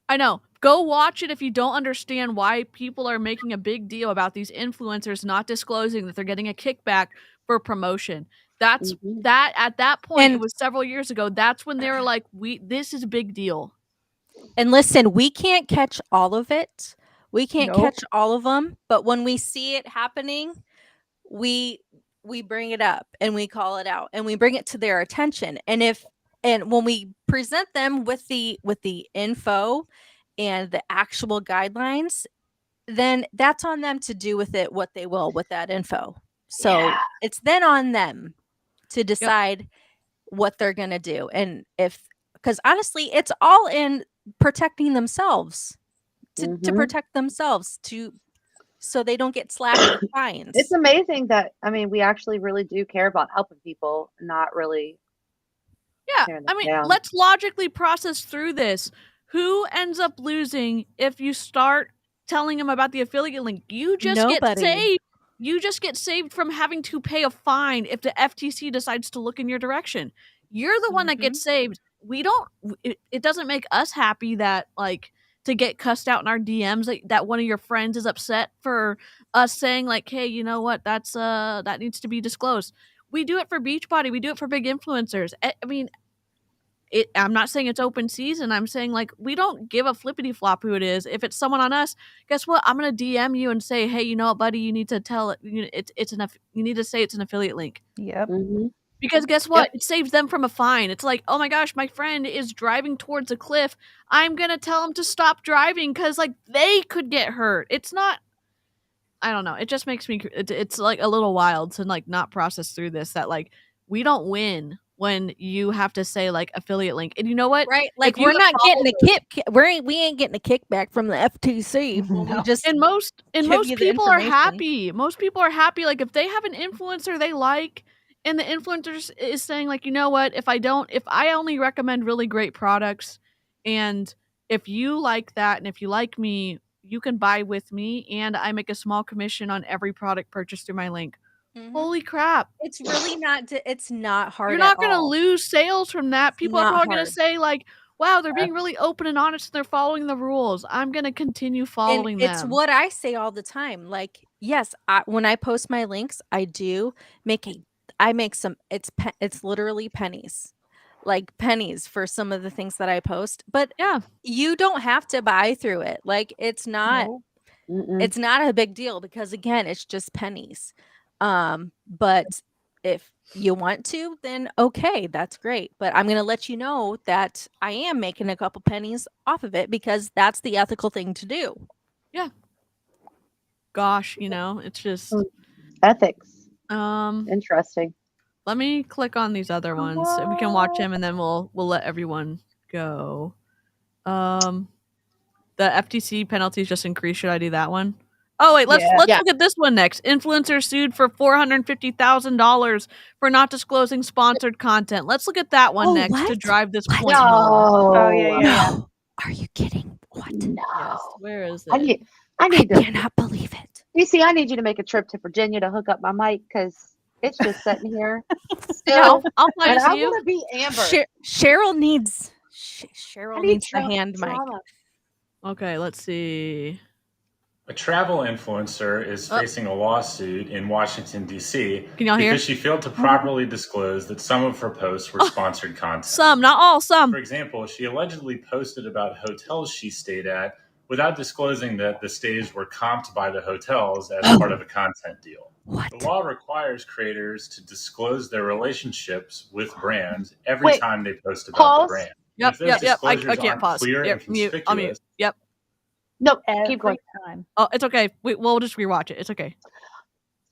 A: I know. Go watch it if you don't understand why people are making a big deal about these influencers not disclosing that they're getting a kickback for promotion. That's that at that point, it was several years ago. That's when they were like, this is a big deal.
C: And listen, we can't catch all of it. We can't catch all of them, but when we see it happening, we bring it up and we call it out and we bring it to their attention. And when we present them with the info and the actual guidelines, then that's on them to do with it what they will with that info. So it's then on them to decide what they're going to do. And because honestly, it's all in protecting themselves to protect themselves so they don't get slapped with fines.
B: It's amazing that, we actually really do care about helping people, not really.
A: Yeah, let's logically process through this. Who ends up losing if you start telling them about the affiliate link? You just get saved. You just get saved from having to pay a fine if the FTC decides to look in your direction. You're the one that gets saved. We don't. It doesn't make us happy that to get cussed out in our DMs that one of your friends is upset for us saying hey, you know what? That needs to be disclosed. We do it for Beachbody. We do it for big influencers. I'm not saying it's open season. I'm saying we don't give a flippity flop who it is. If it's someone on us, guess what? I'm gonna DM you and say, hey, you know what, buddy? You need to tell it. You need to say it's an affiliate link.
F: Yep.
A: Because guess what? It saves them from a fine. It's like, oh my gosh, my friend is driving towards a cliff. I'm gonna tell him to stop driving because they could get hurt. It's not. I don't know. It just makes me. It's a little wild to not process through this. That we don't win when you have to say affiliate link. And you know what?
C: Right. We're not getting we ain't getting a kickback from the FTC.
A: No. And most people are happy. Most people are happy. If they have an influencer they like and the influencer is saying you know what, if I only recommend really great products, and if you like that and if you like me, you can buy with me and I make a small commission on every product purchased through my link. Holy crap.
C: It's really not it's not hard.
A: You're not going to lose sales from that. People are probably going to say wow, they're being really open and honest and they're following the rules. I'm going to continue following them.
C: It's what I say all the time. Yes, when I post my links, I do make some it's literally pennies. like pennies for some of the things that I post, but
A: yeah,
C: you don't have to buy through it. Like it's not a big deal because again, it's just pennies. But if you want to, then okay, that's great. But I'm going to let you know that I am making a couple pennies off of it because that's the ethical thing to do.
A: Yeah. Gosh, it's just
B: ethics.
A: Interesting. Let me click on these other ones. So we can watch them and then we'll let everyone go. The FTC penalties just increased. Should I do that one? Oh wait, let's look at this one next. Influencer sued for $450,000 for not disclosing sponsored content. Let's look at that one next to drive this point home.
F: Oh yeah.
C: No. Are you kidding? What?
B: No.
A: Yes. Where is it?
B: I
C: cannot believe it.
B: You see, I need you to make a trip to Virginia to hook up my mic because it's just sitting here. Still,
A: I'll play
B: and
A: this
B: I
A: you.
B: want to be Amber.
C: Cheryl needs the hand mic.
A: Okay, let's see.
K: A travel influencer is facing a lawsuit in Washington, D.C.
A: Can y'all hear?
K: Because she failed to properly disclose that some of her posts were sponsored content.
A: Some, not all, some.
K: For example, she allegedly posted about hotels she stayed at without disclosing that the stays were comped by the hotels as part of a content deal.
C: What?
K: The law requires creators to disclose their relationships with brands every time they post about the brand.
A: Yep. I can't
K: aren't
A: pause.
K: clear and
A: Mute. I'll mute.
K: conspicuous,
A: Yep.
B: No, keep going.
F: Time.
A: Oh, it's okay. We'll just rewatch it. It's okay.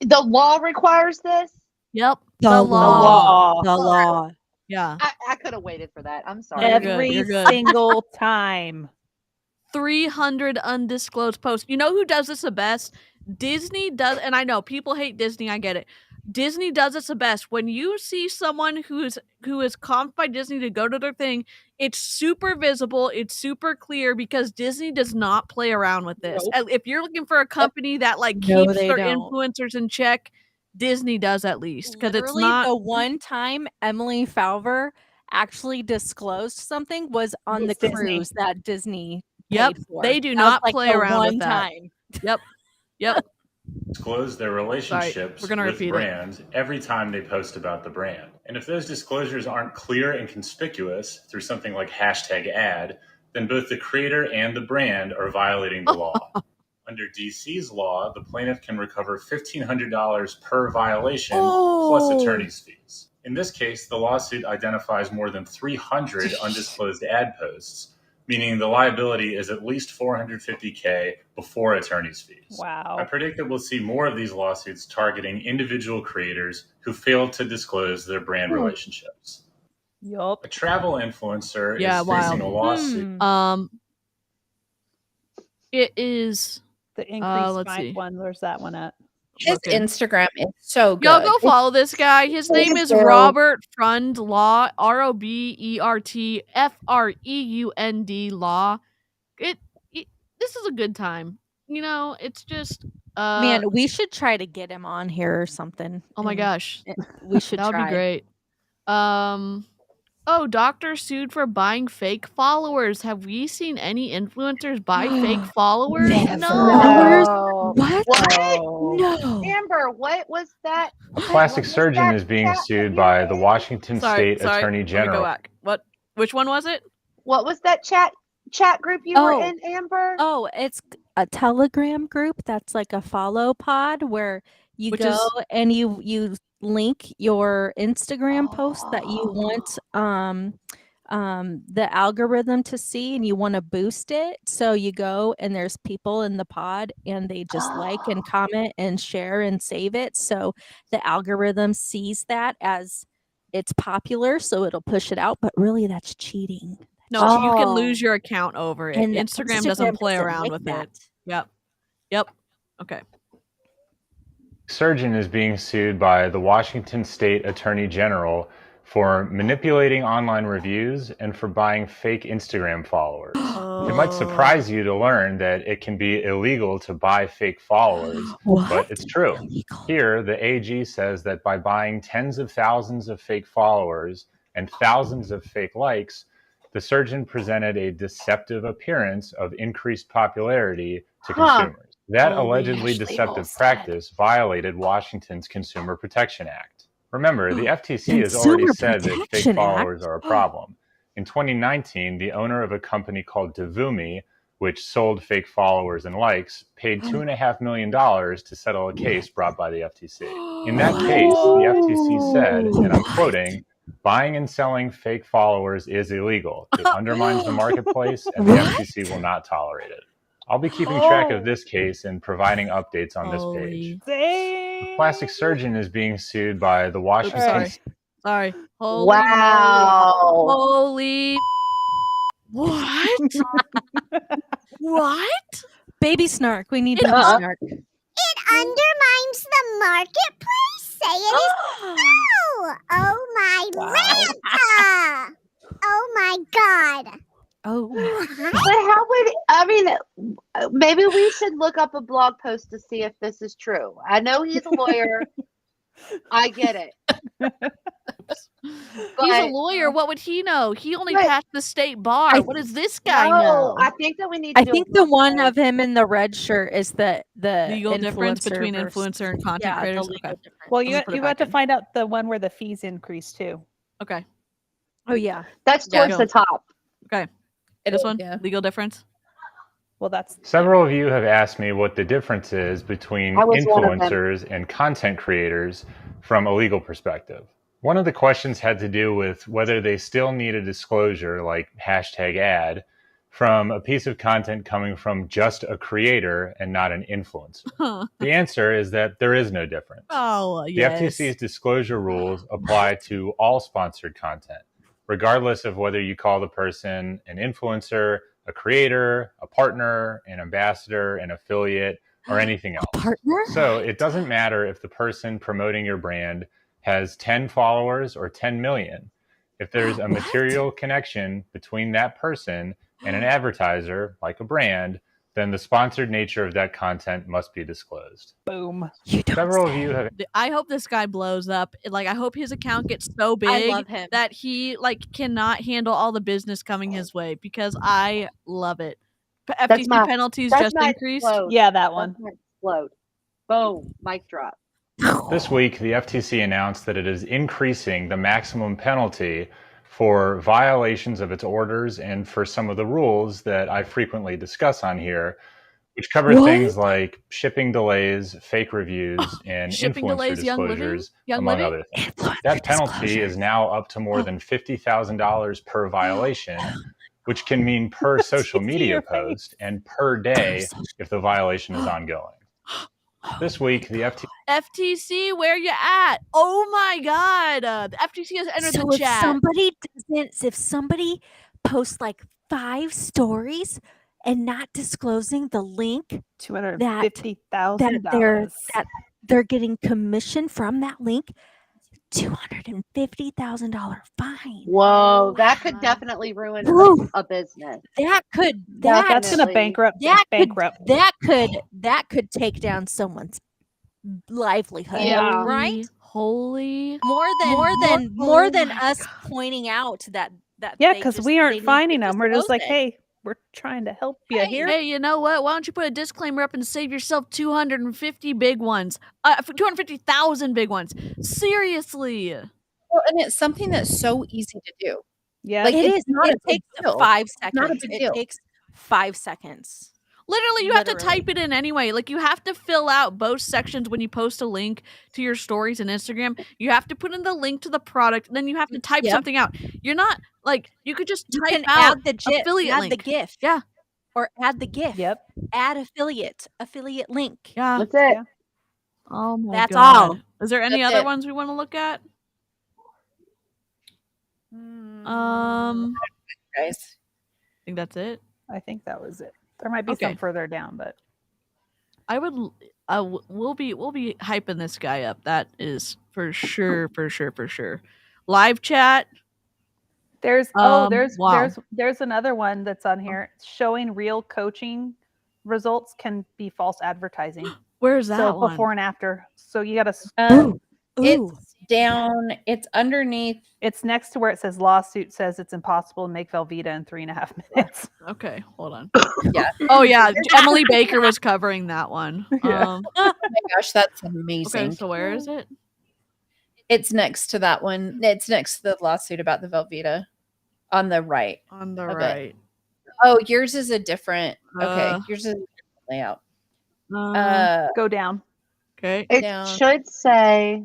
B: The law requires this?
A: Yep.
C: The law.
A: Yeah.
B: I could have waited for that. I'm sorry.
F: Every single time.
A: 300 undisclosed posts. You know who does this the best? Disney does, and I know people hate Disney. I get it. Disney does this the best. When you see someone who is comped by Disney to go to their thing, it's super visible. It's super clear because Disney does not play around with this.
B: Nope.
A: If you're looking for a company that keeps their influencers in check, Disney does at least because it's not.
C: The one time Emily Falver actually disclosed something was on the cruise that Disney.
A: Yep, they do not play around with that. Yep.
K: Disclose their relationships
A: we're gonna
K: with
A: repeat
K: brands every time they post about the brand. And if those disclosures aren't clear and conspicuous through something like #ad, then both the creator and the brand are violating the law. Under DC's law, the plaintiff can recover $1,500 per violation plus attorney's fees. In this case, the lawsuit identifies more than 300 undisclosed ad posts, meaning the liability is at least $450K before attorney's fees.
F: Wow.
K: I predict that we'll see more of these lawsuits targeting individual creators who failed to disclose their brand relationships.
F: Yup.
K: A travel influencer is facing a lawsuit.
A: It is
F: the increased fine one. Where's that one at?
G: His Instagram is so good.
A: Y'all go follow this guy. His name is Robert Frund Law, ROBERTFREUND Law. This is a good time. It's just
C: man, we should try to get him on here or something.
A: Oh my gosh.
C: We should
A: that would be great. Doctor sued for buying fake followers. Have we seen any influencers buy fake followers?
B: No.
C: What?
B: No. Amber, what was that?
K: A plastic surgeon is being sued by the Washington State Attorney General.
A: Let me go back. What? Which one was it?
B: What was that chat group you were in, Amber?
C: Oh, it's a Telegram group that's like a follow pod where you and you link your Instagram post that you want the algorithm to see and you want to boost it. So you go and there's people in the pod and they just like and comment and share and save it. So the algorithm sees that as it's popular, so it'll push it out, but really that's cheating.
A: No, you can lose your account over it. And Instagram doesn't play around with it. Yep. Okay.
K: Surgeon is being sued by the Washington State Attorney General for manipulating online reviews and for buying fake Instagram followers. It might surprise you to learn that it can be illegal to buy fake followers, but it's true. Here, the AG says that by buying tens of thousands of fake followers and thousands of fake likes, the surgeon presented a deceptive appearance of increased popularity to consumers. That allegedly deceptive practice violated Washington's Consumer Protection Act. Remember, the FTC has already said that fake followers are a problem. In 2019, the owner of a company called Devumi, which sold fake followers and likes, paid $2.5 million to settle a case brought by the FTC. In that case, the FTC said, and I'm quoting, "Buying and selling fake followers is illegal. It undermines the marketplace, and the FTC will not tolerate it." I'll be keeping track of this case and providing updates on this page. The plastic surgeon is being sued by the Washington...
A: Sorry. Holy
B: wow.
A: Holy. What? What?
C: Baby Snark. We need Baby Snark.
L: It undermines the marketplace. Say it is so. Oh my Ranta. Oh my God.
C: Oh.
B: But how would, I mean, maybe we should look up a blog post to see if this is true. I know he's a lawyer. I get it.
A: He's a lawyer. What would he know? He only passed the state bar. What does this guy know?
B: I think that we need to
C: I think the one of him in the red shirt is the
A: legal difference between influencer and content creators. Okay.
F: Well, you got to find out the one where the fees increase too.
A: Okay.
C: Oh yeah.
B: That's towards the top.
A: Okay. This one? Legal difference?
F: Well, that's...
K: Several of you have asked me what the difference is between influencers and content creators from a legal perspective. One of the questions had to do with whether they still need a disclosure like #ad from a piece of content coming from just a creator and not an influencer. The answer is that there is no difference. The FTC's disclosure rules apply to all sponsored content, regardless of whether you call the person an influencer, a creator, a partner, an ambassador, an affiliate, or anything else.
C: Partner?
K: So it doesn't matter if the person promoting your brand has 10 followers or 10 million. If there's a material connection between that person and an advertiser, like a brand, then the sponsored nature of that content must be disclosed.
F: Boom.
K: Several of you have...
A: I hope this guy blows up. Like, I hope his account gets so big that he cannot handle all the business coming his way, because I love it. FTC penalties just increased.
F: Yeah, that one.
B: Explode. Boom. Mic drop.
K: This week, the FTC announced that it is increasing the maximum penalty for violations of its orders and for some of the rules that I frequently discuss on here, which cover things like shipping delays, fake reviews, and influencer disclosures, among other things. That penalty is now up to more than $50,000 per violation, which can mean per social media post and per day if the violation is ongoing. This week, the
A: FTC, where you at? Oh my God! The FTC has entered the chat.
C: If somebody posts like 5 stories and not disclosing the link,
F: $250,000
C: that they're getting commission from that link, $250,000 fine.
B: Whoa, that could definitely ruin a business.
F: That's gonna bankrupt.
C: That could take down someone's livelihood.
B: Yeah.
C: Right?
A: Holy.
C: More than us pointing out that
F: because we aren't finding them. We're just like, hey, we're trying to help you here.
A: Hey, you know what? Why don't you put a disclaimer up and save yourself 250 big ones? 250,000 big ones. Seriously.
G: Well, and it's something that's so easy to do.
F: Yeah,
C: like it takes 5 seconds.
G: Not a big deal.
C: It takes 5 seconds.
A: Literally, you have to type it in anyway. Like, you have to fill out both sections when you post a link to your stories and Instagram. You have to put in the link to the product, and then you have to type something out. You're not, like, you could just type out
C: add the GIF,
A: affiliate
C: add
A: link.
C: the GIF.
A: Yeah.
C: Or add the GIF.
F: Yep.
C: Add affiliate link.
A: Yeah.
B: That's it.
F: Yeah.
A: Oh my
C: That's
A: God.
C: all.
A: Is there any other ones we want to look at?
G: Guys.
A: I think that's it.
F: I think that was it. There might be some further down, but
A: I would. We'll be hyping this guy up. That is for sure. Live chat.
F: There's there's another one that's on here showing real coaching results can be false advertising.
A: Where's that
F: so
A: one?
F: Before and after. So you got to.
G: It's down. It's underneath.
F: It's next to where it says lawsuit says it's impossible to make Velveeta in 3.5 minutes.
A: Okay, hold on.
G: Yeah.
A: Oh yeah, Emily Baker was covering that one.
F: Yeah.
G: Oh my gosh, that's amazing.
A: Okay, so where is it?
G: It's next to that one. It's next to the lawsuit about the Velveeta on the right.
A: On the right.
G: Oh, yours is a different. Okay, yours is a different layout.
F: Go down.
A: Okay.
B: It should say.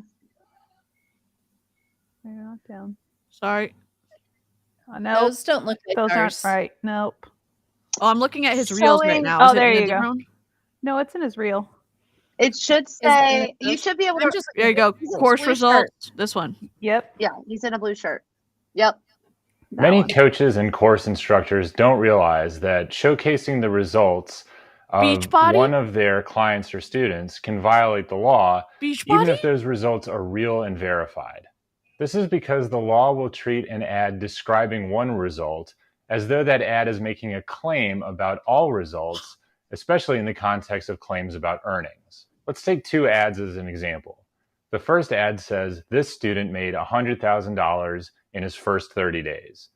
F: Yeah, down.
A: Sorry.
F: No,
G: those don't look like
F: those
G: ours.
F: aren't right. Nope.
A: Oh, I'm looking at his reels right now.
F: Oh, there you go. No, it's in his reel.
B: It should say you should be able to.
A: There you go. Course results. This one.
F: Yep.
B: Yeah, he's in a blue shirt. Yep.
K: Many coaches and course instructors don't realize that showcasing the results of
A: Beachbody?
K: one of their clients or students can violate the law, even
A: Beachbody?
K: if those results are real and verified. This is because the law will treat an ad describing one result as though that ad is making a claim about all results, especially in the context of claims about earnings. Let's take two ads as an example. The first ad says this student made $100,000 in his first 30 days.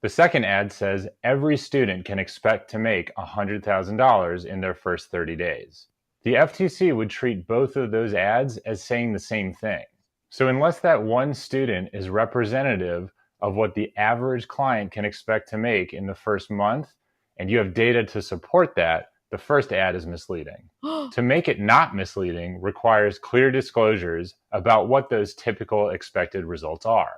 K: The second ad says every student can expect to make $100,000 in their first 30 days. The FTC would treat both of those ads as saying the same thing. So unless that one student is representative of what the average client can expect to make in the first month, and you have data to support that, the first ad is misleading. To make it not misleading requires clear disclosures about what those typical expected results are.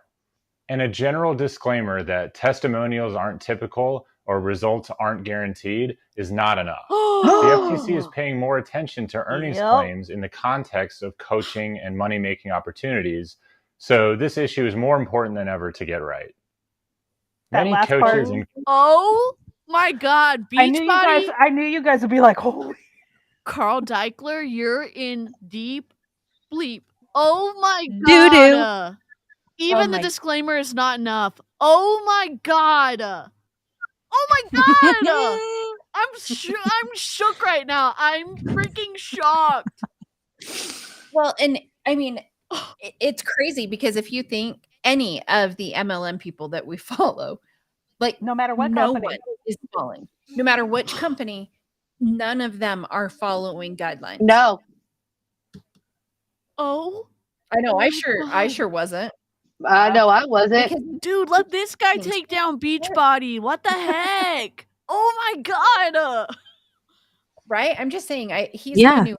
K: And a general disclaimer that testimonials aren't typical or results aren't guaranteed is not enough. The FTC is paying more attention to earnings claims in the context of coaching and money-making opportunities, so this issue is more important than ever to get right. Many coaches and
A: oh my God, Beachbody!
F: I knew you guys would be like, holy.
A: Carl Deichler, you're in deep bleep. Oh my
C: Doo-doo.
A: God. Even the disclaimer is not enough. Oh my God. Oh my God. I'm shook right now. I'm freaking shocked.
G: Well, and I mean, it's crazy because if you think any of the MLM people that we follow, like
F: no matter what
G: no
F: company
G: one is following, no matter which company, none of them are following guidelines.
B: No.
A: Oh,
G: I know. I sure wasn't.
B: I know I wasn't.
A: Because, dude, let this guy take down Beachbody. What the heck? Oh my God.
G: Right? I'm just saying he's my new hero.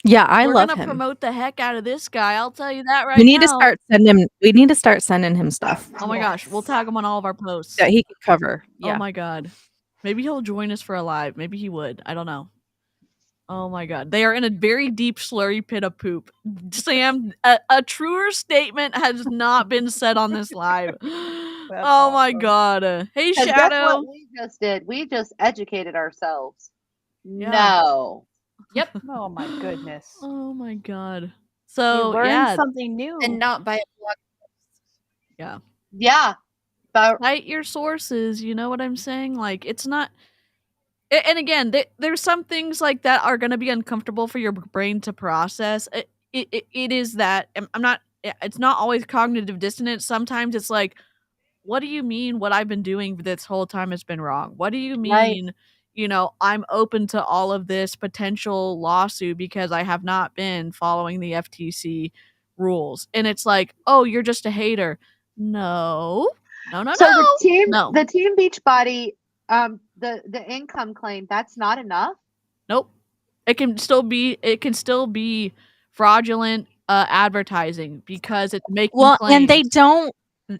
C: Yeah, I love him.
A: We're gonna promote the heck out of this guy. I'll tell you that right now.
C: We need to start sending him stuff.
A: Oh my gosh, we'll tag him on all of our posts.
C: That he can cover. Yeah.
A: Oh my God. Maybe he'll join us for a live. Maybe he would. I don't know. Oh my God. They are in a very deep slurry pit of poop. Sam, a truer statement has not been said on this live. Oh my God. Hey, Shadow.
B: Guess what we just did? We just educated ourselves.
A: Yeah.
B: No.
G: Yep.
F: Oh my goodness.
A: Oh my God. So
F: we learned
A: yeah,
F: something new,
G: and not by a blog post.
A: Yeah.
B: Yeah.
A: Cite your sources. You know what I'm saying? Like, it's not. And again, there's some things like that are going to be uncomfortable for your brain to process. It is that I'm not. It's not always cognitive dissonance. Sometimes it's like, what do you mean? What I've been doing this whole time has been wrong. What do you mean?
B: Right.
A: You know, I'm open to all of this potential lawsuit because I have not been following the FTC rules. And it's like, oh, you're just a hater. No.
B: So the team Beachbody, the income claim, that's not enough.
A: Nope. It can still be fraudulent advertising because it's making claims.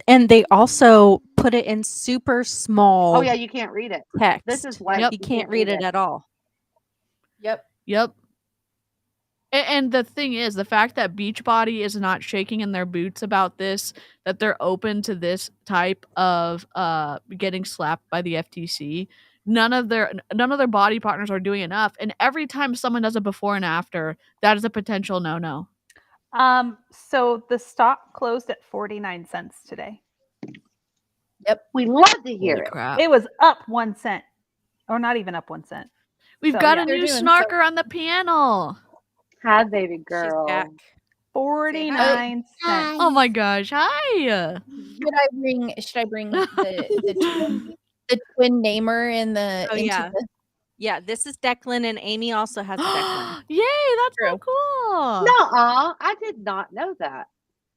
C: And they also put it in super small.
B: Oh yeah, you can't read it.
C: Text.
B: This is why
C: you can't read it at all.
A: Yep. And the thing is, the fact that Beachbody is not shaking in their boots about this, that they're open to this type of getting slapped by the FTC, none of their body partners are doing enough. And every time someone does a before and after, that is a potential no-no.
F: So the stock closed at 49 cents today.
B: Yep. We love to hear it.
A: Crap.
F: It was up 1 cent. Or not even up 1 cent.
A: We've got a new Snarker on the panel.
B: Hi, baby girl.
F: 49 cents.
A: Oh my gosh. Hi.
G: Should I bring the twin namer in the
C: Yeah, this is Declan, and Amy also has a Declan.
A: Yay, that's so cool.
B: Nuh-uh. I did not know that.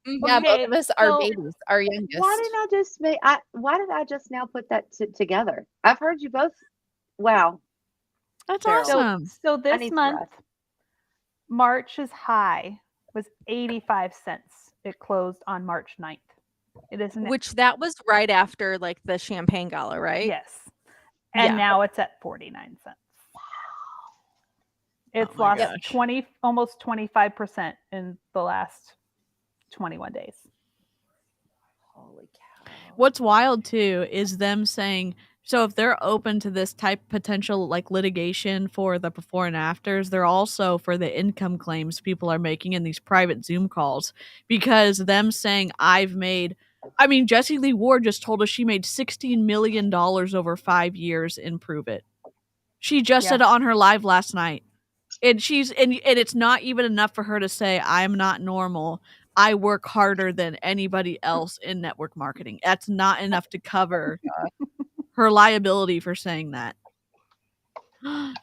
G: Yeah, both of us are babies, our youngest.
B: Why did I just now put that together? I've heard you both. Wow.
A: That's awesome.
F: So this month, March's high was 85 cents. It closed on March 9th. It is
C: Which that was right after like the champagne gala, right?
F: Yes. And now it's at 49 cents. It's lost almost 25% in the last 21 days.
G: Holy cow.
A: What's wild too is them saying, so if they're open to this type potential like litigation for the before and afters, they're also for the income claims people are making in these private Zoom calls, because them saying Jessie Lee Ward just told us she made $16 million over 5 years in Prove It. She just said it on her live last night. And it's not even enough for her to say, I'm not normal. I work harder than anybody else in network marketing. That's not enough to cover her liability for saying that.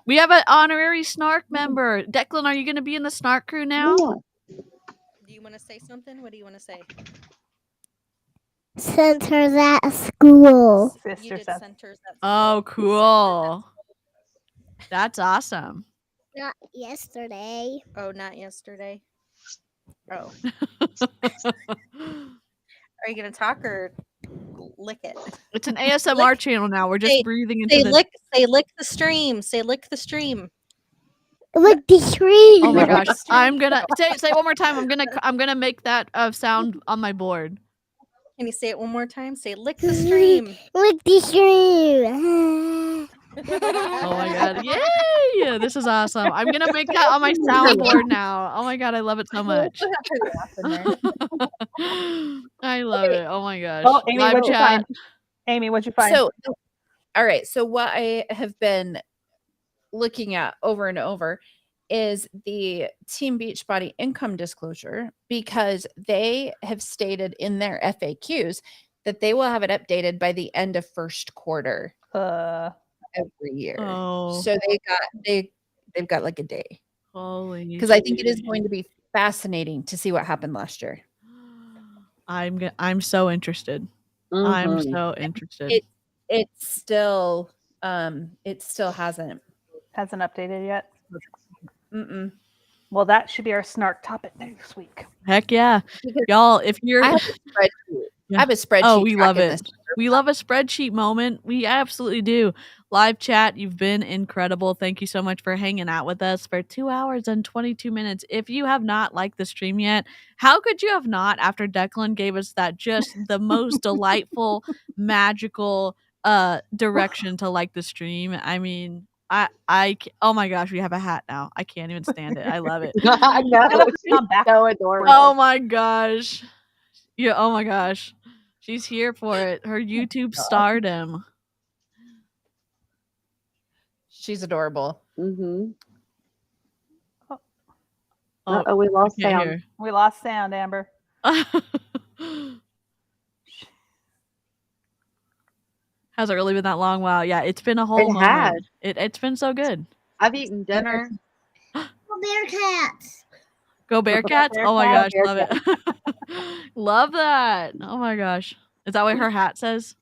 A: We have an honorary Snark member. Declan, are you going to be in the Snark crew now?
E: Do you want to say something? What do you want to say?
L: Centers at school.
F: Centers
E: at school.
A: Oh, cool. That's awesome.
L: Not yesterday.
E: Oh, not yesterday. Oh. Are you gonna talk or lick it?
A: It's an ASMR channel now. We're just breathing into the
E: lick the stream. Say lick the stream.
L: Lick the stream.
A: Oh my gosh. I'm gonna say it one more time. I'm gonna make that sound on my board.
E: Can you say it one more time? Say lick the stream.
L: Lick the stream.
A: Oh my god. Yay! This is awesome. I'm gonna make that on my soundboard now. Oh my god, I love it so much. I love it. Oh my gosh.
F: Oh, Amy, what'd you find? Amy, what'd you find?
G: So, all right. So what I have been looking at over and over is the Team Beachbody income disclosure, because they have stated in their FAQs that they will have it updated by the end of first quarter every year.
A: Oh.
G: So they've got like a day.
A: Holy.
G: Because I think it is going to be fascinating to see what happened last year.
A: I'm so interested.
B: Mm-hmm.
A: I'm so interested.
G: It still hasn't
F: updated yet.
G: Mm-mm.
F: Well, that should be our Snark topic next week.
A: Heck yeah. Y'all, if you're...
G: I have a spreadsheet.
A: Oh, we love it. We love a spreadsheet moment. We absolutely do. Live chat, you've been incredible. Thank you so much for hanging out with us for 2 hours and 22 minutes. If you have not liked the stream yet, how could you have not, after Declan gave us that just the most delightful, magical direction to like the stream? I mean... oh my gosh, we have a hat now. I can't even stand it. I love it.
B: I know. It's so adorable.
A: Oh my gosh. Yeah, oh my gosh. She's here for it. Her YouTube stardom.
G: She's adorable.
B: Mm-hmm.
A: Oh,
B: we lost sound.
F: We lost sound, Amber.
A: Has it really been that long? Wow. Yeah, it's been a whole moment. It's been so good.
B: I've eaten dinner.
L: Go Bearcats.
A: Go Bearcats? Oh my gosh, love it. Love that. Oh my gosh. Is that what her hat says?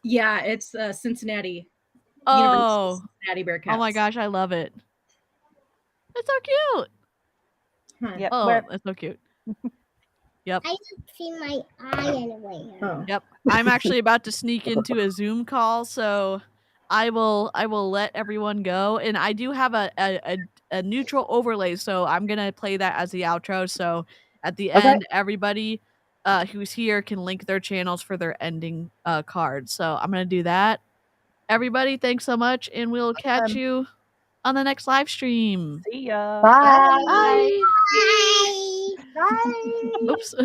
E: Yeah, it's Cincinnati.
A: Oh.
E: Cincinnati Bearcats.
A: Oh my gosh, I love it. It's so cute.
F: Yep.
A: Oh, that's so cute. Yep.
L: I can see my eye anyway.
E: Oh.
A: Yep. I'm actually about to sneak into a Zoom call, so I will let everyone go. And I do have a neutral overlay, so I'm gonna play that as the outro. So at the end, everybody who's here can link their channels for their ending cards. So I'm gonna do that. Everybody, thanks so much, and we'll catch you on the next live stream.
F: See ya.
B: Bye.
A: Bye.
L: Bye.
B: Bye.
A: Oops.